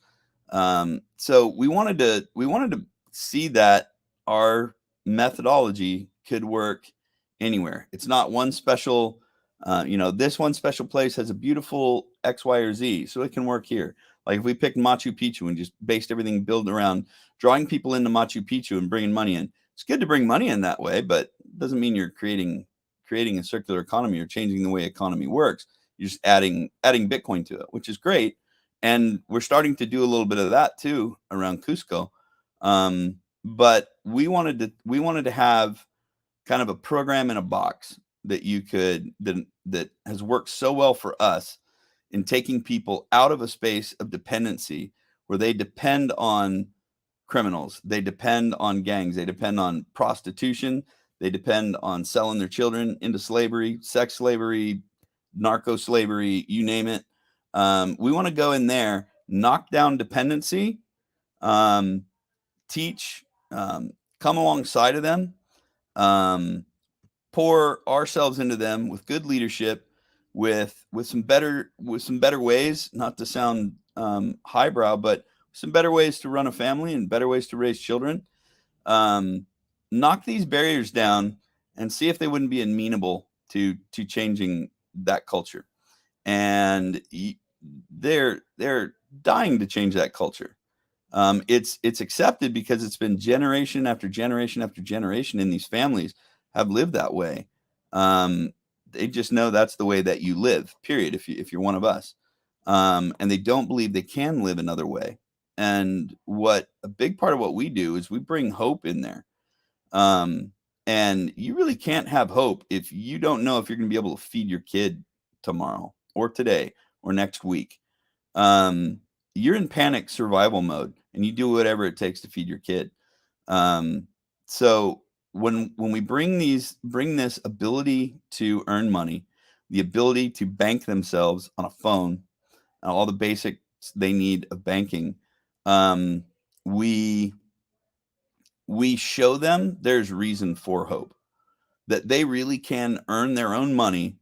So we wanted to see that our methodology could work anywhere. It's not one special, this one special place has a beautiful X, Y, or Z, so it can work here. Like if we picked Machu Picchu and just based everything built around drawing people into Machu Picchu and bringing money in. It's good to bring money in that way, but it doesn't mean you're creating a circular economy or changing the way economy works. You're just adding Bitcoin to it, which is great. And we're starting to do a little bit of that too around Cusco. But we wanted to have kind of a program in a box that that has worked so well for us in taking people out of a space of dependency where they depend on criminals. They depend on gangs. They depend on prostitution. They depend on selling their children into slavery, sex slavery, narco slavery, you name it. We want to go in there, knock down dependency, teach, come alongside of them, pour ourselves into them with good leadership, with some better ways, not to sound highbrow, but some better ways to run a family and better ways to raise children. Knock these barriers down and see if they wouldn't be amenable to changing that culture. And they're dying to change that culture. It's accepted because it's been generation after generation after generation in these families have lived that way. They just know that's the way that you live, period, if you're one of us. And they don't believe they can live another way. And what a big part of what we do is we bring hope in there. And you really can't have hope if you don't know if you're going to be able to feed your kid tomorrow or today or next week. You're in panic survival mode and you do whatever it takes to feed your kid. So when we bring this ability to earn money, the ability to bank themselves on a phone, all the basics they need of banking, we show them there's reason for hope, that they really can earn their own money,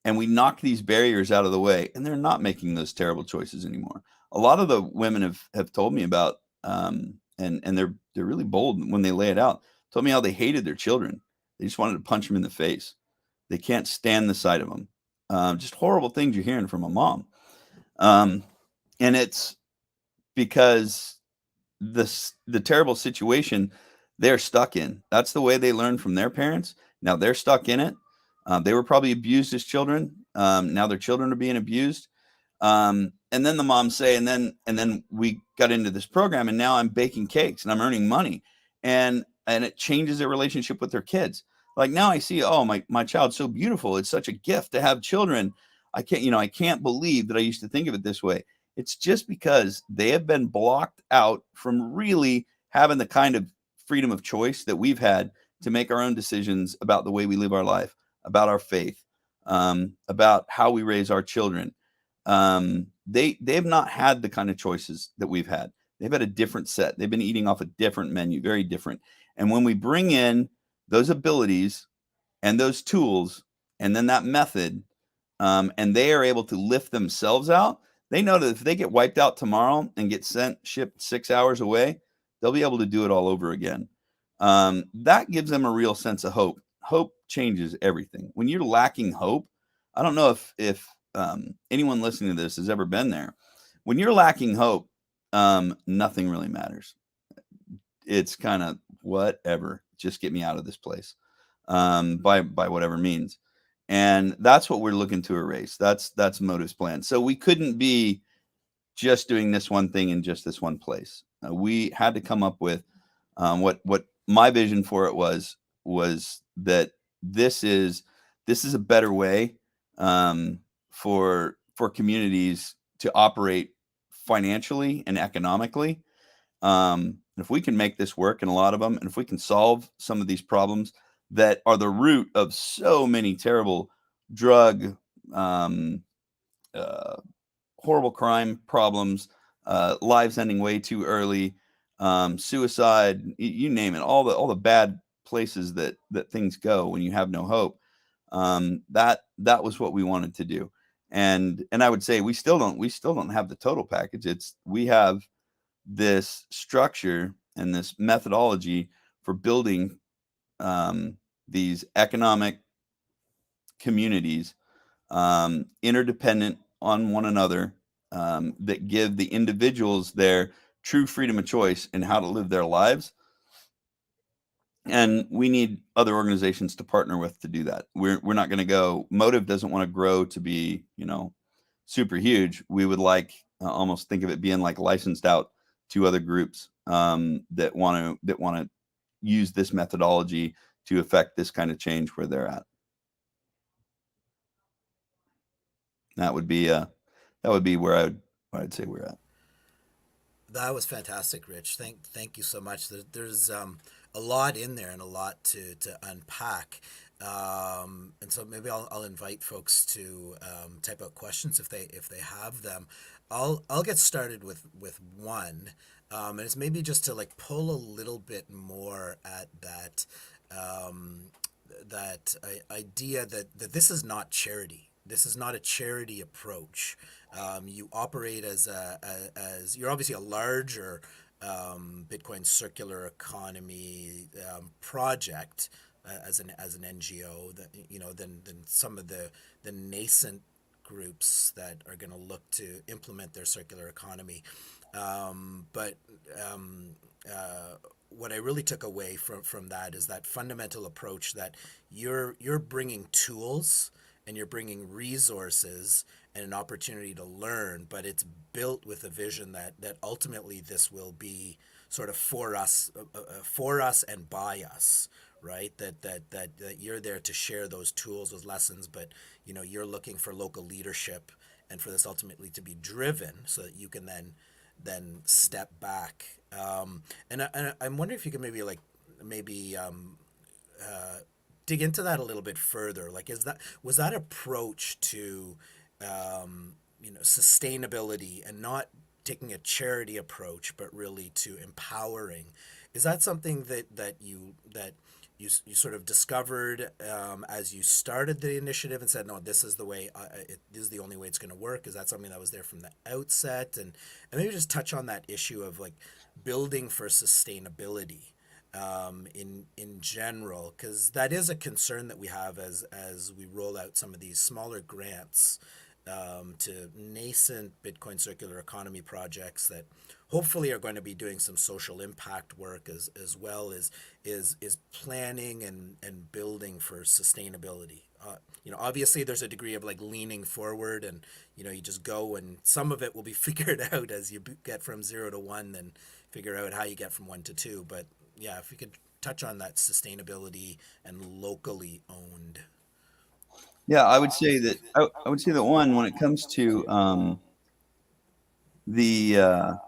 and we knock these barriers out of the way, and they're not making those terrible choices anymore. A lot of the women have told me about, and they're really bold when they lay it out, told me how they hated their children. They just wanted to punch them in the face. They can't stand the sight of them. Just horrible things you're hearing from a mom. And it's because the terrible situation they're stuck in. That's the way they learned from their parents. Now they're stuck in it. They were probably abused as children. Now their children are being abused. And then the moms say, and then we got into this program, and now I'm baking cakes and I'm earning money, and it changes their relationship with their kids. Like now I see, oh, my child's so beautiful. It's such a gift to have children. I can't believe that I used to think of it this way. It's just because they have been blocked out from really having the kind of freedom of choice that we've had to make our own decisions about the way we live our life, about our faith, about how we raise our children. They've not had the kind of choices that we've had. They've had a different set. They've been eating off a different menu, very different. And when we bring in those abilities and those tools and then that method, and they are able to lift themselves out, they know that if they get wiped out tomorrow and get shipped 6 hours away, they'll be able to do it all over again. That gives them a real sense of hope. Hope changes everything. When you're lacking hope, I don't know if anyone listening to this has ever been there. When you're lacking hope, nothing really matters. It's kind of whatever. Just get me out of this place, by whatever means. And that's what we're looking to erase. That's Motiv's plan. So we couldn't be just doing this one thing in just this one place. We had to come up with what my vision for it was that this is a better way for communities to operate financially and economically. If we can make this work in a lot of them, and if we can solve some of these problems that are the root of so many terrible drug, horrible crime problems, lives ending way too early, suicide, you name it, all the bad places that things go when you have no hope. That was what we wanted to do. And I would say we still don't have the total package. We have this structure and this methodology for building these economic communities, interdependent on one another, that give the individuals their true freedom of choice in how to live their lives. And we need other organizations to partner with to do that. We're not going to go. Motiv doesn't want to grow to be, super huge. We would like almost think of it being like licensed out to other groups that want to use this methodology to affect this kind of change where they're at. That would be where I'd say we're at. That was fantastic, Rich. Thank you so much. There's a lot in there and a lot to unpack. And so maybe I'll invite folks to type out questions if they have them. I'll get started with one, and it's maybe just to like pull a little bit more at that idea that this is not charity. This is not a charity approach. You operate as you're obviously a larger Bitcoin circular economy project as an NGO that than some of the nascent groups that are going to look to implement their circular economy. But what I really took away from that is that fundamental approach that you're bringing tools and you're bringing resources and an opportunity to learn, but it's built with a vision that ultimately this will be sort of for us and by us, right? That you're there to share those tools, those lessons, but you're looking for local leadership and for this ultimately to be driven so that you can then step back. And I'm wondering if you could maybe dig into that a little bit further. Like, was that approach to sustainability and not taking a charity approach, but really to empowering? Is that something that you sort of discovered as you started the initiative and said, no, this is the way, this is the only way it's going to work? Is that something that was there from the outset? And maybe just touch on that issue of like building for sustainability in general, because that is a concern that we have as we roll out some of these smaller grants to nascent Bitcoin circular economy projects that hopefully are going to be doing some social impact work as well as is planning and building for sustainability. Obviously there's a degree of like leaning forward and you just go and some of it will be figured out as you get from 0 to 1, then figure out how you get from 1 to 2. But yeah, if you could touch on that sustainability and locally owned. Yeah, I would say that one, when it comes to the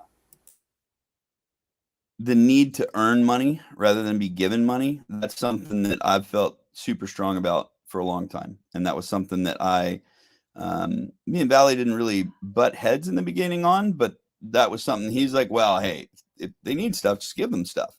need to earn money rather than be given money, that's something that I've felt super strong about for a long time, and that was something that me and Valley didn't really butt heads in the beginning on, but that was something he's like, well, hey, if they need stuff, just give them stuff.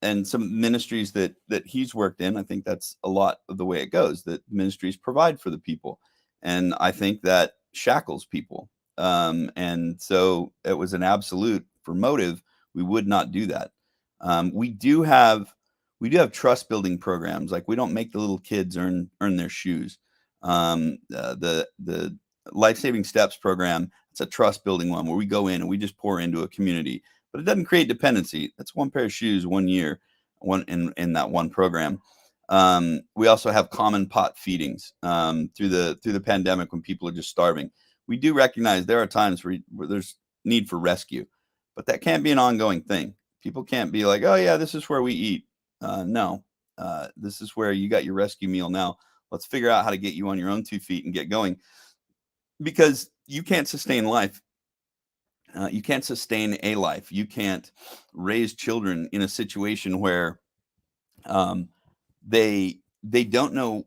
And some ministries that he's worked in, I think that's a lot of the way it goes, that ministries provide for the people. And I think that shackles people. And so it was an absolute for Motiv. We would not do that. We do have trust building programs. Like, we don't make the little kids earn their shoes. The Life-Saving Steps program, it's a trust building one where we go in and we just pour into a community, but it doesn't create dependency. That's one pair of shoes, 1 year, one in that one program. We also have common pot feedings through the pandemic when people are just starving. We do recognize there are times where there's need for rescue, but that can't be an ongoing thing. People can't be like, oh yeah, this is where we eat. No, this is where you got your rescue meal now. Let's figure out how to get you on your own 2 feet and get going, because you can't sustain life. You can't sustain a life. You can't raise children in a situation where they don't know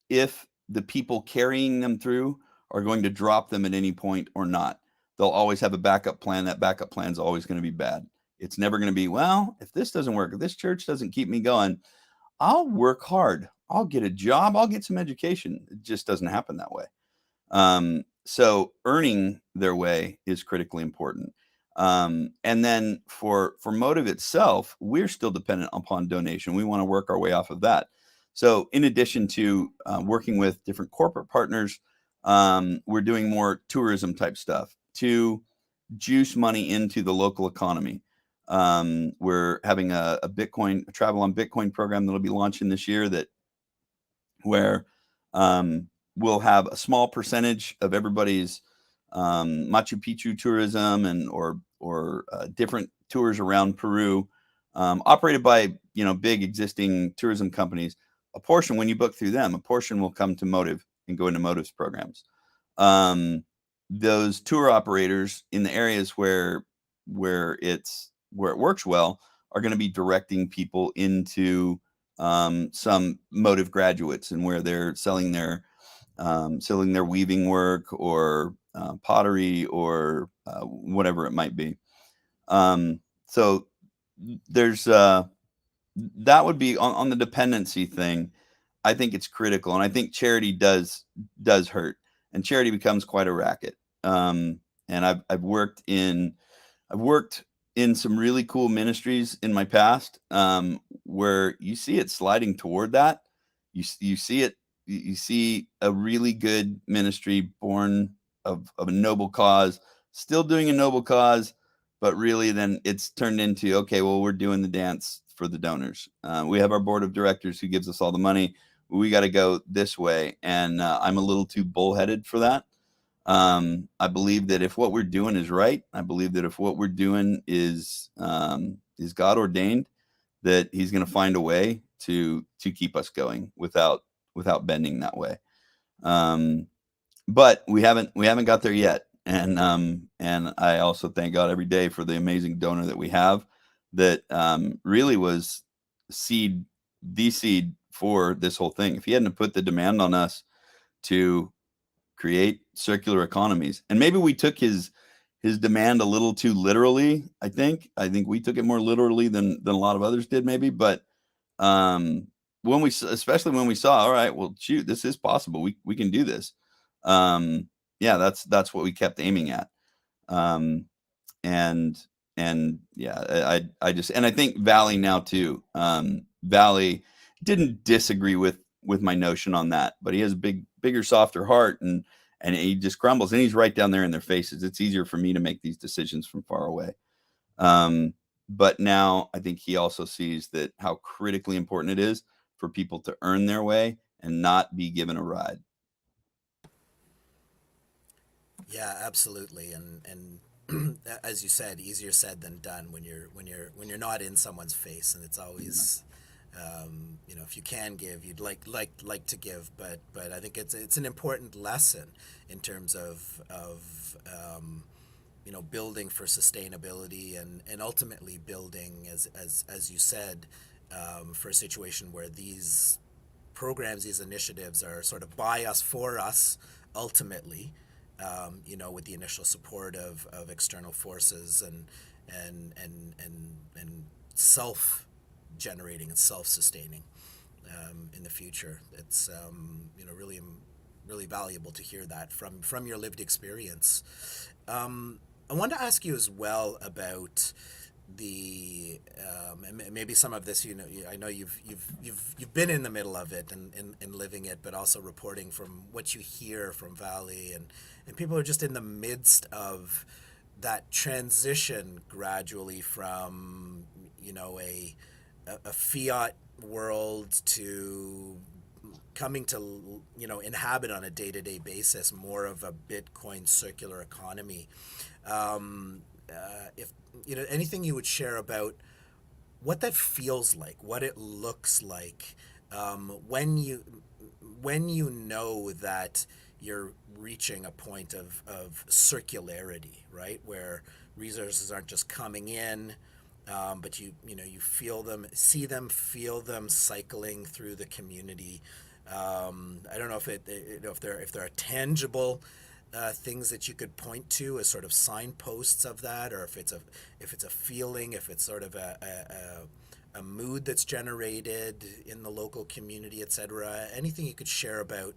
if the people carrying them through are going to drop them at any point or not. They'll always have a backup plan. That backup plan is always going to be bad. It's never going to be, well, if this doesn't work, if this church doesn't keep me going, I'll work hard. I'll get a job. I'll get some education. It just doesn't happen that way. So earning their way is critically important. And then for Motiv itself, we're still dependent upon donation. We want to work our way off of that. So in addition to working with different corporate partners, we're doing more tourism type stuff to juice money into the local economy. We're having a travel on Bitcoin program that'll be launching this year, where we'll have a small percentage of everybody's Machu Picchu tourism or different tours around Peru, operated by big existing tourism companies. A portion, when you book through them, a portion will come to Motiv and go into Motiv's programs. those tour operators in the areas where it works well are going to be directing people into some Motiv graduates, and where they're selling their weaving work or pottery or whatever it might be. So there's that would be on the dependency thing. I think it's critical, and I think charity does hurt, and charity becomes quite a racket. And I've worked in some really cool ministries in my past, where you see it sliding toward that. You see it. You see a really good ministry born of a noble cause, still doing a noble cause, but really then it's turned into, okay, well, we're doing the dance for the donors. We have our board of directors who gives us all the money. We got to go this way, and I'm a little too bullheaded for that. I believe that if what we're doing is right, I believe that if what we're doing is God ordained, that He's going to find a way to keep us going without bending that way. But we haven't got there yet, and I also thank God every day for the amazing donor that we have, that really was the seed for this whole thing. If he hadn't put the demand on us to create circular economies, and maybe we took his demand a little too literally. I think we took it more literally than a lot of others did, maybe. But especially when we saw, all right, well, shoot, this is possible. We can do this. Yeah, that's what we kept aiming at. And yeah, I just, and I think Valley now too. Valley didn't disagree with my notion on that, but he has a bigger, softer heart, and he just crumbles, and he's right down there in their faces. It's easier for me to make these decisions from far away. But now I think he also sees that how critically important it is for people to earn their way and not be given a ride. Yeah, absolutely. And as you said, easier said than done when you're not in someone's face, and it's always, if you can give, you'd like to give, but I think it's an important lesson in terms of building for sustainability, and ultimately building, as you said, for a situation where these programs, these initiatives are sort of by us, for us, ultimately, with the initial support of external forces and self-generating and self-sustaining in the future. It's really valuable to hear that from your lived experience. I wanted to ask you as well about the and maybe some of this, I know you've been in the middle of it and living it, but also reporting from what you hear from Valley, and people are just in the midst of that transition gradually from a fiat world to coming to inhabit on a day-to-day basis more of a Bitcoin circular economy. If anything you would share about what that feels like, what it looks like, when you know that you're reaching a point of circularity, right, where resources aren't just coming in, but you feel them, see them, feel them cycling through the community. I don't know if there are tangible things that you could point to as sort of signposts of that, or if it's a feeling, if it's sort of a mood that's generated in the local community, etc. Anything you could share about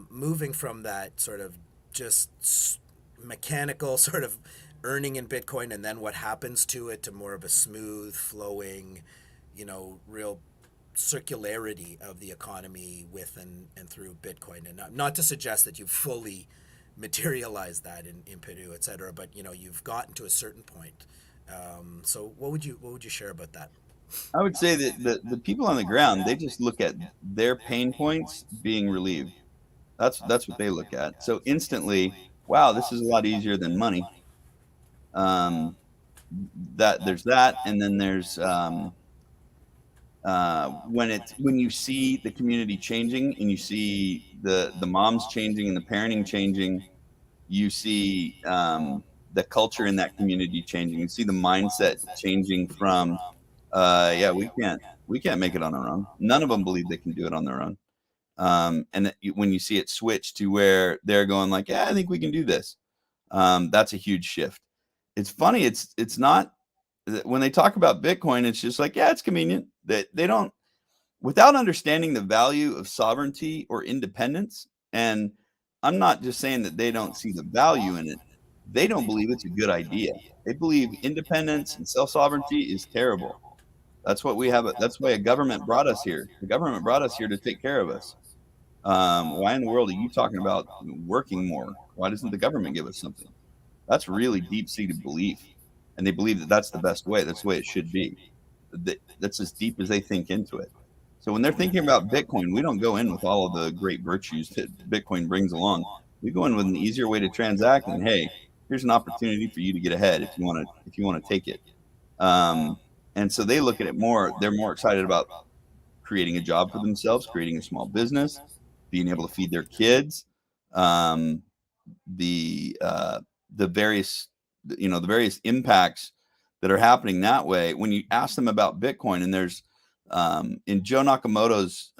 moving from that sort of just mechanical sort of earning in Bitcoin, and then what happens to it, to more of a smooth flowing, real circularity of the economy with and through Bitcoin. And not to suggest that you've fully materialized that in Peru, et cetera, but you've gotten to a certain point. So what would you share about that? I would say that the people on the ground, they just look at their pain points being relieved. That's what they look at. So instantly, wow, this is a lot easier than money. That there's that, and then there's when you see the community changing, and you see the moms changing and the parenting changing, You see the culture in that community changing. You see the mindset changing from, yeah, we can't make it on our own. None of them believe they can do it on their own. And when you see it switch to where they're going like, yeah, I think we can do this. That's a huge shift. It's funny. It's not, when they talk about Bitcoin, it's just like, yeah, it's convenient. They don't, without understanding the value of sovereignty or independence. And I'm not just saying that they don't see the value in it. They don't believe it's a good idea. They believe independence and self-sovereignty is terrible. That's what we have. That's why a government brought us here. The government brought us here to take care of us. Why in the world are you talking about working more? Why doesn't the government give us something? That's really deep-seated belief. And they believe that that's the best way. That's the way it should be. That's as deep as they think into it. So when they're thinking about Bitcoin, we don't go in with all of the great virtues that Bitcoin brings along. We go in with an easier way to transact, and hey, here's an opportunity for you to get ahead if you want to take it. And so they look at it more. They're more excited about creating a job for themselves, creating a small business, being able to feed their kids, the various impacts that are happening that way. When you ask them about Bitcoin, and there's in Joe Nakamoto's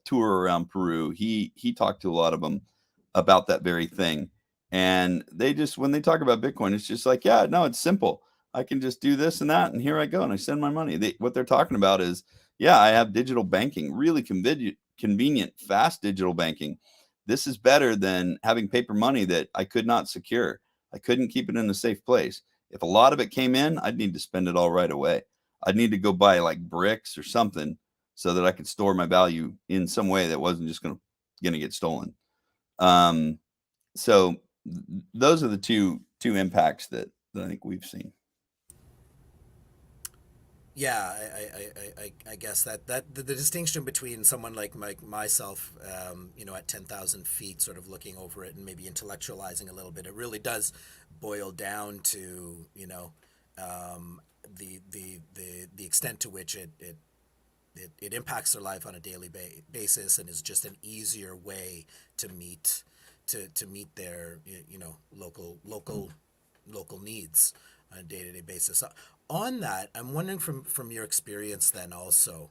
tour around Peru, he talked to a lot of them about that very thing. And they just, when they talk about Bitcoin, it's just like, yeah, no, it's simple. I can just do this and that, and here I go, and I send my money. What they're talking about is, yeah, I have digital banking, really convenient, fast digital banking. This is better than having paper money that I could not secure. I couldn't keep it in a safe place. If a lot of it came in, I'd need to spend it all right away. I'd need to go buy like bricks or something so that I could store my value in some way that wasn't just going to get stolen. So those are the two impacts that I think we've seen. Yeah, I guess that the distinction between someone like myself, at 10,000 feet, sort of looking over it and maybe intellectualizing a little bit, it really does boil down to the extent to which it impacts their life on a daily basis, and is just an easier way to meet their local needs on a day-to-day basis. On that, I'm wondering from your experience then also,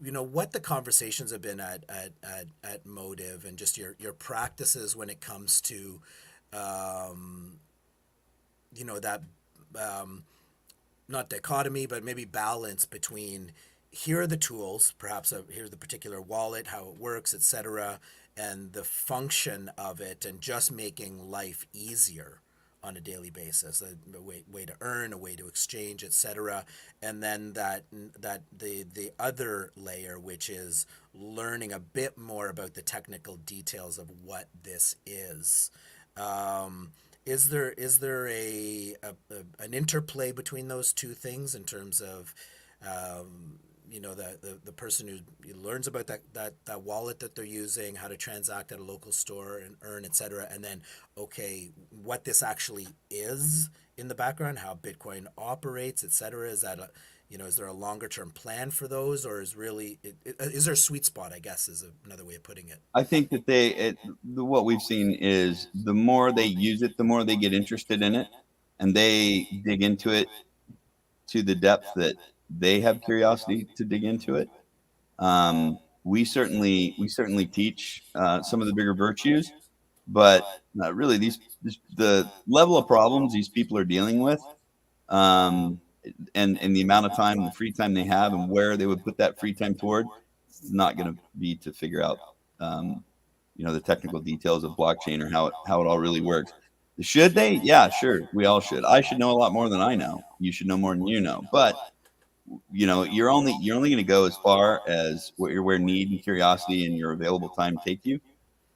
what the conversations have been at Motiv, and just your practices when it comes to, that, not dichotomy, but maybe balance between, here are the tools, perhaps here's the particular wallet, how it works, etc., and the function of it, and just making life easier on a daily basis, a way to earn, a way to exchange, etc. And then that the other layer, which is learning a bit more about the technical details of what this is. Is there an interplay between those two things in terms of the person who learns about that wallet that they're using, how to transact at a local store and earn, etc., and then, okay, what this actually is in the background, how Bitcoin operates, etc. Is that is there a longer term plan for those, or is there a sweet spot, I guess, is another way of putting it? I think that what we've seen is the more they use it, the more they get interested in it, and they dig into it to the depth that they have curiosity to dig into it. We certainly teach some of the bigger virtues, but really the level of problems these people are dealing with, and the amount of time and the free time they have, and where they would put that free time toward, it's not going to be to figure out the technical details of blockchain or how it all really works. Should they? Yeah, sure. We all should. I should know a lot more than I know. You should know more than you know. But you're only going to go as far as where need and curiosity and your available time take you.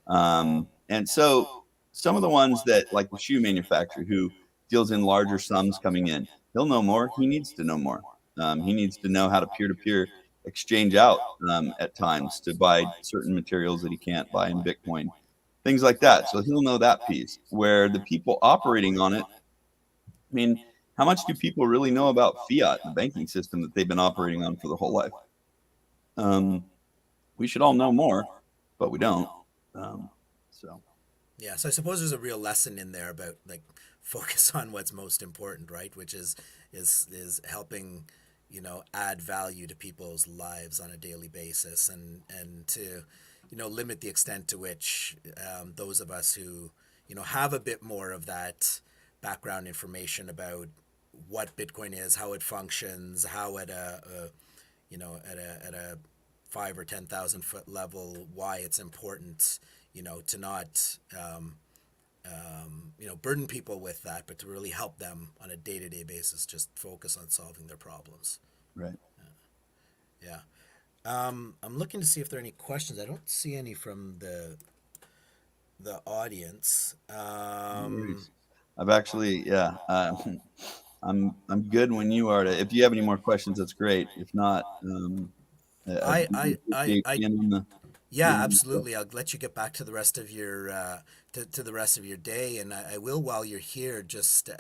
And so some of the ones that, like the shoe manufacturer who deals in larger sums coming in, he'll know more. He needs to know more. He needs to know how to peer-to-peer exchange out at times to buy certain materials that he can't buy in Bitcoin, things like that. So he'll know that piece. Where the people operating on it, I mean, how much do people really know about fiat, the banking system that they've been operating on for their whole life? We should all know more. but we don't. So Yeah, so I suppose there's a real lesson in there about like focus on what's most important, right? Which is helping, add value to people's lives on a daily basis, and to, limit the extent to which those of us who, have a bit more of that background information about what Bitcoin is, how it functions, how at a 5 or 10,000 foot level, why it's important, to not burden people with that, but to really help them on a day-to-day basis, just focus on solving their problems. right. Yeah. I'm looking to see if there are any questions. I don't see any from the audience. No worries. I've actually, yeah, I'm good when you are. If you have any more questions, that's great. If not, I appreciate being on the. Yeah, absolutely. I'll let you get back to the rest of your to the rest of your day, and I will, while you're here, just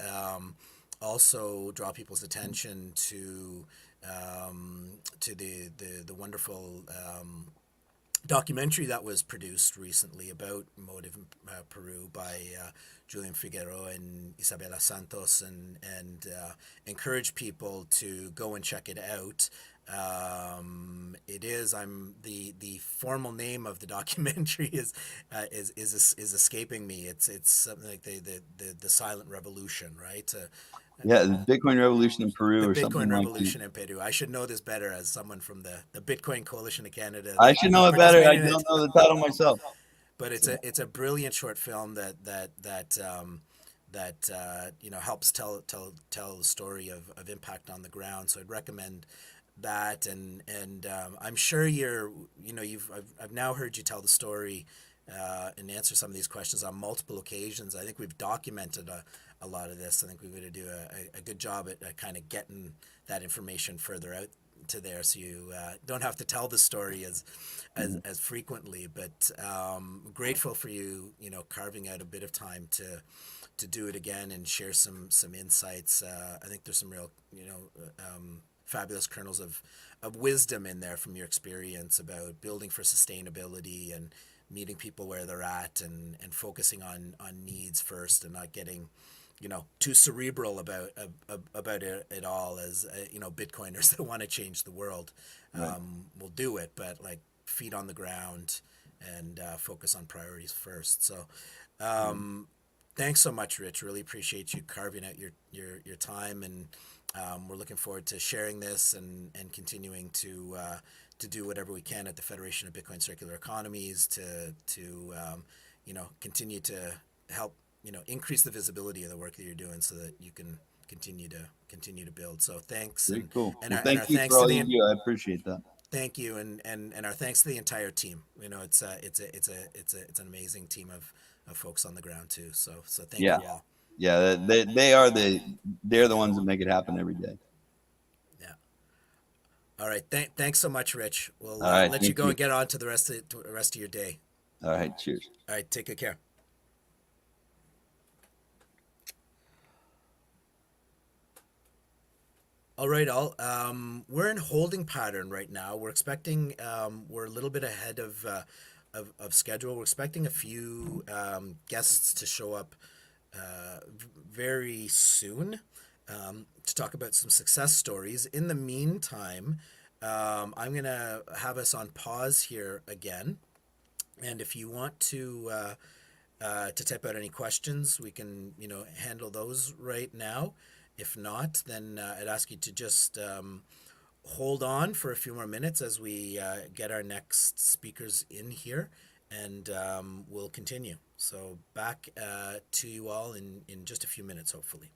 also draw people's attention to the wonderful documentary that was produced recently about MotivPeru by Julian Figueroa and Isabela Santos, and encourage people to go and check it out. It is, the formal name of the documentary is escaping me. It's something like the Silent Revolution, right? Yeah, the Bitcoin revolution in Peru The or something Bitcoin like Revolution in Peru. I should know this better as someone from the Bitcoin Coalition of Canada. that. I should know it better. I don't know the title myself. But it's a brilliant short film that helps tell the story of impact on the ground. So I'd recommend that, and I'm sure I've now heard you tell the story and answer some of these questions on multiple occasions. I think we've documented a lot of this. I think we're going to do a good job at kind of getting that information further out to there, so you don't have to tell the story as frequently. But grateful for you, carving out a bit of time to do it again and share some insights. I think there's some real fabulous kernels of wisdom in there from your experience about building for sustainability and meeting people where they're at, and focusing on needs first, and not getting too cerebral about it all, as Bitcoiners that want to change the world. Right. Will do it, but like feet on the ground and focus on priorities first. So thanks so much, Rich. Really appreciate you carving out your time, and we're looking forward to sharing this and continuing to do whatever we can at the Federation of Bitcoin Circular Economies to continue to help increase the visibility of the work that you're doing, so that you can continue to build. So thanks. Very cool. And Well, our thank you thanks for to all the you do. I appreciate that. Thank you, and our thanks to the entire team. It's an amazing team of folks on the ground too. So thank you all. Yeah, they're the ones that make it happen every day. Yeah. All right. Thanks so much, Rich. We'll All right, let you thank go you. and get on to the rest of your day. All right, cheers. All right. Take good care. All right, all. We're in holding pattern right now. We're expecting. We're a little bit ahead of schedule. We're expecting a few guests to show up very soon to talk about some success stories. In the meantime, I'm gonna have us on pause here again, and if you want to type out any questions, we can handle those right now. If not, then I'd ask you to just hold on for a few more minutes as we get our next speakers in here, and we'll continue. So back to you all in just a few minutes, hopefully.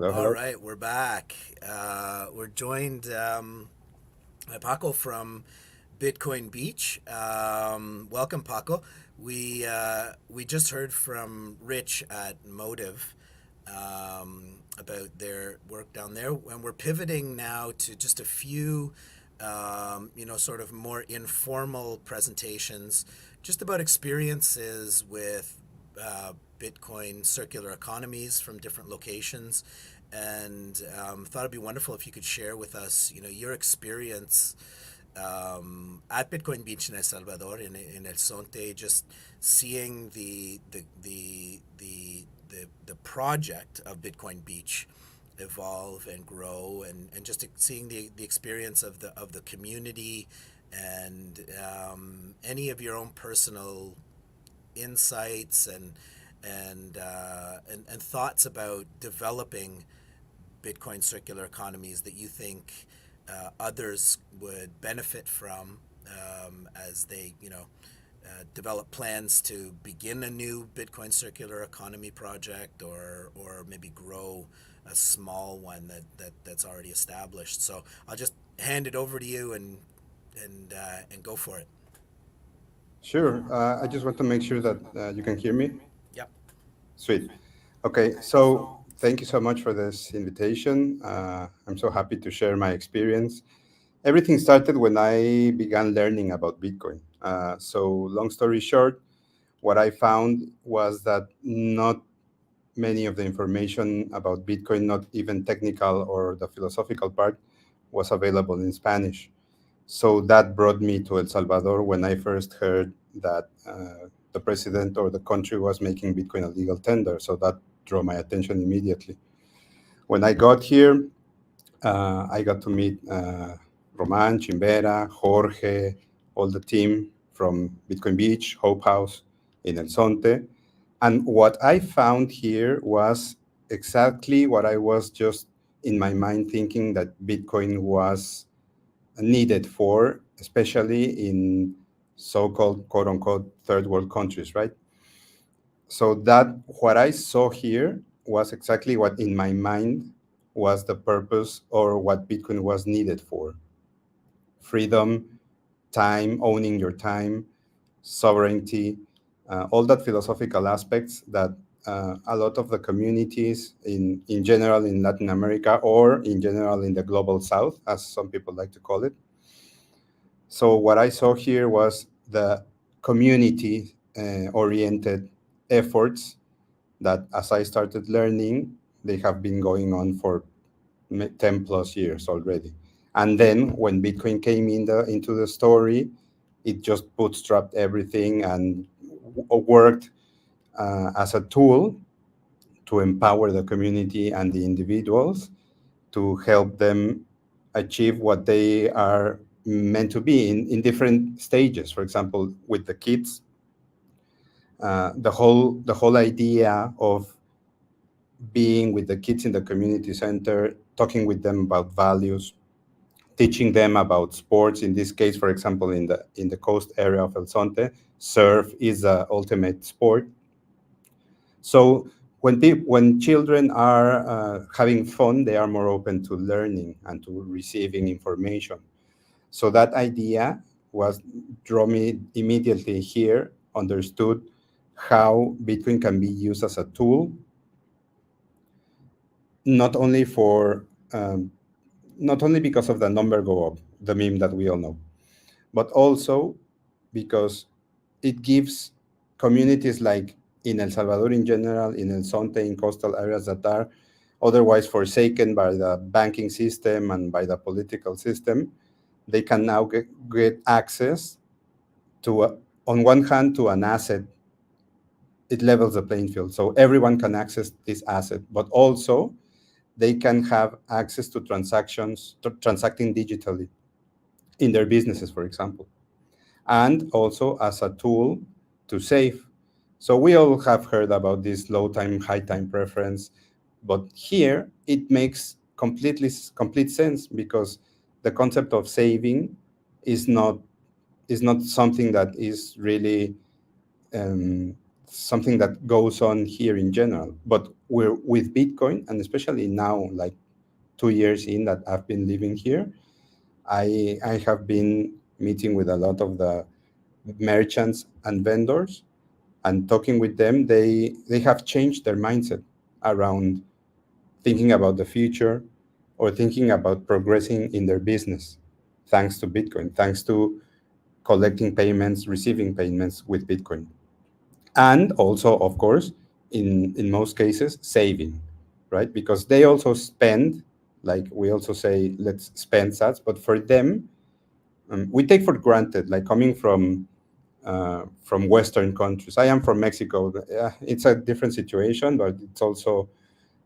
All right, we're back. We're joined by Paco from Bitcoin Beach. Welcome, Paco. We just heard from Rich at Motiv about their work down there, and we're pivoting now to just a few, sort of more informal presentations, just about experiences with Bitcoin circular economies from different locations, and thought it'd be wonderful if you could share with us, your experience at Bitcoin Beach in El Salvador, in El Sonte, just seeing the project of Bitcoin Beach evolve and grow, and just seeing the experience of the community, and any of your own personal insights and thoughts about developing Bitcoin circular economies that you think others would benefit from as they, develop plans to begin a new Bitcoin circular economy project, or maybe grow a small one that's already established. So I'll just hand it over to you and go for it. Sure. I just want to make sure that you can hear me. Yep. Sweet. Okay. So thank you so much for this invitation. I'm so happy to share my experience. Everything started when I began learning about Bitcoin. So long story short, what I found was that not many of the information about Bitcoin, not even technical or the philosophical part, was available in Spanish. So that brought me to El Salvador when I first heard that the president or the country was making Bitcoin a legal tender. So that drew my attention immediately. When I got here, I got to meet Roman, Chimbera, Jorge, all the team from Bitcoin Beach, Hope House in El Sonte. And what I found here was exactly what I was just in my mind thinking that Bitcoin was needed for, especially in so-called quote unquote third world countries, right? So that what I saw here was exactly what in my mind was the purpose or what Bitcoin was needed for. Freedom, time, owning your time, sovereignty, all that philosophical aspects that a lot of the communities in general in Latin America or in general in the global south, as some people like to call it. So what I saw here was the community oriented efforts that as I started learning, they have been going on for 10 plus years already. And then when Bitcoin came into the story, it just bootstrapped everything and worked as a tool to empower the community and the individuals to help them achieve what they are meant to be in different stages. For example, with the kids, the whole idea of being with the kids in the community center, talking with them about values, teaching them about sports. In this case, for example, in the coast area of El Sonte, surf is the ultimate sport. So when children are having fun, they are more open to learning and to receiving information. So that idea was draw me immediately here, understood how Bitcoin can be used as a tool, not only for not only because of the number go up, the meme that we all know, but also because it gives communities like in El Salvador in general, in El Sonte, in coastal areas that are otherwise forsaken by the banking system and by the political system, they can now get access to, on one hand, to an asset. It levels the playing field. So everyone can access this asset, but also they can have access to transactions, transacting digitally in their businesses, for example, and also as a tool to save. So we all have heard about this low time, high time preference, but here it makes complete sense because the concept of saving is not something that is really something that goes on here in general. But we're with Bitcoin, and especially now, like 2 years in that I've been living here, I have been meeting with a lot of the merchants and vendors and talking with them. They have changed their mindset around thinking about the future or thinking about progressing in their business thanks to Bitcoin, thanks to collecting payments, receiving payments with Bitcoin. And also, of course, in most cases, saving, right? Because they also spend, like we also say, let's spend sats, but for them, we take for granted, like coming from Western countries. I am from Mexico. It's a different situation, but it's also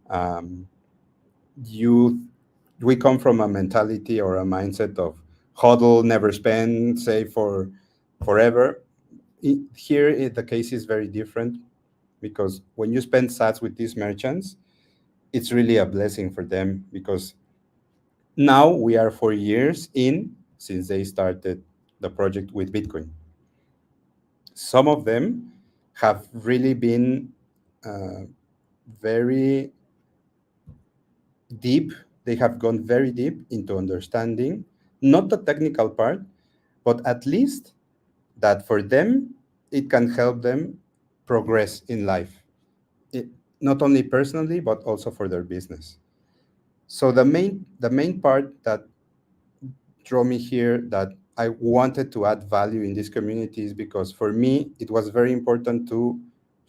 um, you. We come from a mentality or a mindset of hodl, never spend, save for forever. Here, the case is very different because when you spend sats with these merchants, it's really a blessing for them because now we are 4 years in since they started the project with Bitcoin. Some of them have really been uh, very deep. They have gone very deep into understanding not the technical part, but at least that for them, it can help them progress in life, it, not only personally, but also for their business. So the main part that drew me here, that I wanted to add value in these communities, because for me it was very important to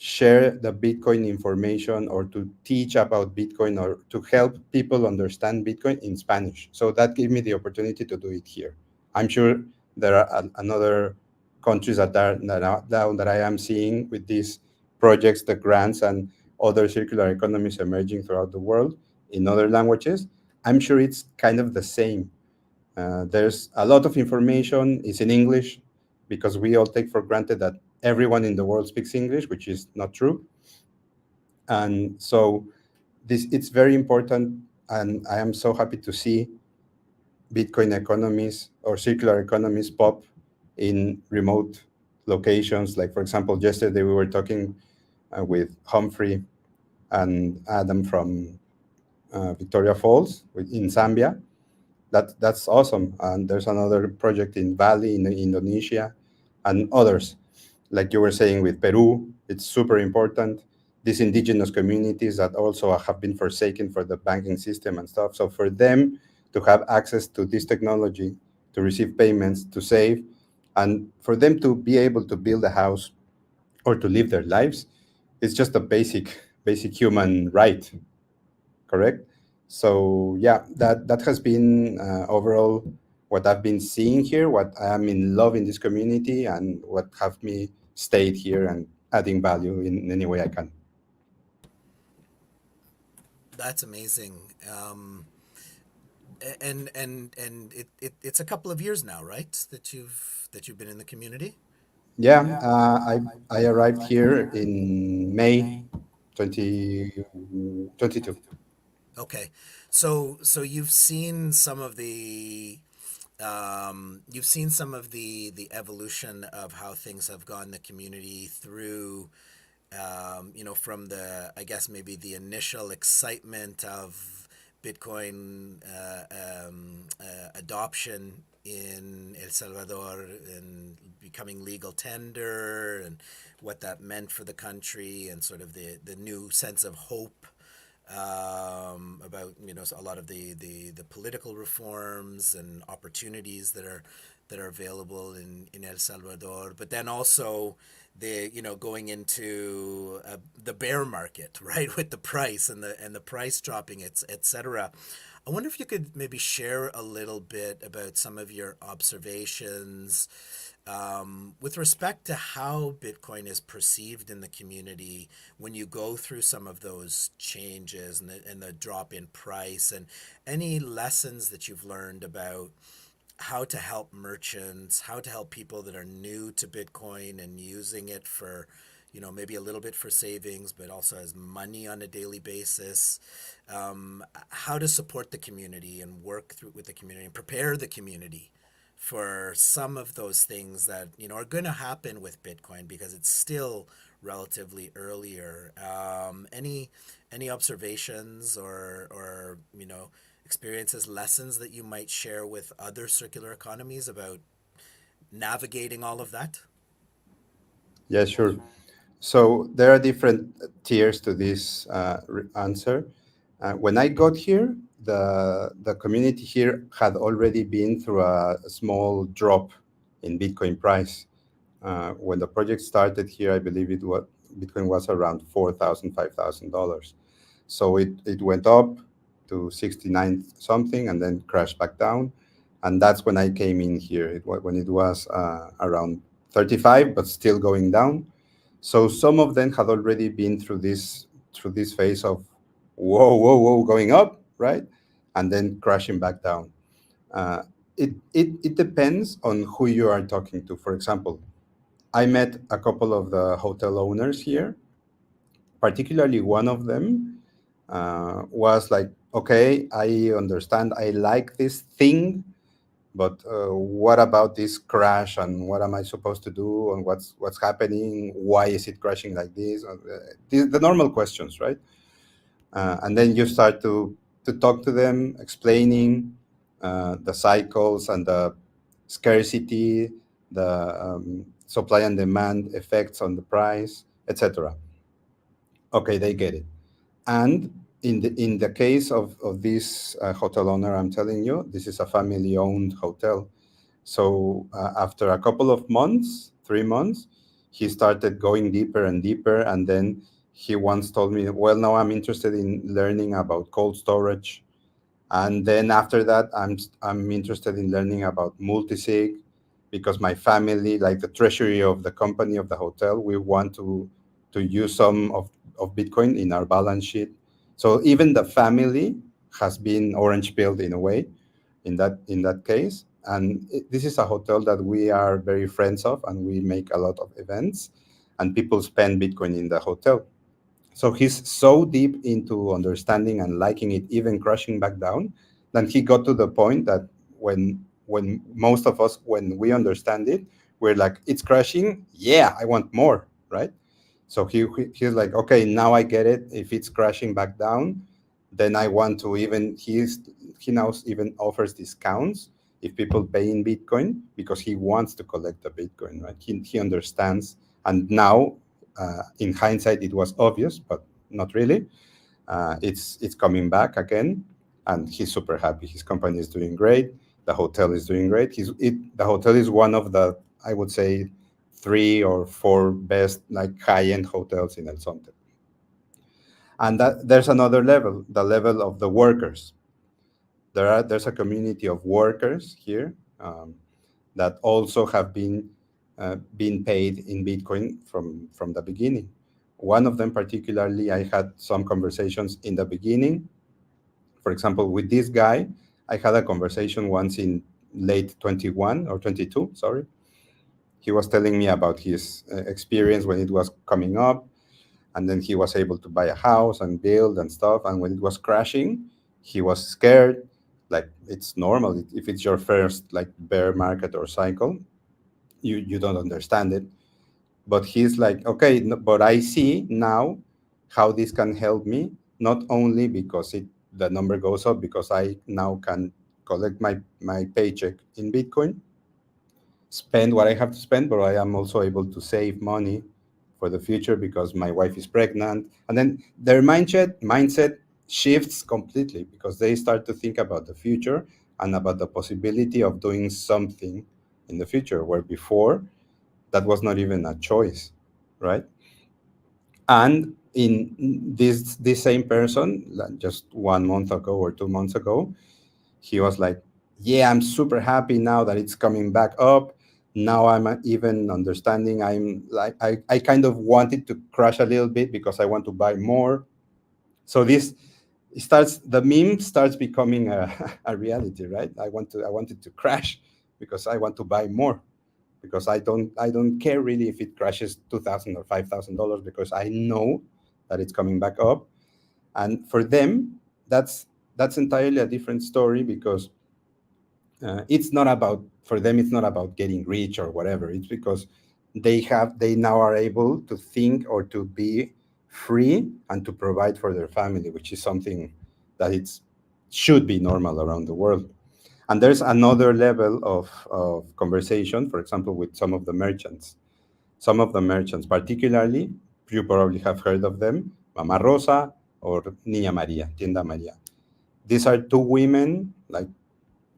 share the Bitcoin information or to teach about Bitcoin or to help people understand Bitcoin in Spanish. So that gave me the opportunity to do it here. I'm sure there are another countries that I am seeing with these projects, the grants and other circular economies emerging throughout the world in other languages. I'm sure it's kind of the same. There's a lot of information is in English because we all take for granted that everyone in the world speaks English, which is not true. And so this it's very important, and I am so happy to see Bitcoin economies or circular economies pop in remote locations. Like for example, yesterday we were talking with Humphrey and Adam from Victoria Falls in Zambia. That's awesome. And there's another project in Bali in Indonesia, and others, like you were saying with Peru. It's super important. These indigenous communities that also have been forsaken for the banking system and stuff. So for them to have access to this technology, to receive payments, to save, and for them to be able to build a house or to live their lives, it's just a basic human right, correct? So yeah, that has been overall what I've been seeing here, what I am in love in this community, and what have me stayed here and adding value in any way I can. That's amazing. And it's a couple of years now, right? That you've been in the community. Yeah, I arrived here in May 2022. Okay, so you've seen some of the evolution of how things have gone in the community through, from the, I guess, maybe the initial excitement of Bitcoin adoption in El Salvador and becoming legal tender, and what that meant for the country, and sort of the new sense of hope about a lot of the political reforms and opportunities that are available in El Salvador, but then also the going into the bear market, right, with the price and the price dropping, etc. I wonder if you could maybe share a little bit about some of your observations with respect to how Bitcoin is perceived in the community when you go through some of those changes and the drop in price, and any lessons that you've learned about how to help merchants, how to help people that are new to Bitcoin and using it for, maybe a little bit for savings, but also as money on a daily basis. How to support the community and work through with the community and prepare the community for some of those things that are going to happen with Bitcoin because it's still relatively earlier. Any observations or experiences, lessons that you might share with other circular economies about navigating all of that? Yeah, sure. So there are different tiers to this answer. When I got here, the community here had already been through a small drop in Bitcoin price. When the project started here, I believe Bitcoin was around $4,000, $5,000. So it went up to 69 something and then crashed back down. And that's when I came in here. When it was around 35, but still going down. So some of them had already been through this phase of whoa, whoa, whoa, going up, right, and then crashing back down. Uh, it depends on who you are talking to. For example, I met a couple of the hotel owners here. Particularly, one of them was like, "Okay, I understand. I like this thing, but what about this crash and what am I supposed to do and what's happening? Why is it crashing like this?" The normal questions, right? And then you start to talk to them, explaining the cycles and the scarcity, the supply and demand effects on the price, etc. Okay, they get it. And in the case of this hotel owner, I'm telling you, this is a family-owned hotel. So after a couple of months, 3 months, he started going deeper and deeper. And then he once told me, well, now I'm interested in learning about cold storage. And then after that, I'm interested in learning about multisig because my family, like the treasury of the company of the hotel, we want to use some of Bitcoin in our balance sheet. So even the family has been orange pilled in a way in that case. And this is a hotel that we are very friends of, and we make a lot of events, and people spend Bitcoin in the hotel. So he's so deep into understanding and liking it, even crashing back down, that he got to the point that when most of us, when we understand it, we're like, it's crashing. Yeah, I want more, right? So he's like, okay, now I get it. If it's crashing back down, then I want to even he now even offers discounts if people pay in Bitcoin because he wants to collect the Bitcoin, right? He understands, and now in hindsight it was obvious, but not really. It's coming back again, and he's super happy. His company is doing great. The hotel is doing great. The hotel is one of the, I would say, 3 or 4 best like high-end hotels in El Sonte. And there's another level, the level of the workers. There's a community of workers here that also have been paid in Bitcoin from the beginning. One of them particularly, I had some conversations in the beginning. For example, with this guy, I had a conversation once in late 21 or 22, sorry. He was telling me about his experience when it was coming up, and then he was able to buy a house and build and stuff. And when it was crashing, he was scared. Like, it's normal if it's your first like bear market or cycle, you don't understand it. But he's like, okay, but I see now how this can help me, not only because the number goes up, because I now can collect my paycheck in Bitcoin, spend what I have to spend, but I am also able to save money for the future because my wife is pregnant. And then their mindset shifts completely because they start to think about the future and about the possibility of doing something in the future, where before that was not even a choice, right? And in this same person, like just 1 month ago or 2 months ago, he was like, yeah, I'm super happy now that it's coming back up. Now I'm even understanding. I'm like, I kind of wanted to crash a little bit because I want to buy more. So the meme starts becoming a reality, right? I wanted to crash because I want to buy more, because I don't care really if it crashes $2,000 or $5,000, because I know that it's coming back up. And for them, that's entirely a different story, because It's not about, for them, it's not about getting rich or whatever. It's because they now are able to think or to be free and to provide for their family, which is something that it's should be normal around the world. And there's another level of conversation, for example, with some of the merchants. Some of the merchants, particularly, you probably have heard of them, Mama Rosa or Niña Maria, Tienda Maria. These are two women, like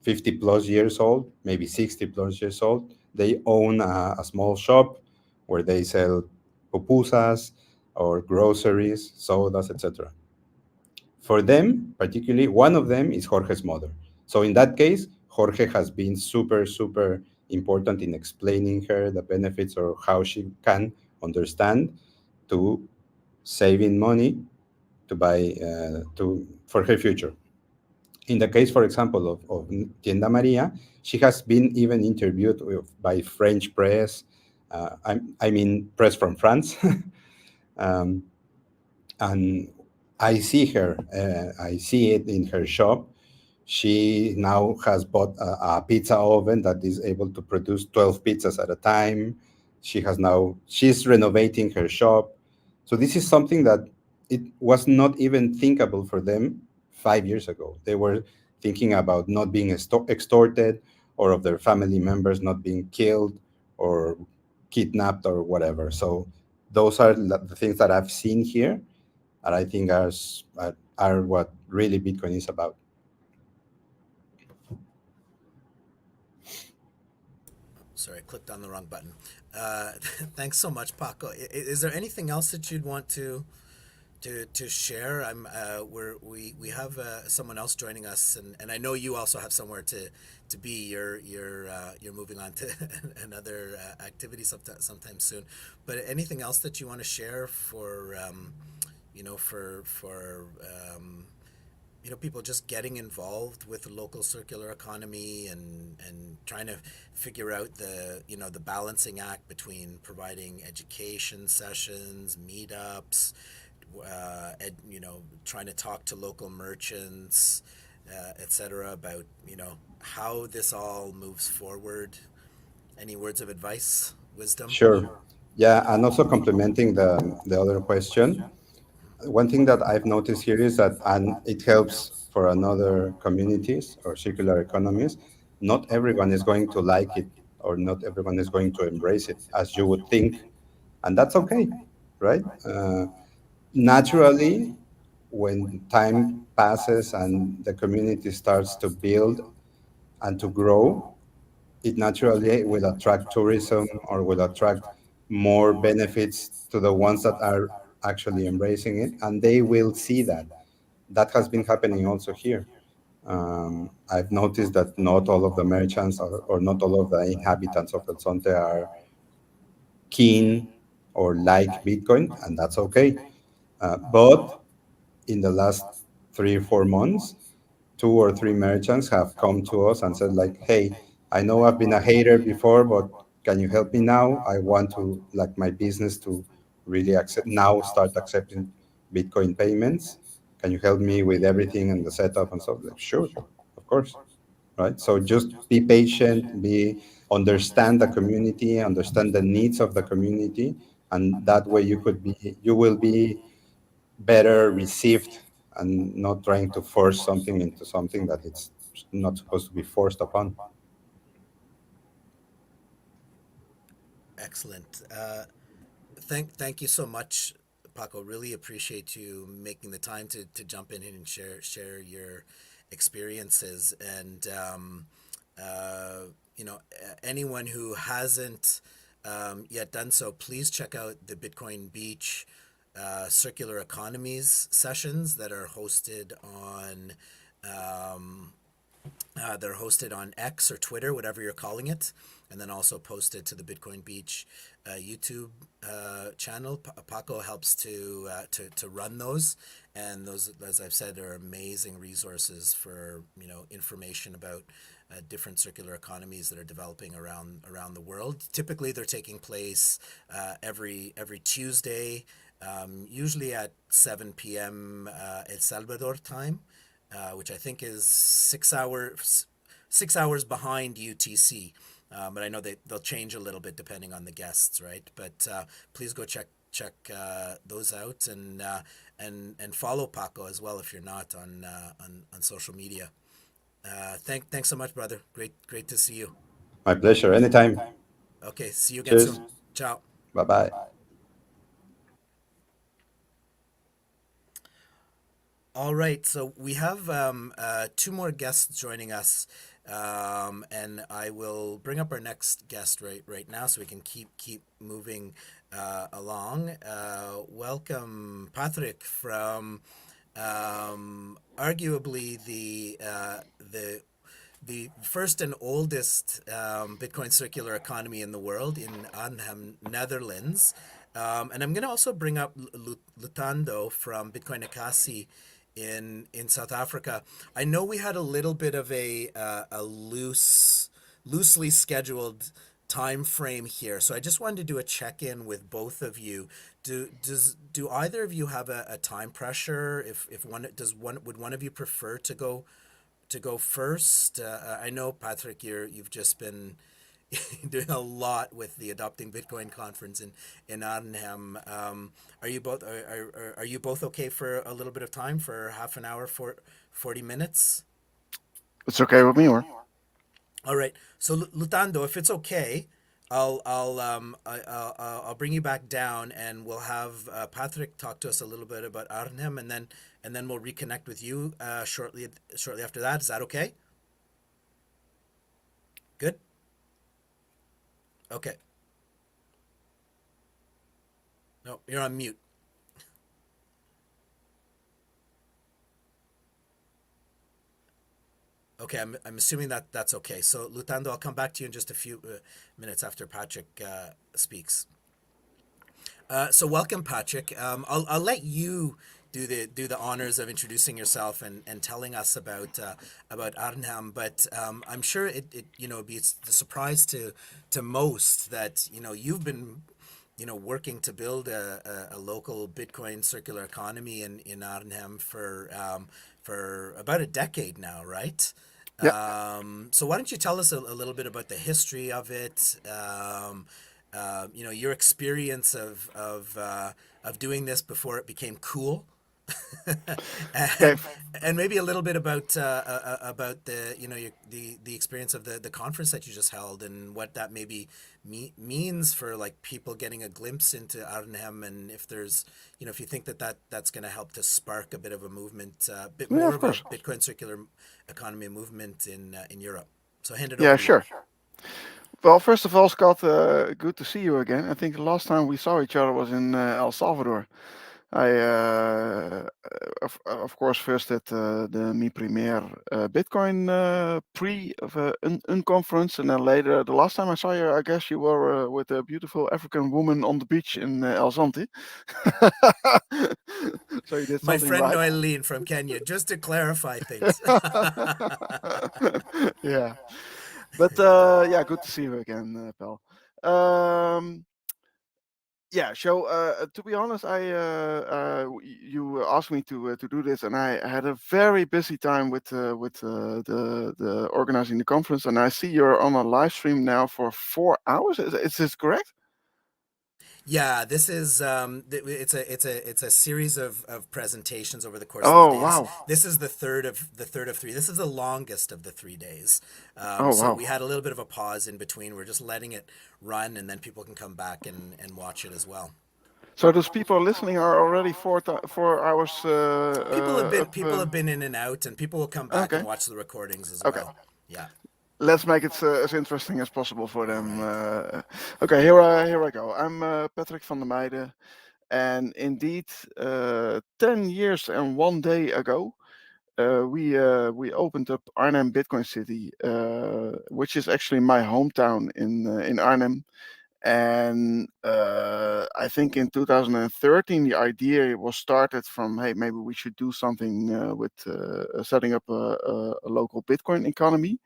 50 plus years old, maybe 60 plus years old. They own a small shop where they sell pupusas or groceries, sodas, etc. For them, particularly, one of them is Jorge's mother. So in that case, Jorge has been super, super important in explaining her the benefits or how she can understand to saving money to buy to for her future. In the case, for example, of Tienda Maria, she has been even interviewed by French press. I mean, press from France. um, and I see her. I see it in her shop. She now has bought a pizza oven that is able to produce 12 pizzas at a time. She's renovating her shop. So this is something that it was not even thinkable for them 5 years ago. They were thinking about not being extorted or of their family members not being killed or kidnapped or whatever. So those are the things that I've seen here, and I think are what really Bitcoin is about. Sorry, I clicked on the wrong button. Thanks so much, Paco. Is there anything else that you'd want to share? We have someone else joining us, and I know you also have somewhere to be. You're moving on to another activity sometime soon. But anything else that you want to share for people just getting involved with the local circular economy and trying to figure out the balancing act between providing education sessions, meetups, trying to talk to local merchants, etc. about how this all moves forward. Any words of advice, wisdom? Sure. Yeah, and also complementing the other question, one thing that I've noticed here is that, and it helps for another communities or circular economies, not everyone is going to like it or not everyone is going to embrace it as you would think, and that's okay, right? Naturally, when time passes and the community starts to build and to grow, it naturally will attract tourism or will attract more benefits to the ones that are actually embracing it, and they will see that. That has been happening also here. I've noticed that not all of the merchants or not all of the inhabitants of El Zonte are keen or like Bitcoin, and that's okay. But in the last 3 or 4 months, 2 or 3 merchants have come to us and said like, hey, I know I've been a hater before, but can you help me now? I want to like my business to really start accepting Bitcoin payments. Can you help me with everything and the setup and stuff? Like, sure, of course. Right. So just be patient, understand the community, understand the needs of the community, and that way you will be better received and not trying to force something into something that it's not supposed to be forced upon. Excellent. Thank you so much, Paco. Really appreciate you making the time to jump in and share your experiences. And anyone who hasn't yet done so, please check out the Bitcoin Beach circular economies sessions that are hosted on X or Twitter, whatever you're calling it, and then also posted to the Bitcoin Beach YouTube channel. Paco helps to run those, and those, as I've said, are amazing resources for information about different circular economies that are developing around the world. Typically, they're taking place every Tuesday, usually at 7 p.m. El Salvador time, which I think is 6 hours 6 hours behind UTC. But I know they'll change a little bit depending on the guests, right? But please go check those out, and follow Paco as well if you're not on social media. Thanks so much, brother. Great to see you. My pleasure. Anytime. Okay, see you again Cheers. soon. Ciao. Bye bye. All right, so we have two more guests joining us, and I will bring up our next guest right now, so we can keep moving along. Welcome, Patrick, from arguably the first and oldest Bitcoin circular economy in the world, in Arnhem, Netherlands. And I'm going to also bring up Lutando from Bitcoin Ekasi in South Africa. I know we had a little bit of a loosely scheduled time frame here, so I just wanted to do a check-in with both of you. Do either of you have a time pressure? If would one of you prefer to go first? I know, Patrick, you've just been doing a lot with the Adopting Bitcoin conference in Arnhem. Are you both okay for a little bit of time, for half an hour, for 40 minutes? It's okay with me, or? All right. So Lutando, if it's okay, I'll bring you back down, and we'll have Patrick talk to us a little bit about Arnhem, and then we'll reconnect with you shortly after that. Is that okay? Good. Okay. No, you're on mute. Okay, I'm assuming that's okay. So Lutando, I'll come back to you in just a few minutes after Patrick speaks. So welcome, Patrick. I'll let you do the honors of introducing yourself and telling us about Arnhem, but I'm sure it be a surprise to most that you've been working to build a local Bitcoin circular economy in Arnhem for about a decade now, right? Yeah. So why don't you tell us a little bit about the history of it? Your experience of doing this before it became cool, Okay. and maybe a little bit about the the experience of the conference that you just held, and what that maybe means for like people getting a glimpse into Arnhem, and if there's if you think that's going to help to spark a bit of a movement, bit more of of course. a Bitcoin circular economy movement in Europe. So hand it Yeah, over to you. sure. Well, first of all, Scott, good to see you again. I think the last time we saw each other was in El Salvador. I, of course, first at the Mi Primer Bitcoin conference, and then later, the last time I saw you, I guess you were with a beautiful African woman on the beach in El Zante. So you did My something friend right. Noeline from Kenya, just to clarify things. Yeah. But yeah, good to see you again, pal. Yeah, so to be honest, you asked me to do this, and I had a very busy time with the organizing the conference, and I see you're on a live stream now for 4 hours. Is this correct? Yeah, this is it's a series of presentations over the course Oh, of the day. wow. This is the third of three. This is the longest of the 3 days. Oh, So wow. we had a little bit of a pause in between. We're just letting it run, and then people can come back and watch it as well. So those people listening are already 4 hours. People have been in and out, and people will come back Okay. and watch the recordings as Okay. well. Yeah. Let's make it as interesting as possible for them. Right. Okay, here I go. I'm Patrick van der Meijden, and indeed, 10 years and 1 day ago, we opened up Arnhem Bitcoin City, which is actually my hometown in Arnhem. And I think in 2013 the idea was started from, hey, maybe we should do something with setting up a local Bitcoin economy.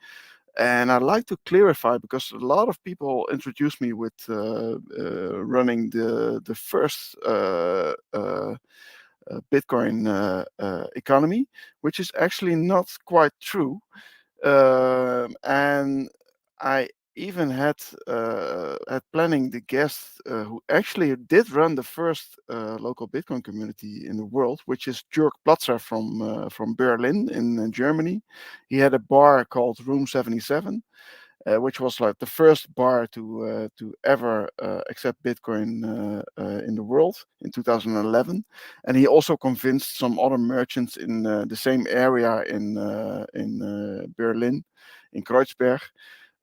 And I'd like to clarify, because a lot of people introduced me with running the first Bitcoin economy, which is actually not quite true. And I even had planning the guest who actually did run the first local Bitcoin community in the world, which is Jörg Platzer from Berlin in Germany. He had a bar called Room 77, which was like the first bar to ever accept Bitcoin in the world in 2011. And he also convinced some other merchants in the same area in Berlin, in Kreuzberg,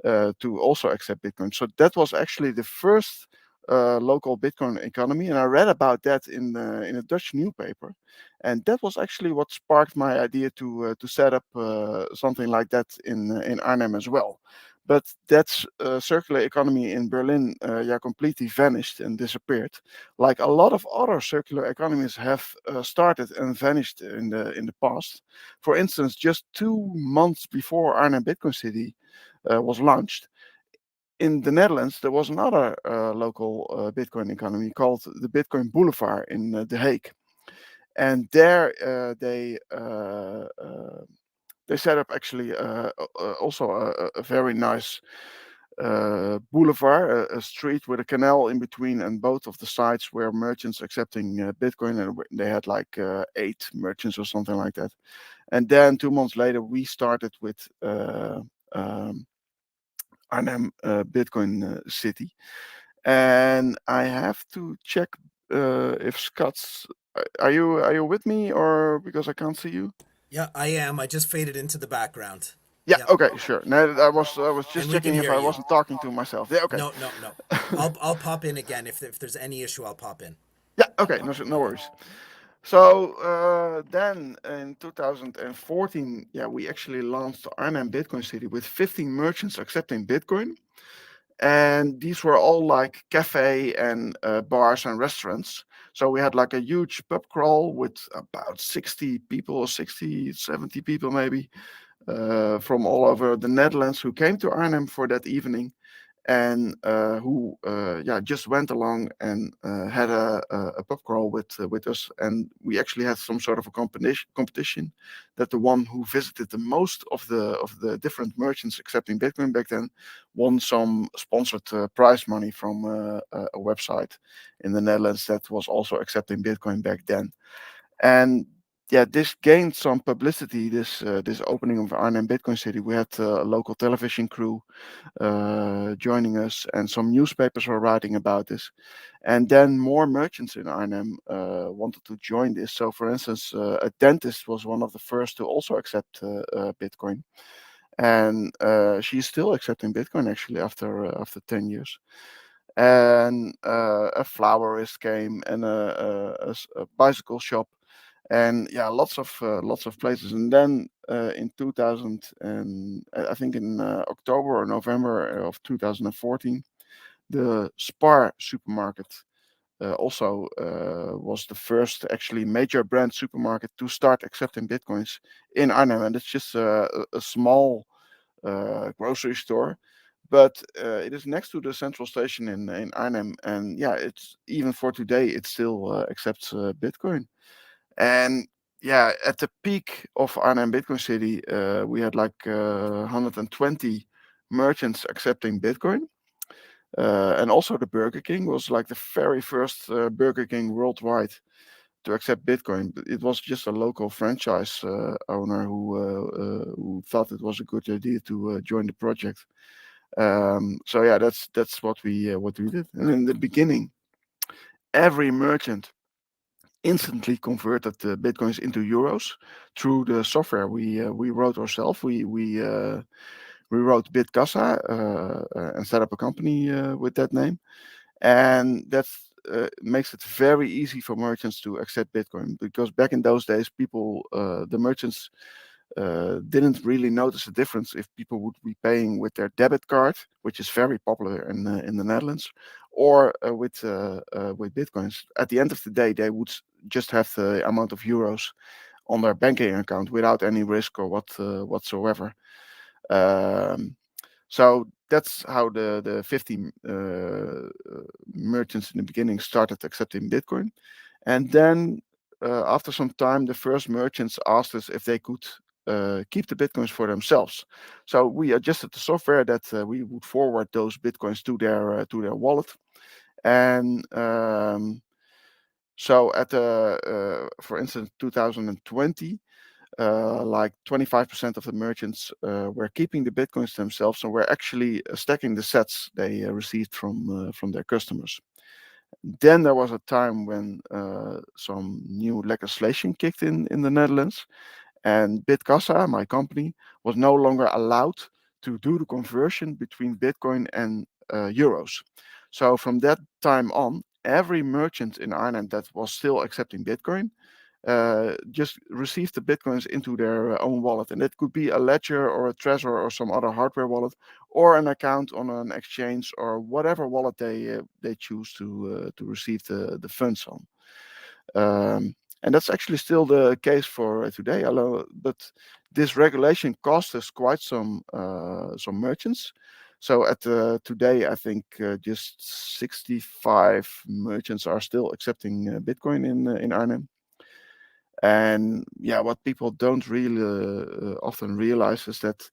to also accept Bitcoin. So that was actually the first local Bitcoin economy, and I read about that in a Dutch newspaper, and that was actually what sparked my idea to set up something like that in Arnhem as well. But that circular economy in Berlin, completely vanished and disappeared, like a lot of other circular economies have started and vanished in the past. For instance, just 2 months before Arnhem Bitcoin City was launched, in the Netherlands, there was another local Bitcoin economy called the Bitcoin Boulevard in The Hague, and there they set up actually also a very nice boulevard, a street with a canal in between, and both of the sides were merchants accepting Bitcoin, and they had like 8 merchants or something like that. And then 2 months later, we started with Arnhem Bitcoin City. And I have to check if Scott's. Are you with me, or because I can't see you? Yeah, I am. I just faded into the background. Yeah. Yeah. Okay. Sure. No, I was just And we can checking if hear I you. wasn't talking to myself. Yeah. Okay. No, no, no. I'll pop in again if there's any issue. I'll pop in. Yeah. Okay. No worries. So then in 2014, we actually launched Arnhem Bitcoin City with 15 merchants accepting Bitcoin. And these were all like cafe and bars and restaurants. So we had like a huge pub crawl with about 60 people, or 60, 70 people maybe, from all over the Netherlands who came to Arnhem for that evening, and who just went along and had a pub crawl with us. And we actually had some sort of a competition that the one who visited the most of the different merchants accepting Bitcoin back then won some sponsored prize money from a website in the Netherlands that was also accepting Bitcoin back then. And this gained some publicity. This opening of Arnhem Bitcoin City, we had a local television crew joining us, and some newspapers were writing about this. And then more merchants in Arnhem wanted to join this. So, for instance, a dentist was one of the first to also accept Bitcoin, and she's still accepting Bitcoin actually after 10 years. And a florist came, and a bicycle shop, and lots of places. And then in 2000, and I think in October or November of 2014, the Spar supermarket also was the first actually major brand supermarket to start accepting Bitcoins in Arnhem. And it's just a small grocery store, but it is next to the central station in Arnhem. And it's even for today, it still accepts Bitcoin. And at the peak of Arnhem Bitcoin City, we had like 120 merchants accepting Bitcoin. And also the Burger King was like the very first Burger King worldwide to accept Bitcoin. But it was just a local franchise owner who thought it was a good idea to join the project. That's what we did. And in the beginning, every merchant instantly converted the bitcoins into euros through the software we wrote ourselves. We wrote Bitkassa and set up a company with that name, and that makes it very easy for merchants to accept Bitcoin, because back in those days, the merchants didn't really notice the difference if people would be paying with their debit card, which is very popular in the Netherlands, or with Bitcoins. At the end of the day, they would just have the amount of euros on their banking account without any risk or whatsoever. So that's how the 50 merchants in the beginning started accepting Bitcoin. And then after some time, the first merchants asked us if they could keep the bitcoins for themselves. So we adjusted the software that we would forward those bitcoins to their wallet, and so at for instance 2020. Like 25% of the merchants were keeping the bitcoins themselves and were actually stacking the sets they received from their customers. Then there was a time when some new legislation kicked in the Netherlands, and Bitkassa, my company, was no longer allowed to do the conversion between Bitcoin and euros. So from that time on, every merchant in Arnhem that was still accepting Bitcoin just received the bitcoins into their own wallet, and it could be a ledger or a Trezor or some other hardware wallet, or an account on an exchange or whatever wallet they choose to receive the funds on. And that's actually still the case for today. But this regulation cost us quite some merchants. So at today, I think just 65 merchants are still accepting Bitcoin in Arnhem. And yeah, what people don't really often realize is that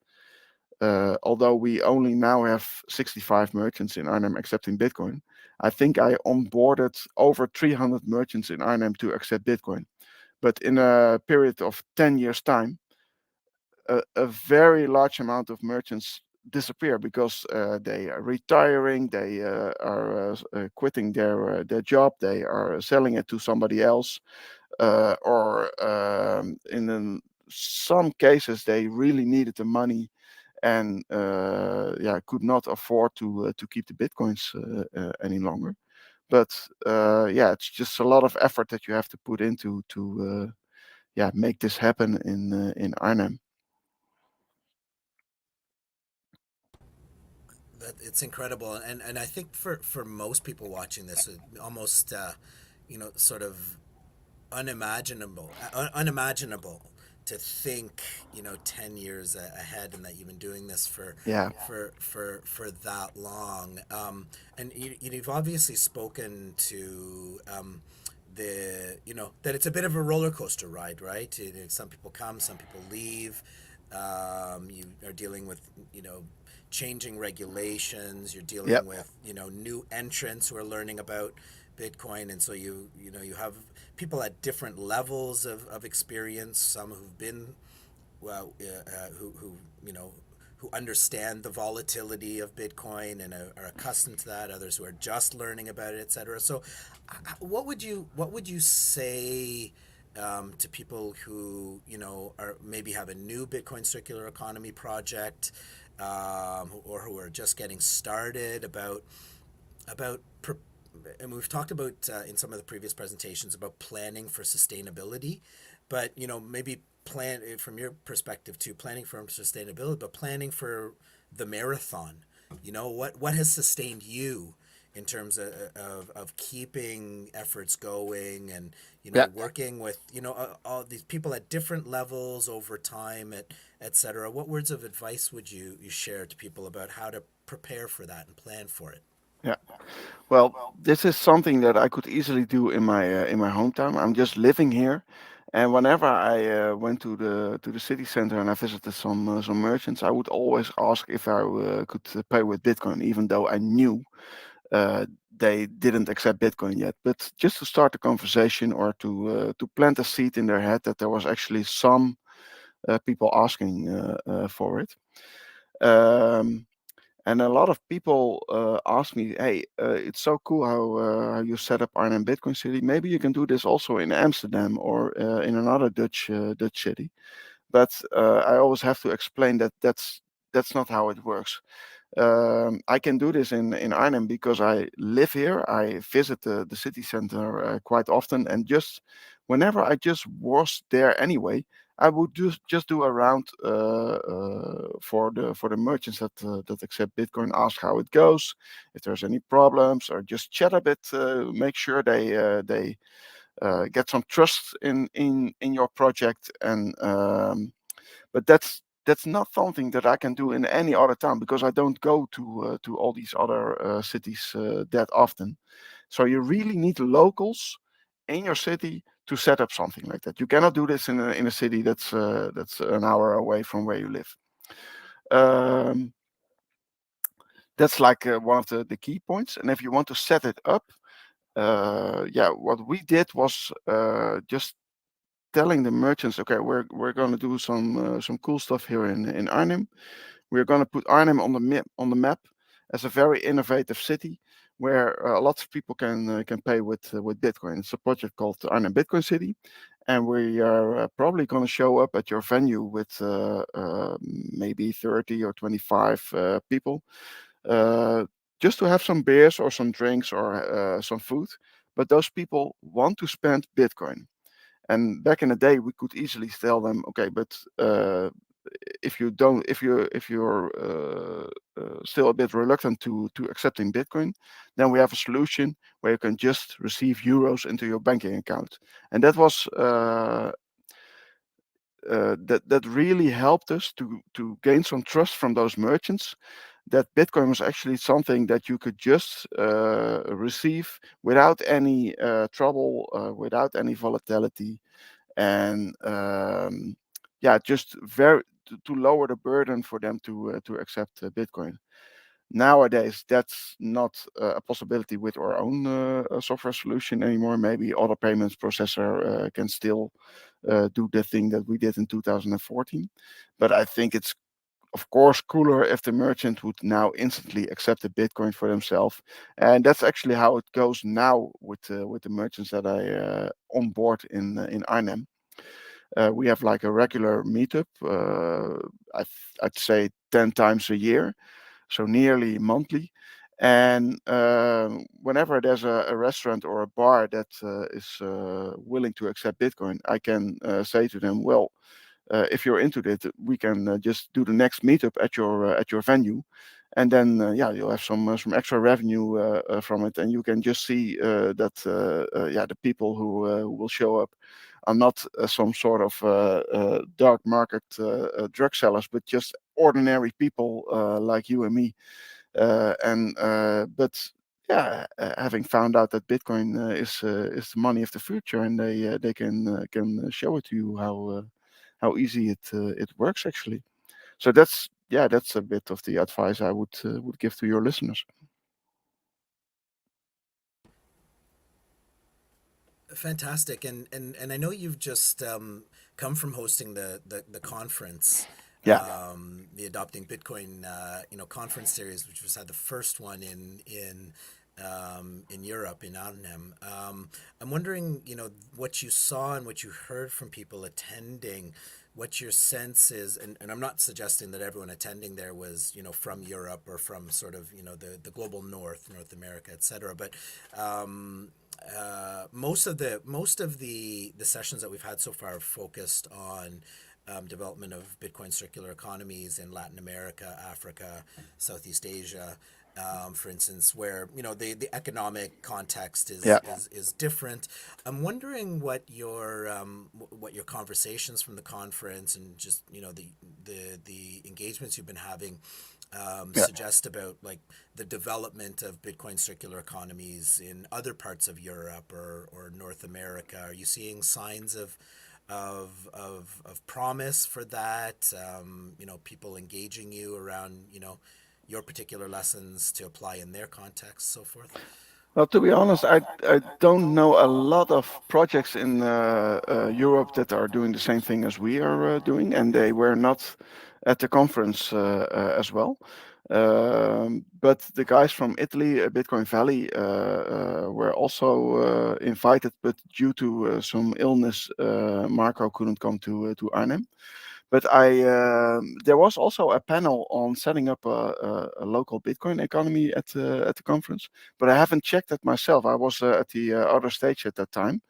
although we only now have 65 merchants in Arnhem accepting Bitcoin, I think I onboarded over 300 merchants in Arnhem to accept Bitcoin. But in a period of 10 years' time, a very large amount of merchants disappear because they are retiring, they are quitting their job, they are selling it to somebody else, or in some cases they really needed the money and could not afford to keep the bitcoins any longer. But it's just a lot of effort that you have to put into to make this happen in Arnhem. It's incredible, and I think for most people watching this, almost sort of unimaginable to think 10 years ahead, and that you've been doing this for that long. And you've obviously spoken to that it's a bit of a roller coaster ride, right? Some people come, some people leave. You are dealing with changing regulations. You're dealing with new entrants who are learning about Bitcoin, and so you have people at different levels of experience. Some who've been who understand the volatility of Bitcoin and are accustomed to that. Others who are just learning about it, etc. So, what would you say to people who are maybe have a new Bitcoin circular economy project, or who are just getting started about and we've talked about in some of the previous presentations about planning for sustainability, but maybe plan from your perspective too, planning for sustainability, but planning for the marathon. What has sustained you in terms of keeping efforts going, and working with all these people at different levels over time, etc. What words of advice would you share to people about how to prepare for that and plan for it? Yeah, well, this is something that I could easily do in my hometown. I'm just living here, and whenever I went to the city center and I visited some merchants, I would always ask if I could pay with Bitcoin, even though I knew they didn't accept Bitcoin yet. But just to start the conversation, or to plant a seed in their head that there was actually some people asking for it. And a lot of people ask me, "Hey, it's so cool how you set up Arnhem Bitcoin City. Maybe you can do this also in Amsterdam or in another Dutch city." But I always have to explain that that's not how it works. I can do this in Arnhem because I live here. I visit the city center quite often, and just whenever I just was there anyway, I would just do a round for the merchants that accept Bitcoin, ask how it goes, if there's any problems, or just chat a bit, make sure they get some trust in your project. And but that's not something that I can do in any other town, because I don't go to all these other cities that often. So you really need locals in your city to set up something like that. You cannot do this in a city that's an hour away from where you live. That's like one of the key points. And if you want to set it up, what we did was just telling the merchants, okay, we're going to do some cool stuff here in Arnhem. We're going to put Arnhem on the map as a very innovative city where lots of people can pay with Bitcoin. It's a project called the Arnhem Bitcoin City, and we are probably going to show up at your venue with maybe 30 or 25 people, just to have some beers or some drinks or some food. But those people want to spend Bitcoin. And back in the day, we could easily tell them, okay, but if you're still a bit reluctant to accepting Bitcoin, then we have a solution where you can just receive euros into your banking account. And that was that really helped us to gain some trust from those merchants, that Bitcoin was actually something that you could just receive without any trouble, without any volatility, and just very to lower the burden for them to accept Bitcoin. Nowadays, that's not a possibility with our own software solution anymore. Maybe other payments processor can still do the thing that we did in 2014, but I think it's of course cooler if the merchant would now instantly accept the Bitcoin for themselves. And that's actually how it goes now with the merchants that I onboard in Arnhem. We have like a regular meetup, I'd say 10 times a year, so nearly monthly. And whenever there's a restaurant or a bar that is willing to accept Bitcoin, I can say to them, well, if you're into it, we can just do the next meetup at your venue, and then you'll have some extra revenue from it, and you can just see that the people who will show up are not some sort of dark market drug sellers, but just ordinary people like you and me. Having found out that Bitcoin is the money of the future, and they can show it to you how easy it works actually. So that's a bit of the advice I would give to your listeners. Fantastic, and I know you've just come from hosting the conference, Yeah. the Adopting Bitcoin conference series, which was had the first one in Europe, in Arnhem. I'm wondering, what you saw and what you heard from people attending, what your sense is, and I'm not suggesting that everyone attending there was, from Europe or from sort of, the global North America, et cetera. But most of the sessions that we've had so far have focused on development of Bitcoin circular economies in Latin America, Africa, Southeast Asia, for instance, where the economic context is different. I'm wondering what your conversations from the conference and just the engagements you've been having suggest about like the development of Bitcoin circular economies in other parts of Europe or North America. Are you seeing signs of promise for that? People engaging you around your particular lessons to apply in their context, so forth. Well, to be honest, I don't know a lot of projects in Europe that are doing the same thing as we are doing, and they were not at the conference as well. But the guys from Italy, Bitcoin Valley, were also invited, but due to some illness, Marco couldn't come to Arnhem. But there was also a panel on setting up a local Bitcoin economy at the conference, but I haven't checked that myself. I was at the other stage at that time,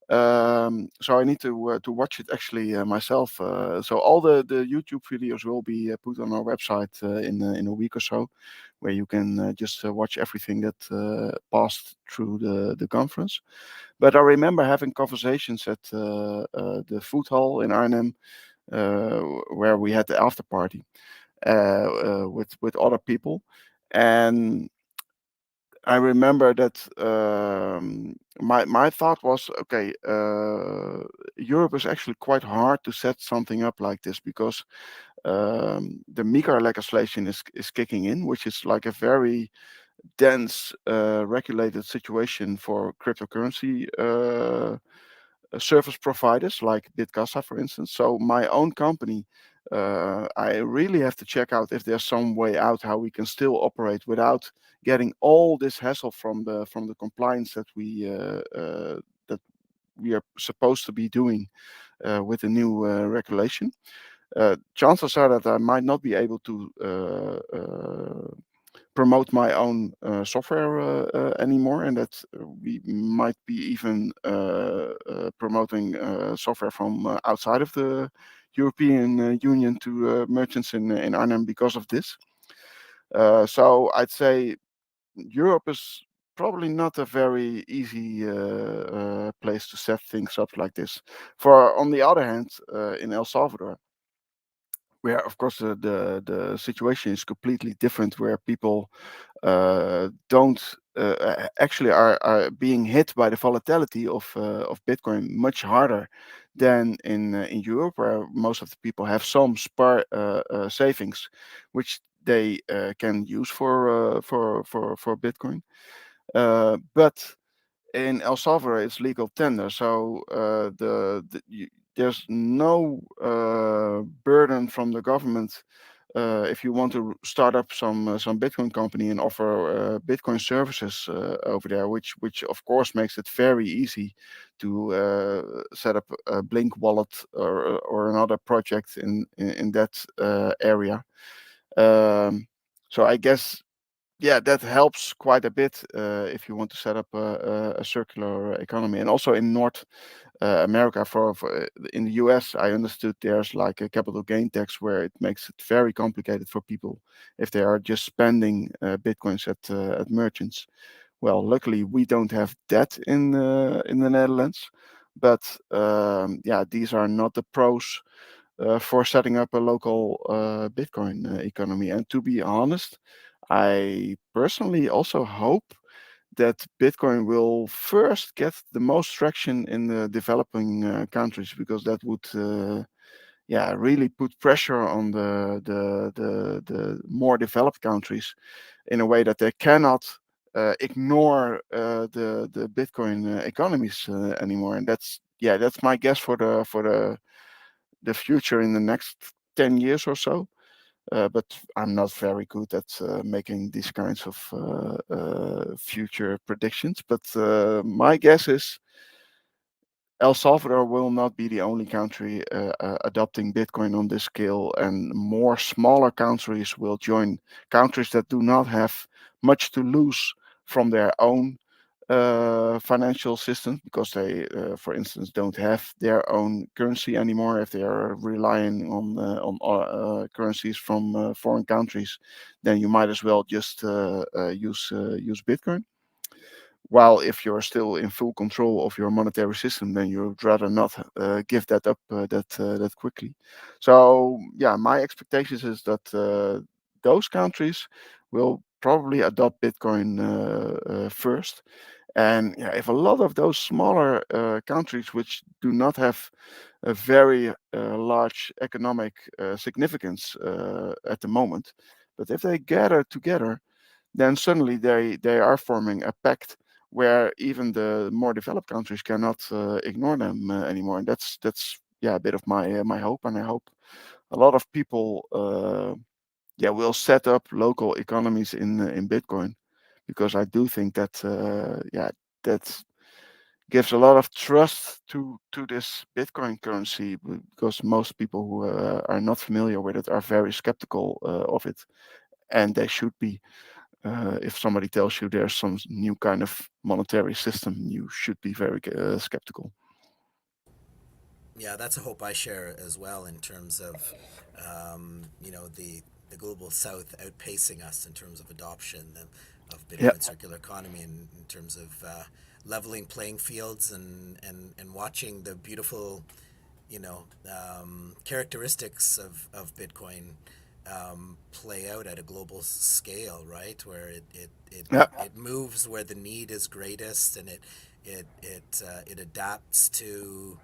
so I need to watch it actually myself. So all the YouTube videos will be put on our website in a week or so, where you can just watch everything that passed through the conference. But I remember having conversations at the food hall in Arnhem, where we had the after party with other people, and I remember that my thought was, okay, Europe is actually quite hard to set something up like this because the MiCA legislation is kicking in, which is like a very dense regulated situation for cryptocurrency service providers like Bitcasa, for instance. So my own company, I really have to check out if there's some way out how we can still operate without getting all this hassle from the compliance that we are supposed to be doing with the new regulation. Chances are that I might not be able to promote my own software anymore, and that we might be even promoting software from outside of the European Union to merchants in Arnhem because of this. So I'd say Europe is probably not a very easy place to set things up like this. For on the other hand, in El Salvador, where of course the situation is completely different, where people don't actually are being hit by the volatility of Bitcoin much harder than in Europe, where most of the people have some spare savings, which they can use for Bitcoin. But in El Salvador, it's legal tender, so there's no burden from the government if you want to start up some Bitcoin company and offer Bitcoin services over there, which of course makes it very easy to set up a Blink wallet or another project in that area. So I guess yeah, that helps quite a bit if you want to set up a circular economy. And also in North America, for in the US, I understood there's like a capital gain tax where it makes it very complicated for people if they are just spending bitcoins at merchants. Well, luckily we don't have that in the Netherlands, but yeah, these are not the pros for setting up a local Bitcoin economy. And to be honest, I personally also hope that Bitcoin will first get the most traction in the developing countries, because that would, yeah, really put pressure on the more developed countries in a way that they cannot ignore the Bitcoin economies anymore. And that's, yeah, that's my guess for the future in the next 10 years or so. But I'm not very good at making these kinds of future predictions. But my guess is El Salvador will not be the only country adopting Bitcoin on this scale, and more smaller countries will join, countries that do not have much to lose from their own financial systems, because they, for instance, don't have their own currency anymore. If they are relying on currencies from foreign countries, then you might as well just use Bitcoin. While if you're still in full control of your monetary system, then you'd rather not give that up that quickly. So yeah, my expectations is that those countries will probably adopt Bitcoin first. And yeah, if a lot of those smaller countries, which do not have a very large economic significance at the moment, but if they gather together, then suddenly they are forming a pact where even the more developed countries cannot ignore them anymore. And that's yeah, a bit of my hope, and I hope a lot of people yeah, will set up local economies in Bitcoin, because I do think that yeah, that gives a lot of trust to this Bitcoin currency, because most people who are not familiar with it are very skeptical of it, and they should be. If somebody tells you there's some new kind of monetary system, you should be very skeptical. Yeah, that's a hope I share as well, in terms of, the global south outpacing us in terms of adoption of Yeah, Bitcoin circular economy, in terms of leveling playing fields, and watching the beautiful, characteristics of Bitcoin play out at a global scale, right? Where Yeah. it moves where the need is greatest, and it adapts to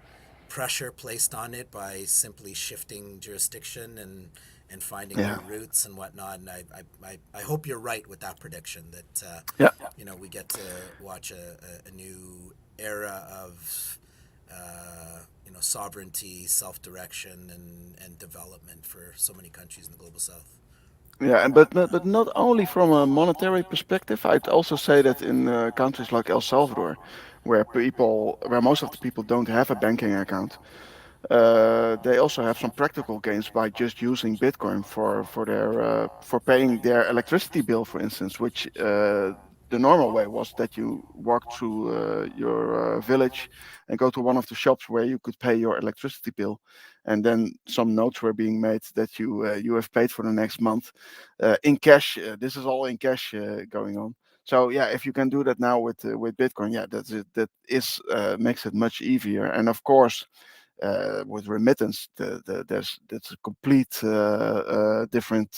pressure placed on it by simply shifting jurisdiction and finding Yeah. new routes and whatnot. And I hope you're right with that prediction that Yeah. we get to watch a new era of sovereignty, self-direction, and development for so many countries in the global south. Yeah, and but not only from a monetary perspective. I'd also say that in countries like El Salvador, where most of the people don't have a banking account, they also have some practical gains by just using Bitcoin for paying their electricity bill, for instance, which the normal way was that you walk through your village and go to one of the shops where you could pay your electricity bill, and then some notes were being made that you have paid for the next month in cash. This is all in cash going on. So yeah, if you can do that now with Bitcoin, yeah, that is makes it much easier. And of course, with remittance, that's a complete different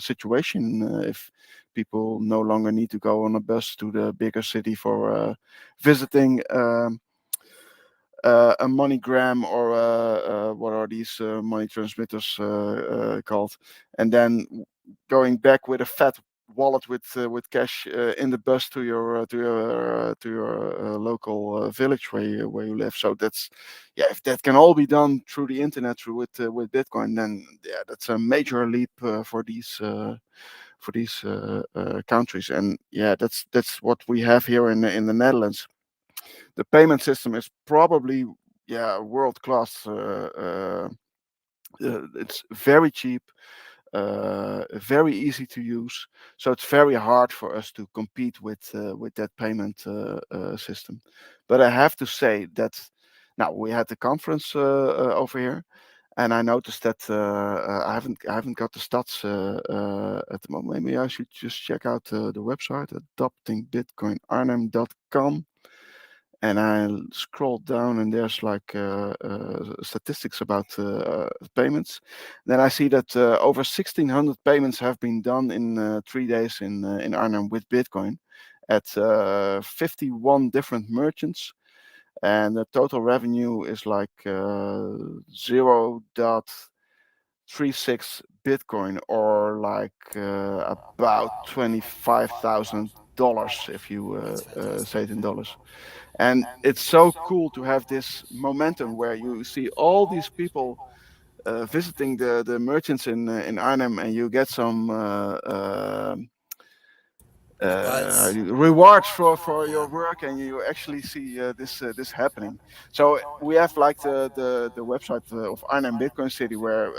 situation. If people no longer need to go on a bus to the bigger city for visiting a MoneyGram or what are these money transmitters called, and then going back with a fat wallet with cash in the bus to your local village where you live. So that's, yeah, if that can all be done through the internet through with Bitcoin, then yeah, that's a major leap for these countries. And yeah, that's what we have here in the Netherlands. The payment system is probably, yeah, world class. It's very cheap, very easy to use. So it's very hard for us to compete with that payment system. But I have to say that now we had the conference over here, and I noticed that I haven't got the stats at the moment. Maybe I should just check out the website, adoptingbitcoinarnhem.com. And I scroll down, and there's like statistics about payments. Then I see that over 1,600 payments have been done in 3 days in Arnhem with Bitcoin at 51 different merchants, and the total revenue is like 0.36 Bitcoin, or like about $25,000 if you That's fantastic. say it in dollars. And it's so cool to have this momentum where you see all these people visiting the merchants in Arnhem, and you get some Buzz. rewards for Yeah. your work, and you actually see this happening. So we have like the website of Arnhem Bitcoin City, where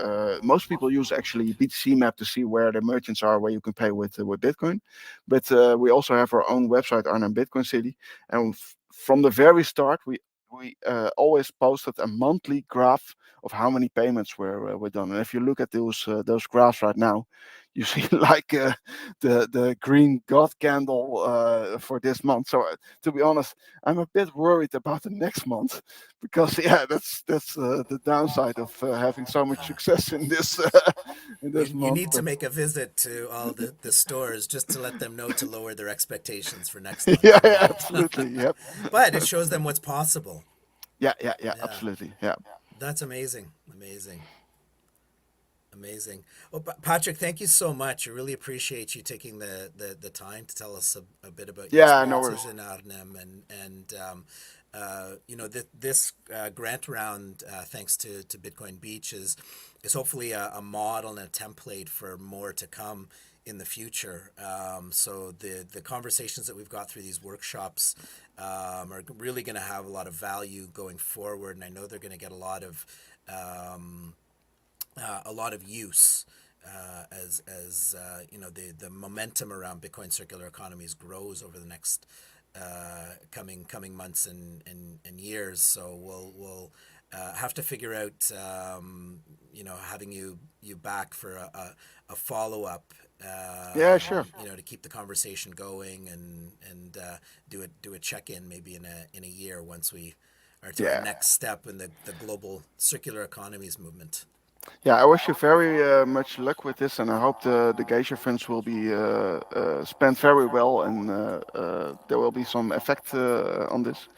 most people use actually BTC map to see where the merchants are, where you can pay with Bitcoin. But we also have our own website, Arnhem Bitcoin City, and from the very start we always posted a monthly graph of how many payments were done. And if you look at those graphs right now, you see like the green god candle for this month. So to be honest, I'm a bit worried about the next month, because yeah, that's the downside of having so much success in this in this You month. need to But make a visit to all the stores just to let them know to lower their expectations for next yeah, month. yeah, absolutely, yep. But it shows them what's possible. Yeah, Yeah, absolutely, yeah. that's amazing. Amazing. Amazing. Well, Patrick, thank you so much. I really appreciate you taking the time to tell us a bit about your Yeah, no worries. experiences in Arnhem, and this grant round, thanks to Bitcoin Beach, is hopefully a model and a template for more to come in the future. So the conversations that we've got through these workshops are really going to have a lot of value going forward, and I know they're going to get a lot of use as the momentum around Bitcoin circular economies grows over the next coming months and years. So we'll have to figure out having you back for a follow up. Yeah, sure. To keep the conversation going and do a check in maybe in a year once we are to our Yeah. next step in the global circular economies movement. Yeah, I wish you very much luck with this, and I hope the geisha funds will be spent very well, and there will be some effect on this.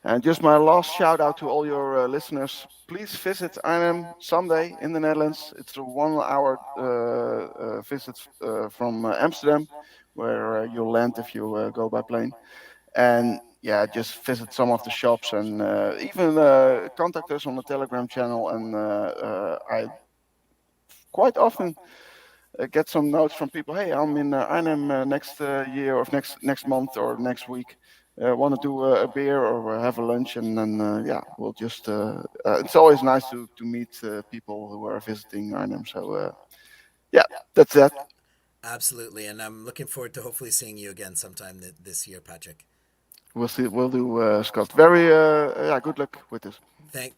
And just my last shout out to all your listeners. Please visit Arnhem someday in the Netherlands. It's a 1 hour visit from Amsterdam, where you'll land if you go by plane. And yeah, just visit some of the shops and even contact us on the Telegram channel. And I quite often get some notes from people. Hey, I'm in Arnhem next year, or next month, or next week. Want to do a beer or have a lunch, and then yeah, we'll just. It's always nice to meet people who are visiting Arnhem. So yeah, that's that. Absolutely, and I'm looking forward to hopefully seeing you again sometime this year, Patrick. We'll see. We'll do, Scott. Very yeah. Good luck with this.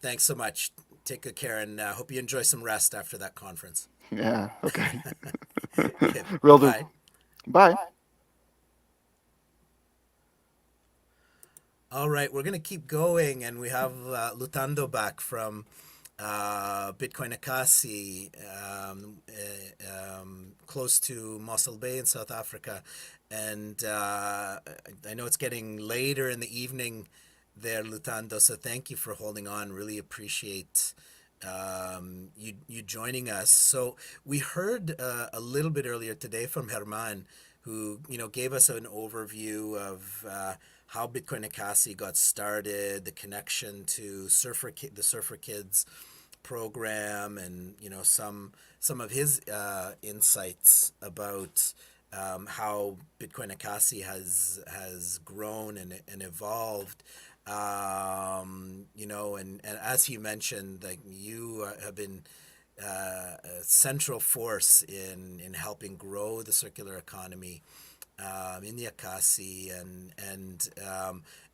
Thanks so much. Take good care, and hope you enjoy some rest after that conference. Yeah. Okay. Okay, Will do. bye. Bye. All right, we're gonna keep going, and we have Lutando back from Bitcoin Ekasi, close to Mossel Bay in South Africa, and I know it's getting later in the evening there, Lutando. So thank you for holding on. Really appreciate you joining us. So we heard a little bit earlier today from Hermann, who gave us an overview of how Bitcoin Ekasi got started, the connection to the Surfer Kids program, and some of his insights about how Bitcoin Ekasi has grown and evolved. And as he mentioned, like, you have been a central force in helping grow the circular economy in the Ekasi, and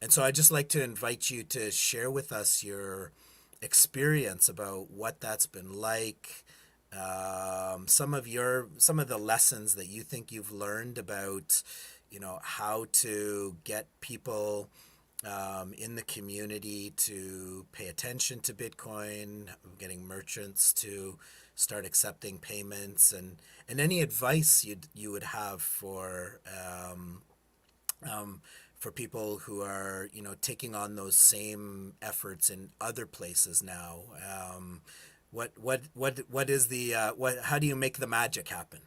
so I'd just like to invite you to share with us your experience about what that's been like, some of the lessons that you think you've learned about how to get people in the community to pay attention to Bitcoin, getting merchants to start accepting payments, and any advice you would have for people who are taking on those same efforts in other places now. What is the how do you make the magic happen?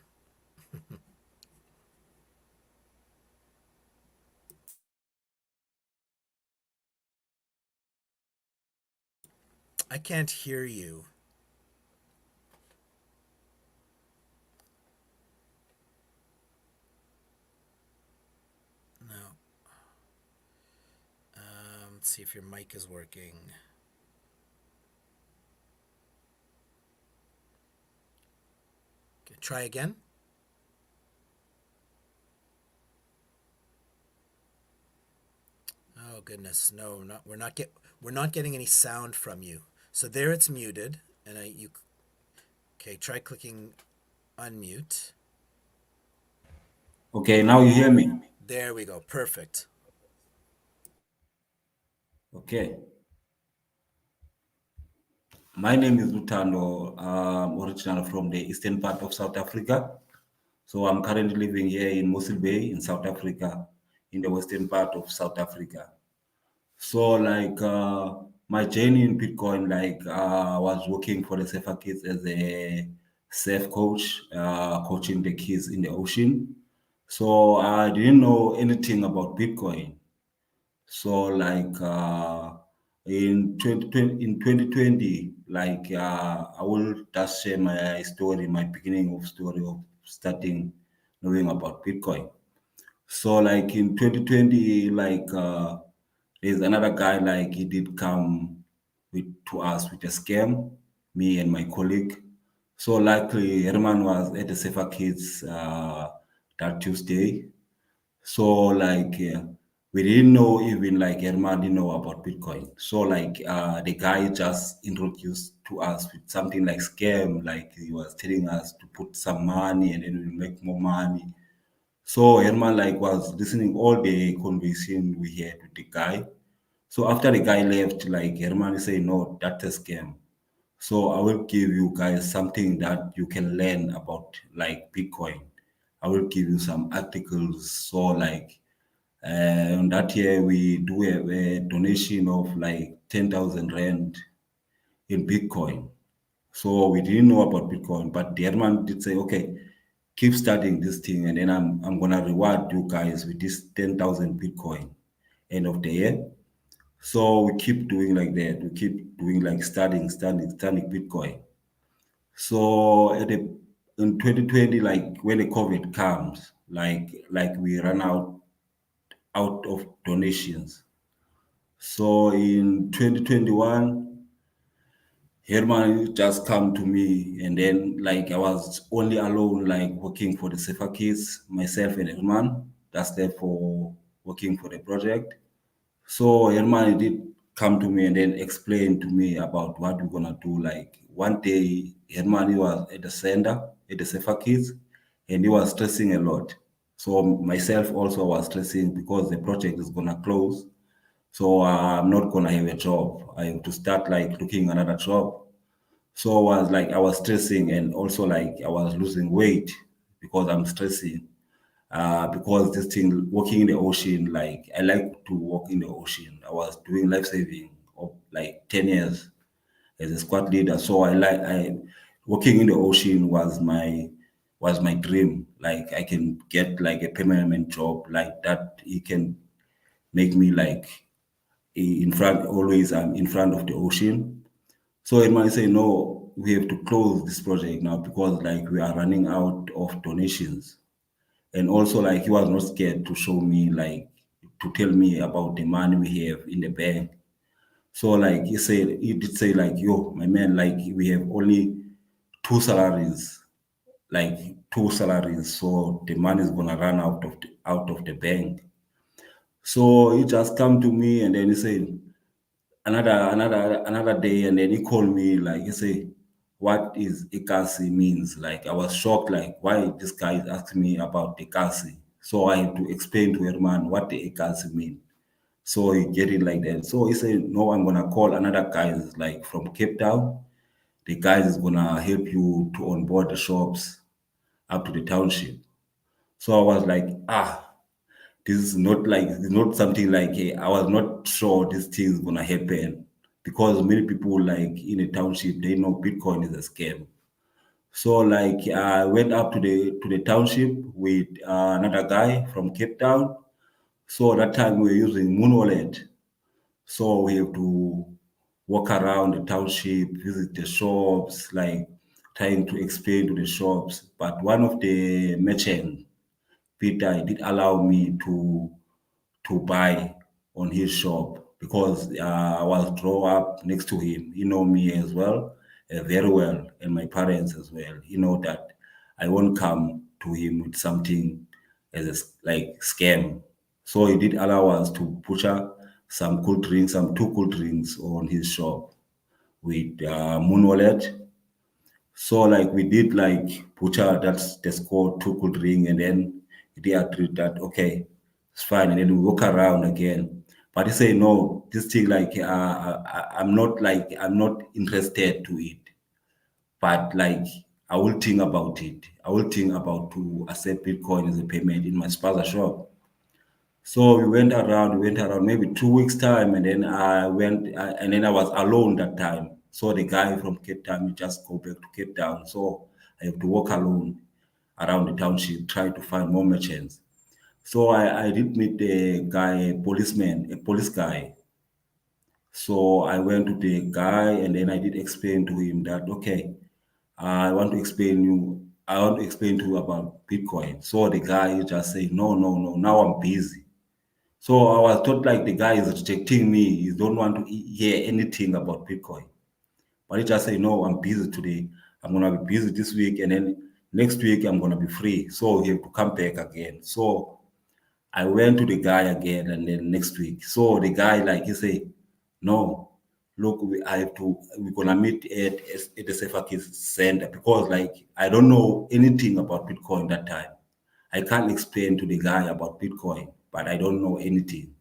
I can't hear you. No. Let's see if your mic is working. Okay, try again. Oh goodness, no, we're not getting any sound from you. So there, it's muted, and okay, try clicking unmute. Okay, now you hear me. There we go. Perfect. Okay. My name is Lutando, originally from the eastern part of South Africa. So I'm currently living here in Mossel Bay in South Africa, in the western part of South Africa. So like my journey in Bitcoin, like I was working for the Safer Kids as a safe coach, coaching the kids in the ocean. So I didn't know anything about Bitcoin. So like in 2020, like I will just share my story, my beginning of story of starting knowing about Bitcoin. So like in 2020, like there's another guy, like he did come to us with a scam, me and my colleague. So luckily Herman was at the Safer Kids that Tuesday. So like we didn't know, even like Herman didn't know about Bitcoin. So like the guy just introduced to us with something like scam, like he was telling us to put some money and then we'll make more money. So Herman like was listening all the conversation we had with the guy. So after the guy left, like Herman is saying, no, that's a scam. So I will give you guys something that you can learn about like Bitcoin. I will give you some articles. So like on that year we do a donation of like 10,000 rand in Bitcoin. So we didn't know about Bitcoin, but the Herman did say, okay, keep studying this thing, and then I'm gonna reward you guys with this 10,000 Bitcoin end of the year. So we keep doing like that. We keep doing like studying Bitcoin. So in 2020, like when the COVID comes, like we run out of donations. So in 2021, Herman just come to me, and then like I was only alone, like working for the Safer Kids, myself and Herman. That's there for working for the project. So Herman did come to me and then explain to me about what we're gonna do. Like one day, Herman was at the center at the Safer Kids, and he was stressing a lot. So myself also was stressing because the project is gonna close. So I'm not gonna have a job. I have to start like looking another job. So I was stressing, and also like I was losing weight because I'm stressing. Because this thing walking in the ocean, like I like to walk in the ocean. I was doing life saving of like 10 years as a squad leader. So I walking in the ocean was my dream. Like I can get like a permanent job like that. It can make me like in front always. I'm in front of the ocean. So it might say, no, we have to close this project now because like we are running out of donations. And also like he was not scared to show me like to tell me about the money we have in the bank. So like he did say like, yo, my man, like we have only two salaries, like two salaries. So the money is gonna run out of the bank. So he just come to me and then he said, another day, and then he called me like he said, what is Ekasi means? Like I was shocked, like why this guy is asking me about Ekasi. So I had to explain to Herman what the Ekasi mean. So he get it like that. So he said, no, I'm gonna call another guys like from Cape Town. The guys is gonna help you to onboard the shops up to the township. So I was like, this is not like it's not something like I was not sure this thing is gonna happen because many people like in a township they know Bitcoin is a scam. So like I went up to the township with another guy from Cape Town. So that time we were using Moon Wallet. So we have to walk around the township, visit the shops, like trying to explain to the shops. But one of the merchants, Peter, he did allow me to buy on his shop because I was grow up next to him. He know me as well, very well, and my parents as well. He know that I won't come to him with something as like scam. So he did allow us to butcher some cool drinks, some two cool drinks on his shop with Moon Wallet. So like we did like butcher that's the score two cool drink, and then they agreed that okay, it's fine, and then we walk around again. But he say no, this thing like I'm not interested to it, but like I will think about it. I will think about to accept Bitcoin as a payment in my sponsor shop. So we went around maybe 2 weeks time, and then and then I was alone that time. So the guy from Cape Town, he just go back to Cape Town. So I have to walk alone around the township, try to find more merchants. So I did meet a guy, a policeman, a police guy. So I went to the guy, and then I did explain to him that okay, I want to explain to you about Bitcoin. So the guy just said, no, no, no, now I'm busy. So I was thought like the guy is rejecting me. He don't want to hear anything about Bitcoin. But he just say, no, I'm busy today. I'm gonna be busy this week, and then next week I'm gonna be free. So he have to come back again. So I went to the guy again, and then next week. So the guy like he say, no, look, we're gonna meet at the Safer Kids Center because like I don't know anything about Bitcoin that time. I can't explain to the guy about Bitcoin, but I don't know anything.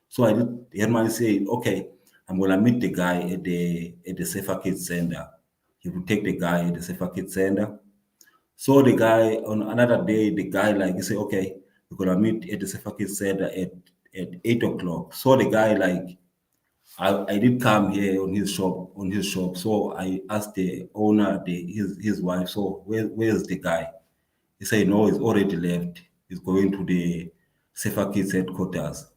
So Herman said, okay, I'm gonna meet the guy at the Safer Kids Center. he would take the guy at the Safer Kids Center. So the guy on another day, the guy like he say, okay, we're gonna meet at the Safer Kids Center at 8 o'clock. So the guy like I did come here on his shop. So I asked the owner, his wife, so where's the guy? He said no, he's already left. He's going to the Safer Kids headquarters.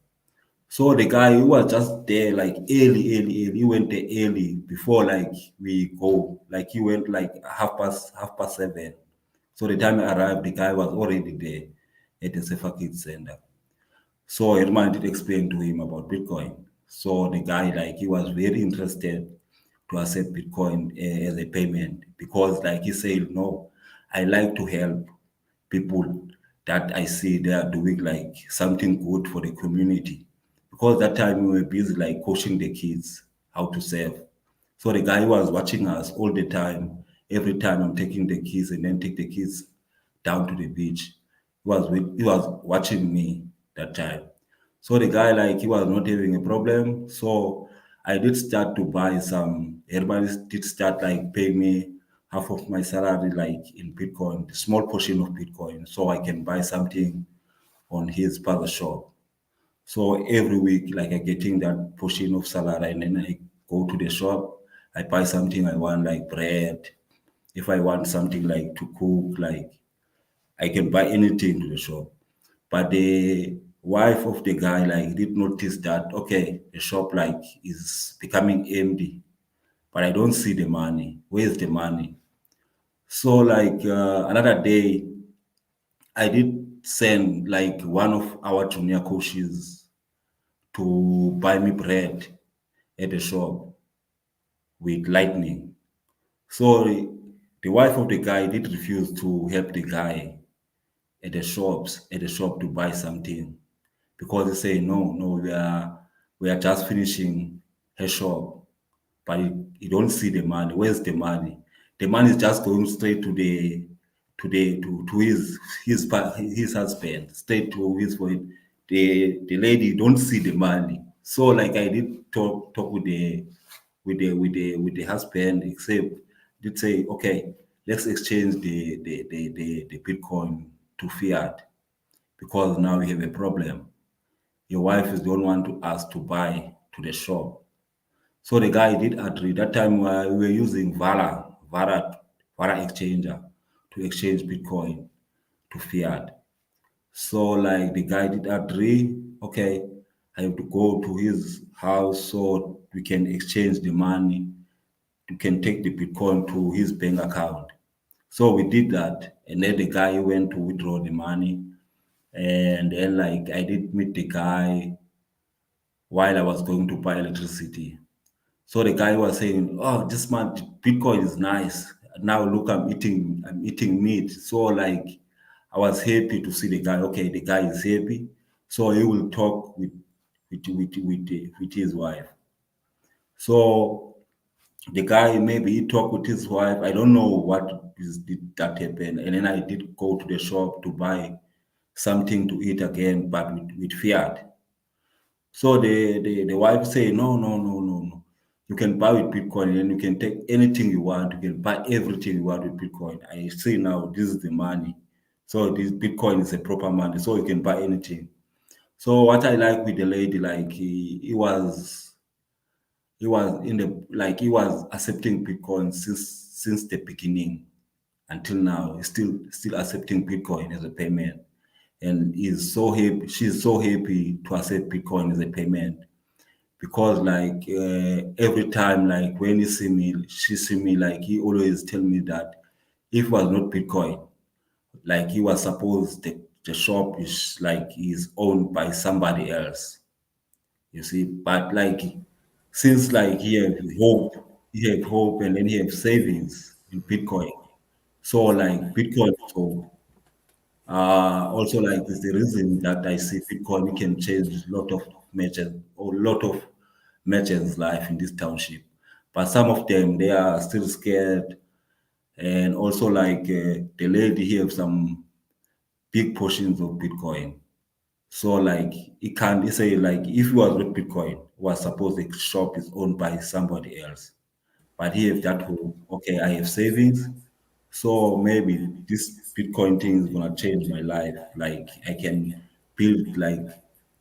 So the guy he was just there like early. He went there early before like we go. Like he went like half past 7. So the time I arrived, the guy was already there at the Safer Kids Center. So Herman did explain to him about Bitcoin. So the guy, like, he was very interested to accept Bitcoin as a payment because, like, he said, no, I like to help people that I see they are doing like something good for the community. Because that time we were busy like coaching the kids how to save. So the guy was watching us all the time. Every time I'm taking the kids and then take the kids down to the beach. He was watching me that time. So the guy like he was not having a problem. So I did start to buy some. Everybody did start like paying me half of my salary like in Bitcoin, the small portion of Bitcoin, so I can buy something on his father's shop. So every week, like I getting that portion of salary, and then I go to the shop, I buy something I want, like bread. If I want something like to cook, like I can buy anything to the shop. But the wife of the guy like did notice that okay, the shop like is becoming empty, but I don't see the money. Where's the money? So like another day, I did send like one of our junior coaches to buy me bread at the shop with lightning. So the wife of the guy did refuse to help the guy at the shop to buy something because they say no, we are just finishing her shop, but you don't see the money. Where's the money? The money is just going straight to his husband, straight to his wife. The lady don't see the money. So like I did talk with the husband, except did say, okay, let's exchange the Bitcoin to fiat because now we have a problem. Your wife is the only one to ask to buy to the shop. So the guy did agree. That time we were using Vara exchanger to exchange Bitcoin to fiat. So like the guy did agree, okay, I have to go to his house so we can exchange the money. You can take the Bitcoin to his bank account. So we did that, and then the guy went to withdraw the money, and then like I did meet the guy while I was going to buy electricity. So the guy was saying, "Oh, this man, Bitcoin is nice. Now look, I'm eating meat." So like, I was happy to see the guy. Okay, the guy is happy, so he will talk with his wife. So the guy maybe he talked with his wife. I don't know did that happen. And then I did go to the shop to buy something to eat again, but with fiat. So the wife say, no. You can buy with Bitcoin and you can take anything you want. You can buy everything you want with Bitcoin. I see now this is the money. So this Bitcoin is a proper money. So you can buy anything. So what I like with the lady, like he was accepting Bitcoin since the beginning until now. He's still accepting Bitcoin as a payment. And he's so happy, she's so happy to accept Bitcoin as a payment because like every time like when she see me like he always tell me that if it was not Bitcoin, like he was supposed the shop is like is owned by somebody else, you see. But like since like he have hope and then he have savings in Bitcoin. So like Bitcoin is hope. Also, like this the reason that I see Bitcoin can change a lot of merchants' life in this township. But some of them they are still scared, and also like the lady here have some big portions of Bitcoin. So like it can not say like if you was with Bitcoin, was suppose the shop is owned by somebody else. But he have that hope. okay, I have savings, so maybe this Bitcoin thing is gonna change my life. Like I can build like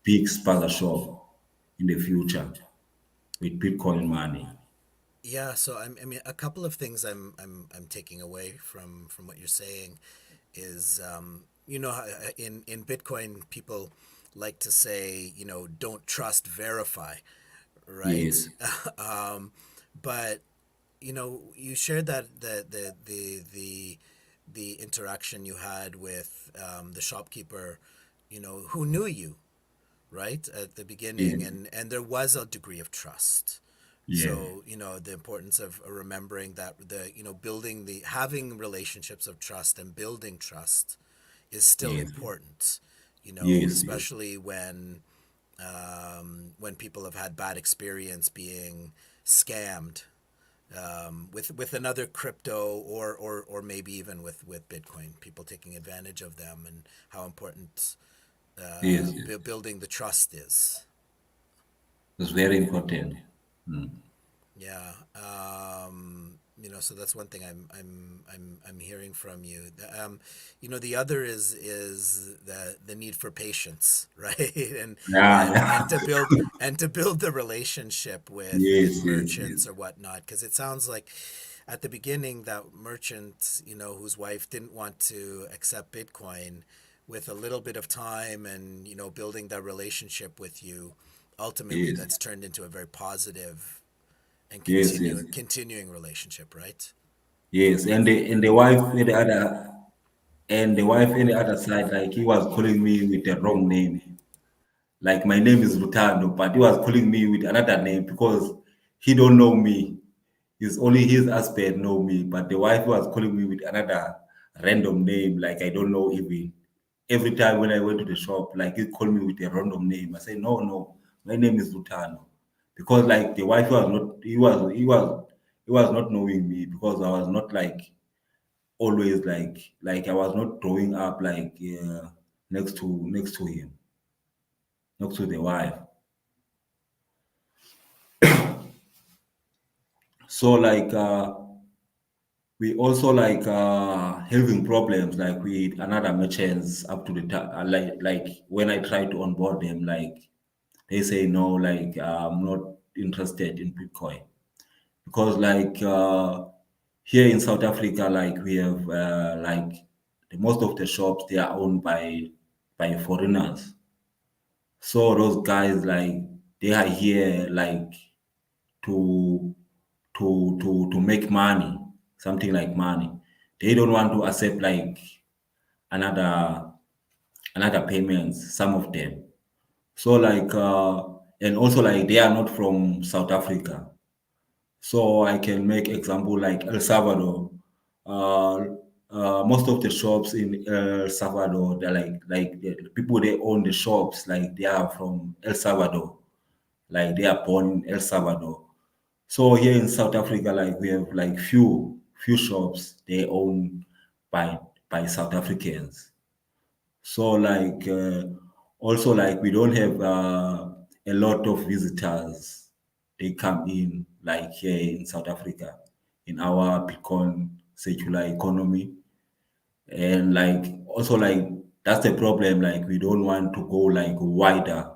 big spaza shop in the future with Bitcoin money. Yeah, so I mean, a couple of things I'm taking away from what you're saying is, in Bitcoin, people like to say, don't trust, verify, right? Yes, But you shared that the interaction you had with the shopkeeper, who knew you, right, at the beginning, yes, and there was a degree of trust. yes, So the importance of remembering that the building the having relationships of trust and building trust is still yes, important. yes, yes, Especially when people have had bad experience being scammed with another crypto, or maybe even with Bitcoin, people taking advantage of them, and how important yes, yes. building the trust is. It's very important. Mm. Yeah. So that's one thing I'm hearing from you. The other is the need for patience, right? and Yeah, and yeah. and to build the relationship with Yes, yes, yes, merchants or whatnot, because it sounds like at the beginning that merchant, whose wife didn't want to accept Bitcoin, with a little bit of time and building that relationship with you, ultimately yes, that's turned into a very positive and yes, yes, continuing relationship, right? yes. And the wife in the other and the wife in the other side, like he was calling me with the wrong name. Like my name is Lutando, but he was calling me with another name because he don't know me. It's only his husband know me, but the wife was calling me with another random name, like I don't know even. Every time when I went to the shop, like he called me with a random name. I said, no, no, my name is Lutano. Because like the wife was not, he was not knowing me because I was not like always like I was not growing up like next to him, next to the wife. So like we also like having problems like with another merchants up to the time, like when I try to onboard them, like they say no, like I'm not interested in Bitcoin because like here in South Africa, like we have like most of the shops they are owned by foreigners. So those guys like they are here like to to make money, something like money. They don't want to accept like another another payments, some of them. So like and also like they are not from South Africa. So I can make example like El Salvador. Uh, Most of the shops in El Salvador, they're like the people they own the shops, like they are from El Salvador, like they are born in El Salvador. So here in South Africa, like we have like few shops they own by by South Africans. So like also like we don't have a lot of visitors. They come in like here in South Africa in our Bitcoin secular economy, and like also like that's the problem. Like we don't want to go like wider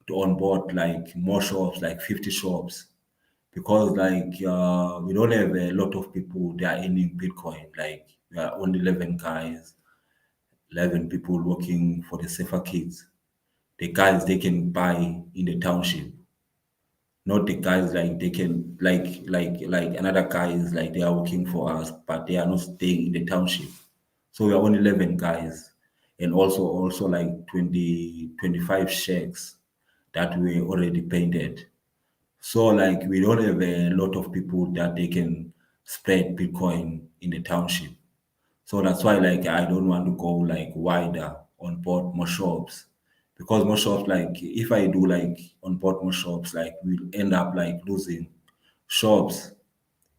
to onboard like more shops, like 50 shops, because like we don't have a lot of people that are earning Bitcoin. Like we are only 11 guys, 11 people working for the safer kids. The guys they can buy in the township, not the guys like they can like another guys like they are working for us, but they are not staying in the township. So we are only 11 guys, and also like 20 25 shacks that we already painted. So like we don't have a lot of people that they can spread Bitcoin in the township. So that's why like I don't want to go like wider on board more shops. Because more shops like if I do like on board more shops, like we'll end up like losing shops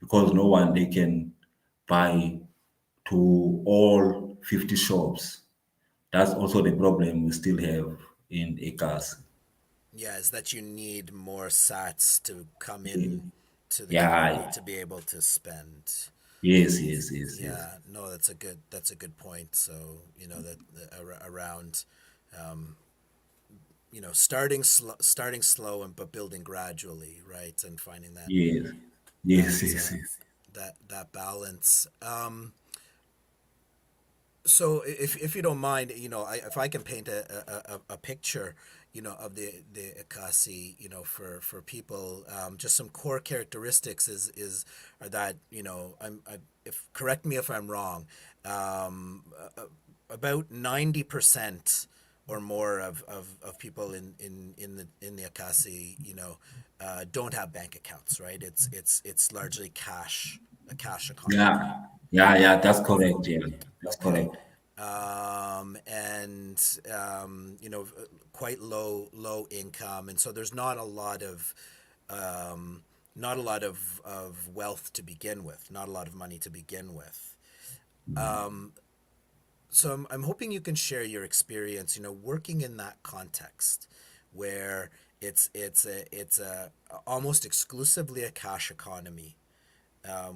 because no one they can buy to all 50 shops. That's also the problem we still have in Ekasi. Yeah, is that you need more sats to come Yeah, in to the community yeah, to be able to spend. Yes, yes, yes, yes. Yeah, no, that's a good point. So that around, um, starting slow and but building gradually, right, and finding Yes, that yes, yes, yes. that balance. So if you don't mind, if I can paint a picture, of the Ekasi, for people, just some core characteristics are that, if correct me if I'm wrong, about 90% or more of people in the Ekasi, don't have bank accounts, right? It's largely a cash economy. Yeah, yeah, yeah. That's correct. Yeah, that's Okay. correct. And quite low income, and so there's not a lot of wealth to begin with, not a lot of money to begin with. So I'm hoping you can share your experience, working in that context where it's a almost exclusively a cash economy,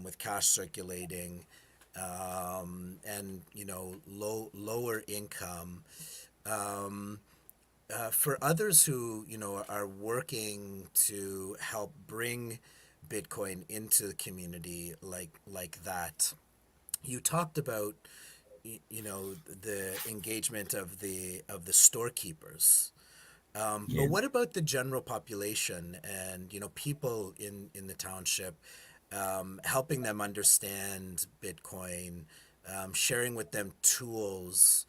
with cash circulating, and lower income. Um, for others who are working to help bring Bitcoin into the community like that, you talked about the engagement of the storekeepers. But Yes. what about the general population and people in the township, helping them understand Bitcoin, sharing with them tools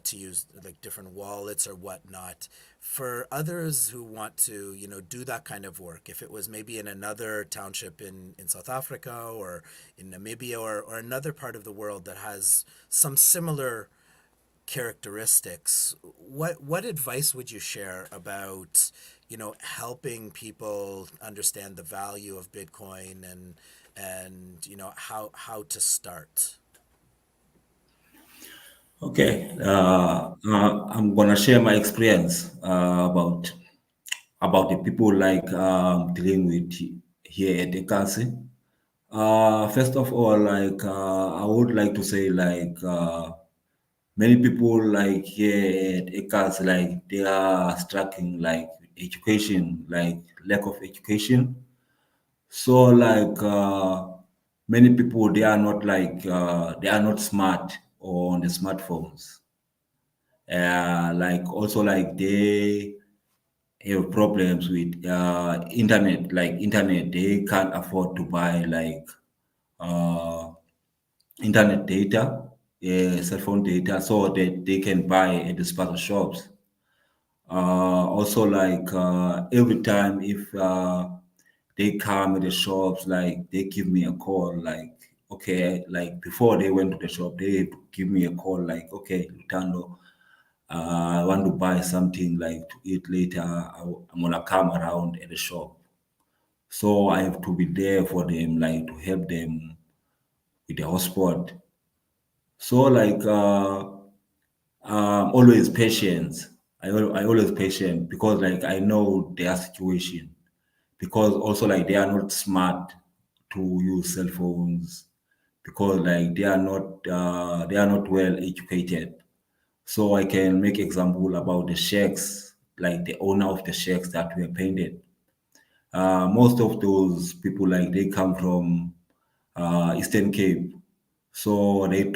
to use, like different wallets or whatnot, for others who want to do that kind of work? If it was maybe in another township in South Africa or in Namibia, or another part of the world that has some similar characteristics, what advice would you share about helping people understand the value of Bitcoin, and how to start? Okay. I'm gonna share my experience about the people like dealing with here at Ekasi. First of all, like I would like to say like many people like here at Ekasi, like they are struggling like education, like lack of education. So like many people they are not smart on the smartphones. Like also like they have problems with internet. Like internet, they can't afford to buy like uh, internet data, cell phone data, so that they can buy at the special shops. Also, like every time if they come at the shops, like they give me a call, like okay, like before they went to the shop, they give me a call, like okay, Lutando, I want to buy something like to eat later. I'm gonna come around at the shop, so I have to be there for them, like to help them with the hotspot. So like always patience. I always patient because like I know their situation, because also like they are not smart to use cell phones, because like they are not well educated. So I can make example about the shacks, like the owner of the shacks that were painted. Most of those people like they come from Eastern Cape, so they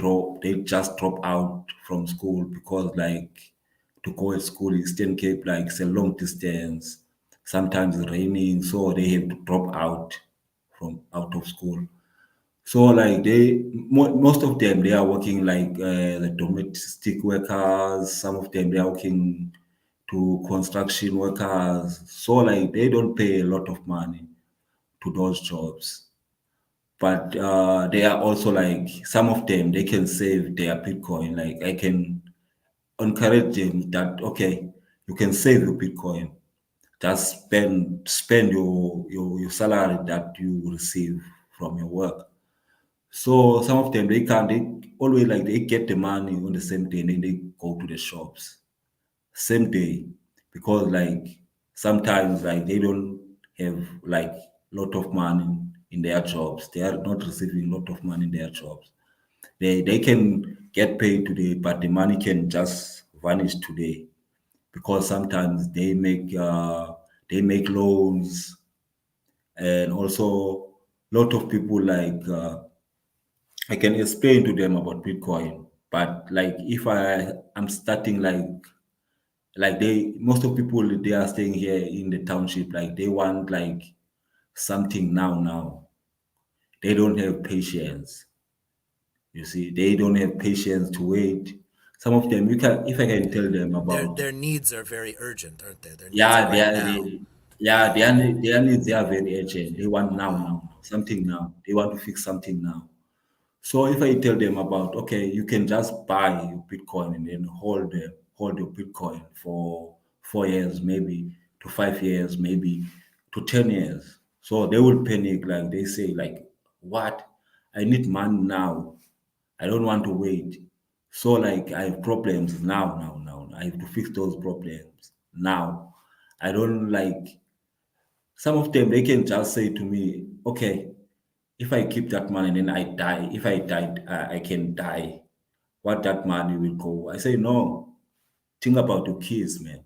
just drop out from school because like to go to school in Eastern Cape like it's a long distance. Sometimes it's raining, so they have to drop out from out of school. So like most of them they are working like the domestic workers. Some of them they are working to construction workers. So like they don't pay a lot of money to those jobs. But they are also like some of them they can save their Bitcoin. Like I can encourage them that okay, you can save your Bitcoin. Just spend your salary that you receive from your work. So some of them they always like they get the money on the same day and then they go to the shops same day, because like sometimes like they don't have like lot of money in their jobs. They are not receiving a lot of money in their jobs. They can get paid today, but the money can just vanish today because sometimes they make loans, and also a lot of people I can explain to them about Bitcoin, but like if I'm starting like they most of people they are staying here in the township, like they want like something now. They don't have patience. You see, they don't have patience to wait. Some of them, you can if I can tell them about, Their needs are very urgent, aren't they? Their needs are yeah, right now. their needs they are very urgent. They want now, something now. They want to fix something now. So if I tell them about, okay, you can just buy your Bitcoin and then hold your Bitcoin for 4 years, maybe to 5 years, maybe to 10 years. So they will panic, like they say, like, what? I need money now. I don't want to wait. So like I have problems now. I have to fix those problems now. I don't like some of them they can just say to me, okay, if I keep that money, then I die. If I died, I can die. What that money will go? I say no. Think about your kids, man.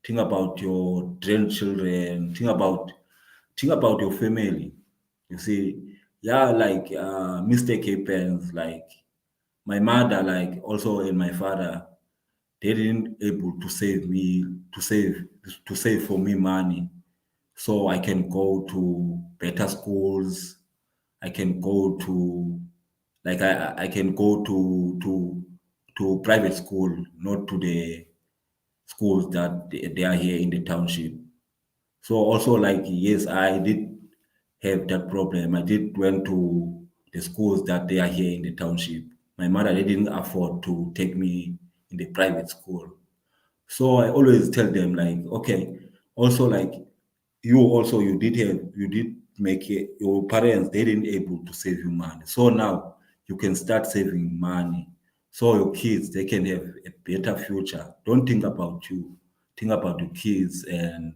Think about your grandchildren. Think about your family. You see, yeah, like mistake happens. Like my mother, like also and my father, they didn't able to save me to save for me money, so I can go to better schools. I can go to I can go to private school, not to the schools that they are here in the township. So also like yes, I did have that problem. I did went to the schools that they are here in the township. My mother they didn't afford to take me in the private school. So I always tell them like, okay, also like you did make it, your parents they didn't able to save you money. So now you can start saving money. So your kids they can have a better future. Don't think about you. Think about your kids and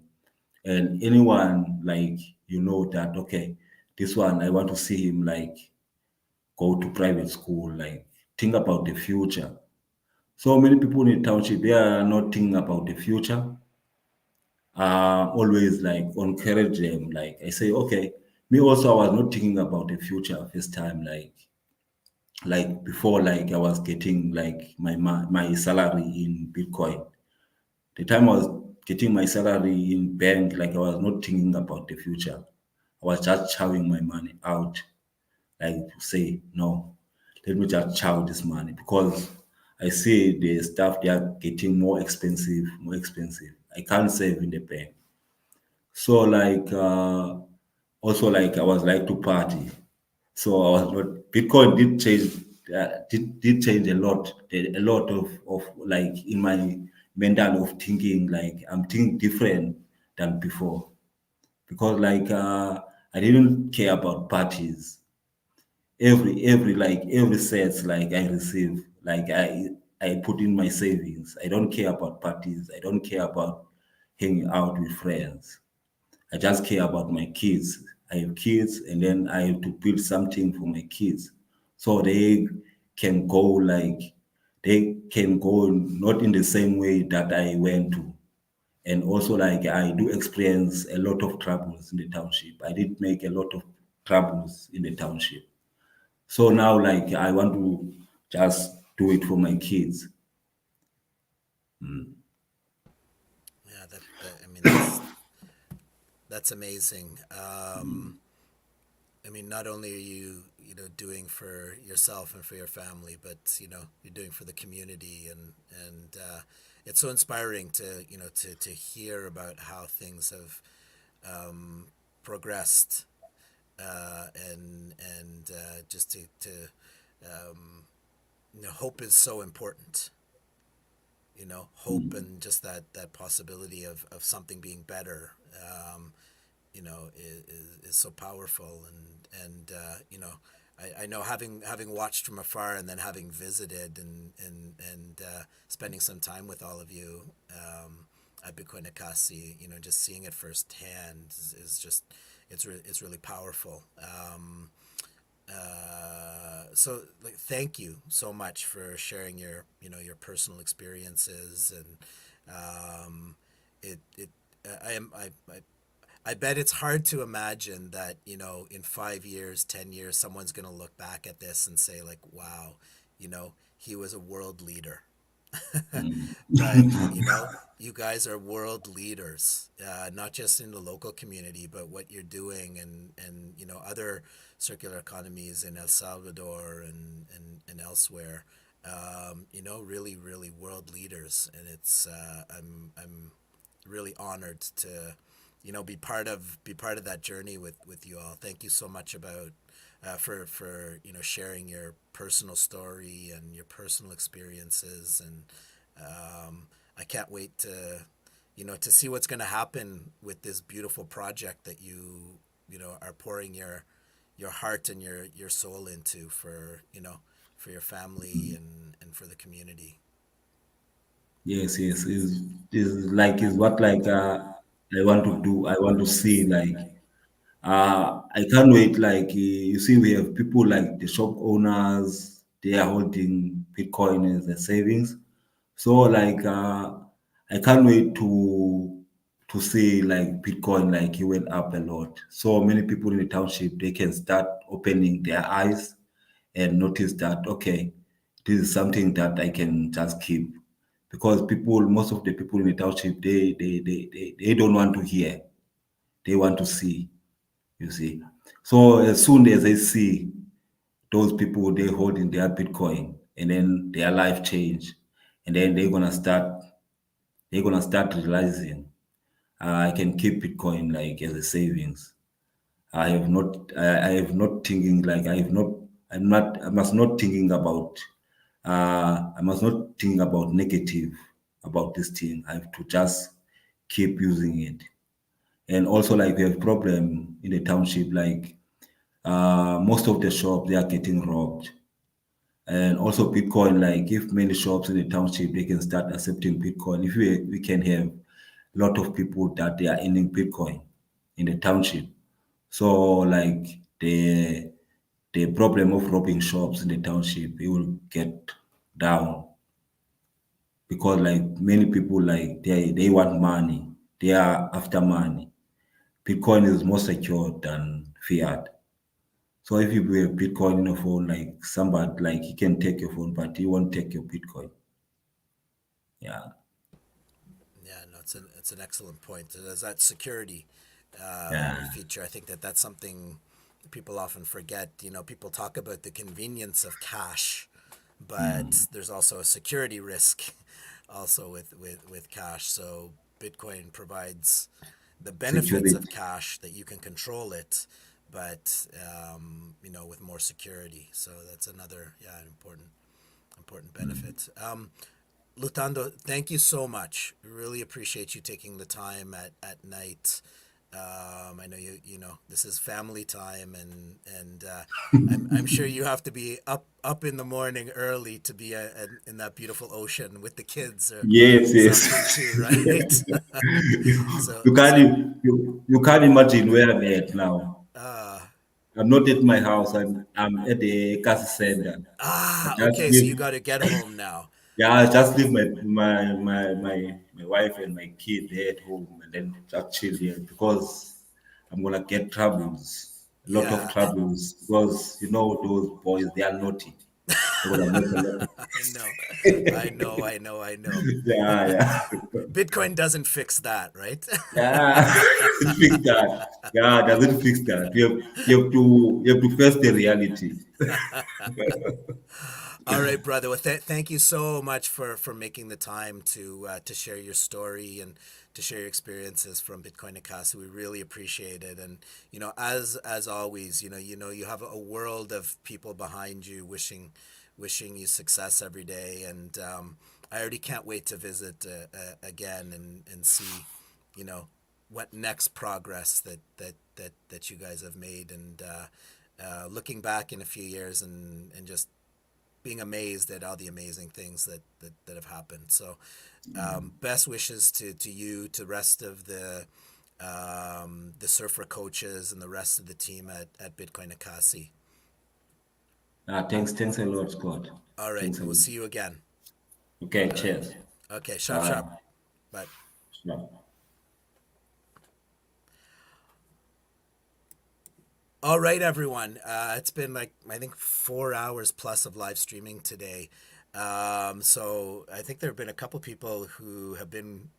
anyone like you know that okay, this one I want to see him like go to private school, like think about the future. So many people in the township they are not thinking about the future. Always like encourage them. Like I say, okay, me also I was not thinking about the future first time. Like before, like I was getting like my salary in Bitcoin. The time I was getting my salary in bank, like I was not thinking about the future. I was just chowing my money out. Like to say, no, let me just chow this money because I see the stuff they are getting more expensive, more expensive. I can't save in the bank. So also like I was like to party. So I was not Bitcoin did change did change a lot. A lot of like in my mental of thinking, like I'm thinking different than before. Because I didn't care about parties. Every sets like I receive, like I put in my savings. I don't care about parties. I don't care about hanging out with friends. I just care about my kids. I have kids, and then I have to build something for my kids, so they can go not in the same way that I went to, and also like I do experience a lot of troubles in the township. I did make a lot of troubles in the township, so now like I want to just do it for my kids. Yeah, I mean that's amazing. I mean, not only are you know doing for yourself and for your family, but you know you're doing for the community, and it's so inspiring to you know to hear about how things have progressed, and just to you know hope is so important. You know, hope and just that possibility of something being better. You know is so powerful, and you know I know having watched from afar and then having visited and spending some time with all of you at Bitcoin Ekasi, you know, just seeing it firsthand is just it's really powerful. So like, thank you so much for sharing your your personal experiences, and it I am I bet it's hard to imagine that, in 5 years, 10 years, someone's gonna look back at this and say like, wow, he was a world leader. Mm. But you guys are world leaders, not just in the local community, but what you're doing, and other circular economies in El Salvador and elsewhere. Really, really world leaders, and it's I'm really honored to be part of that journey with you all. Thank you so much about for sharing your personal story and your personal experiences, and I can't wait to see what's going to happen with this beautiful project that you are pouring your heart and your soul into for your family and for the community. Yes, yes, is like is what like I want to do. I want to see like I can't wait. Like you see, we have people like the shop owners. They are holding Bitcoin as their savings. So like I can't wait to see like Bitcoin like it went up a lot. So many people in the township they can start opening their eyes and notice that okay, this is something that I can just keep because most of the people in the township they don't want to hear, they want to see, you see. So as soon as they see those people they holding their Bitcoin and then their life change, and then they're gonna start realizing I can keep Bitcoin like as a savings. I have not thinking like I must not thinking about I must not think about negative about this thing. I have to just keep using it. And also like we have problem in the township, like most of the shops they are getting robbed. And also Bitcoin, like if many shops in the township they can start accepting Bitcoin, if we can have a lot of people that they are earning Bitcoin in the township. So like the problem of robbing shops in the township, it will get down because like many people like they want money, they are after money. Bitcoin is more secure than fiat. So if you have Bitcoin in your phone, like somebody like he can take your phone, but he won't take your Bitcoin. Yeah, Yeah, no, it's an excellent point. There's that security yeah. feature. I think that's something people often forget. People talk about the convenience of cash, but there's also a security risk also with cash. So Bitcoin provides the benefits Security. of cash, that you can control it, but with more security. So that's another, yeah, an important benefit. Lutando, thank you so much. Really appreciate you taking the time at night. I know this is family time, and I'm sure you have to be up in the morning early to be in that beautiful ocean with the kids or Yes, something yes. too, right? so you can't so you can't imagine where I'm at now. uh, I'm not at my house. I'm at the Ekasi center. I just okay, so leave. you got to get home now. Yeah, I just leave my wife and my kid there at home and then just chill here because I'm gonna get troubles, a lot of Yeah. troubles because those boys they are naughty. They're gonna make a lot of I know. I know. yeah, yeah. Bitcoin doesn't fix that, right? Yeah, fix that. Yeah, doesn't fix that. You have to face the reality. All right, brother. Well, thank you so much for making the time to share your story and to share your experiences from Bitcoin Ekasi. We really appreciate it. And as always, you have a world of people behind you wishing you success every day. And I already can't wait to visit again and see, you know, what next progress that you guys have made, and looking back in a few years and just being amazed at all the amazing things that have happened. So best wishes to you, to the rest of the the surfer coaches, and the rest of the team at Bitcoin Ekasi. Thanks a lot, Scott. All right, Thanks a we'll lot. see you again. Okay, cheers. Okay, sharp. Bye. Sure. All right, everyone. It's been like, I think, 4 hours plus of live streaming today. So I think there have been a couple people who have been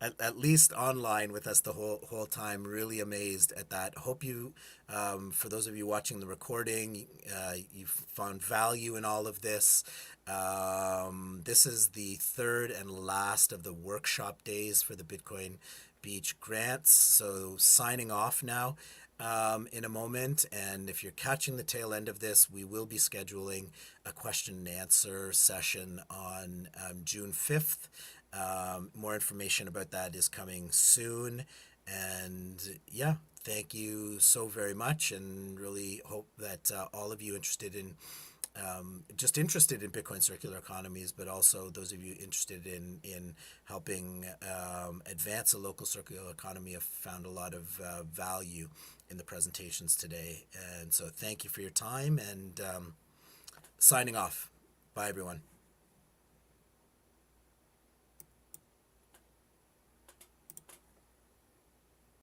at least online with us the whole time. Really amazed at that. Hope you, for those of you watching the recording, you found value in all of this. This is the third and last of the workshop days for the Bitcoin Beach grants. So signing off now. In a moment, and if you're catching the tail end of this, we will be scheduling a question and answer session on June 5th. More information about that is coming soon, and yeah, thank you so very much, and really hope that all of you interested in Bitcoin circular economies, but also those of you interested in helping advance a local circular economy have found a lot of value in the presentations today. And so thank you for your time, and signing off. Bye, everyone.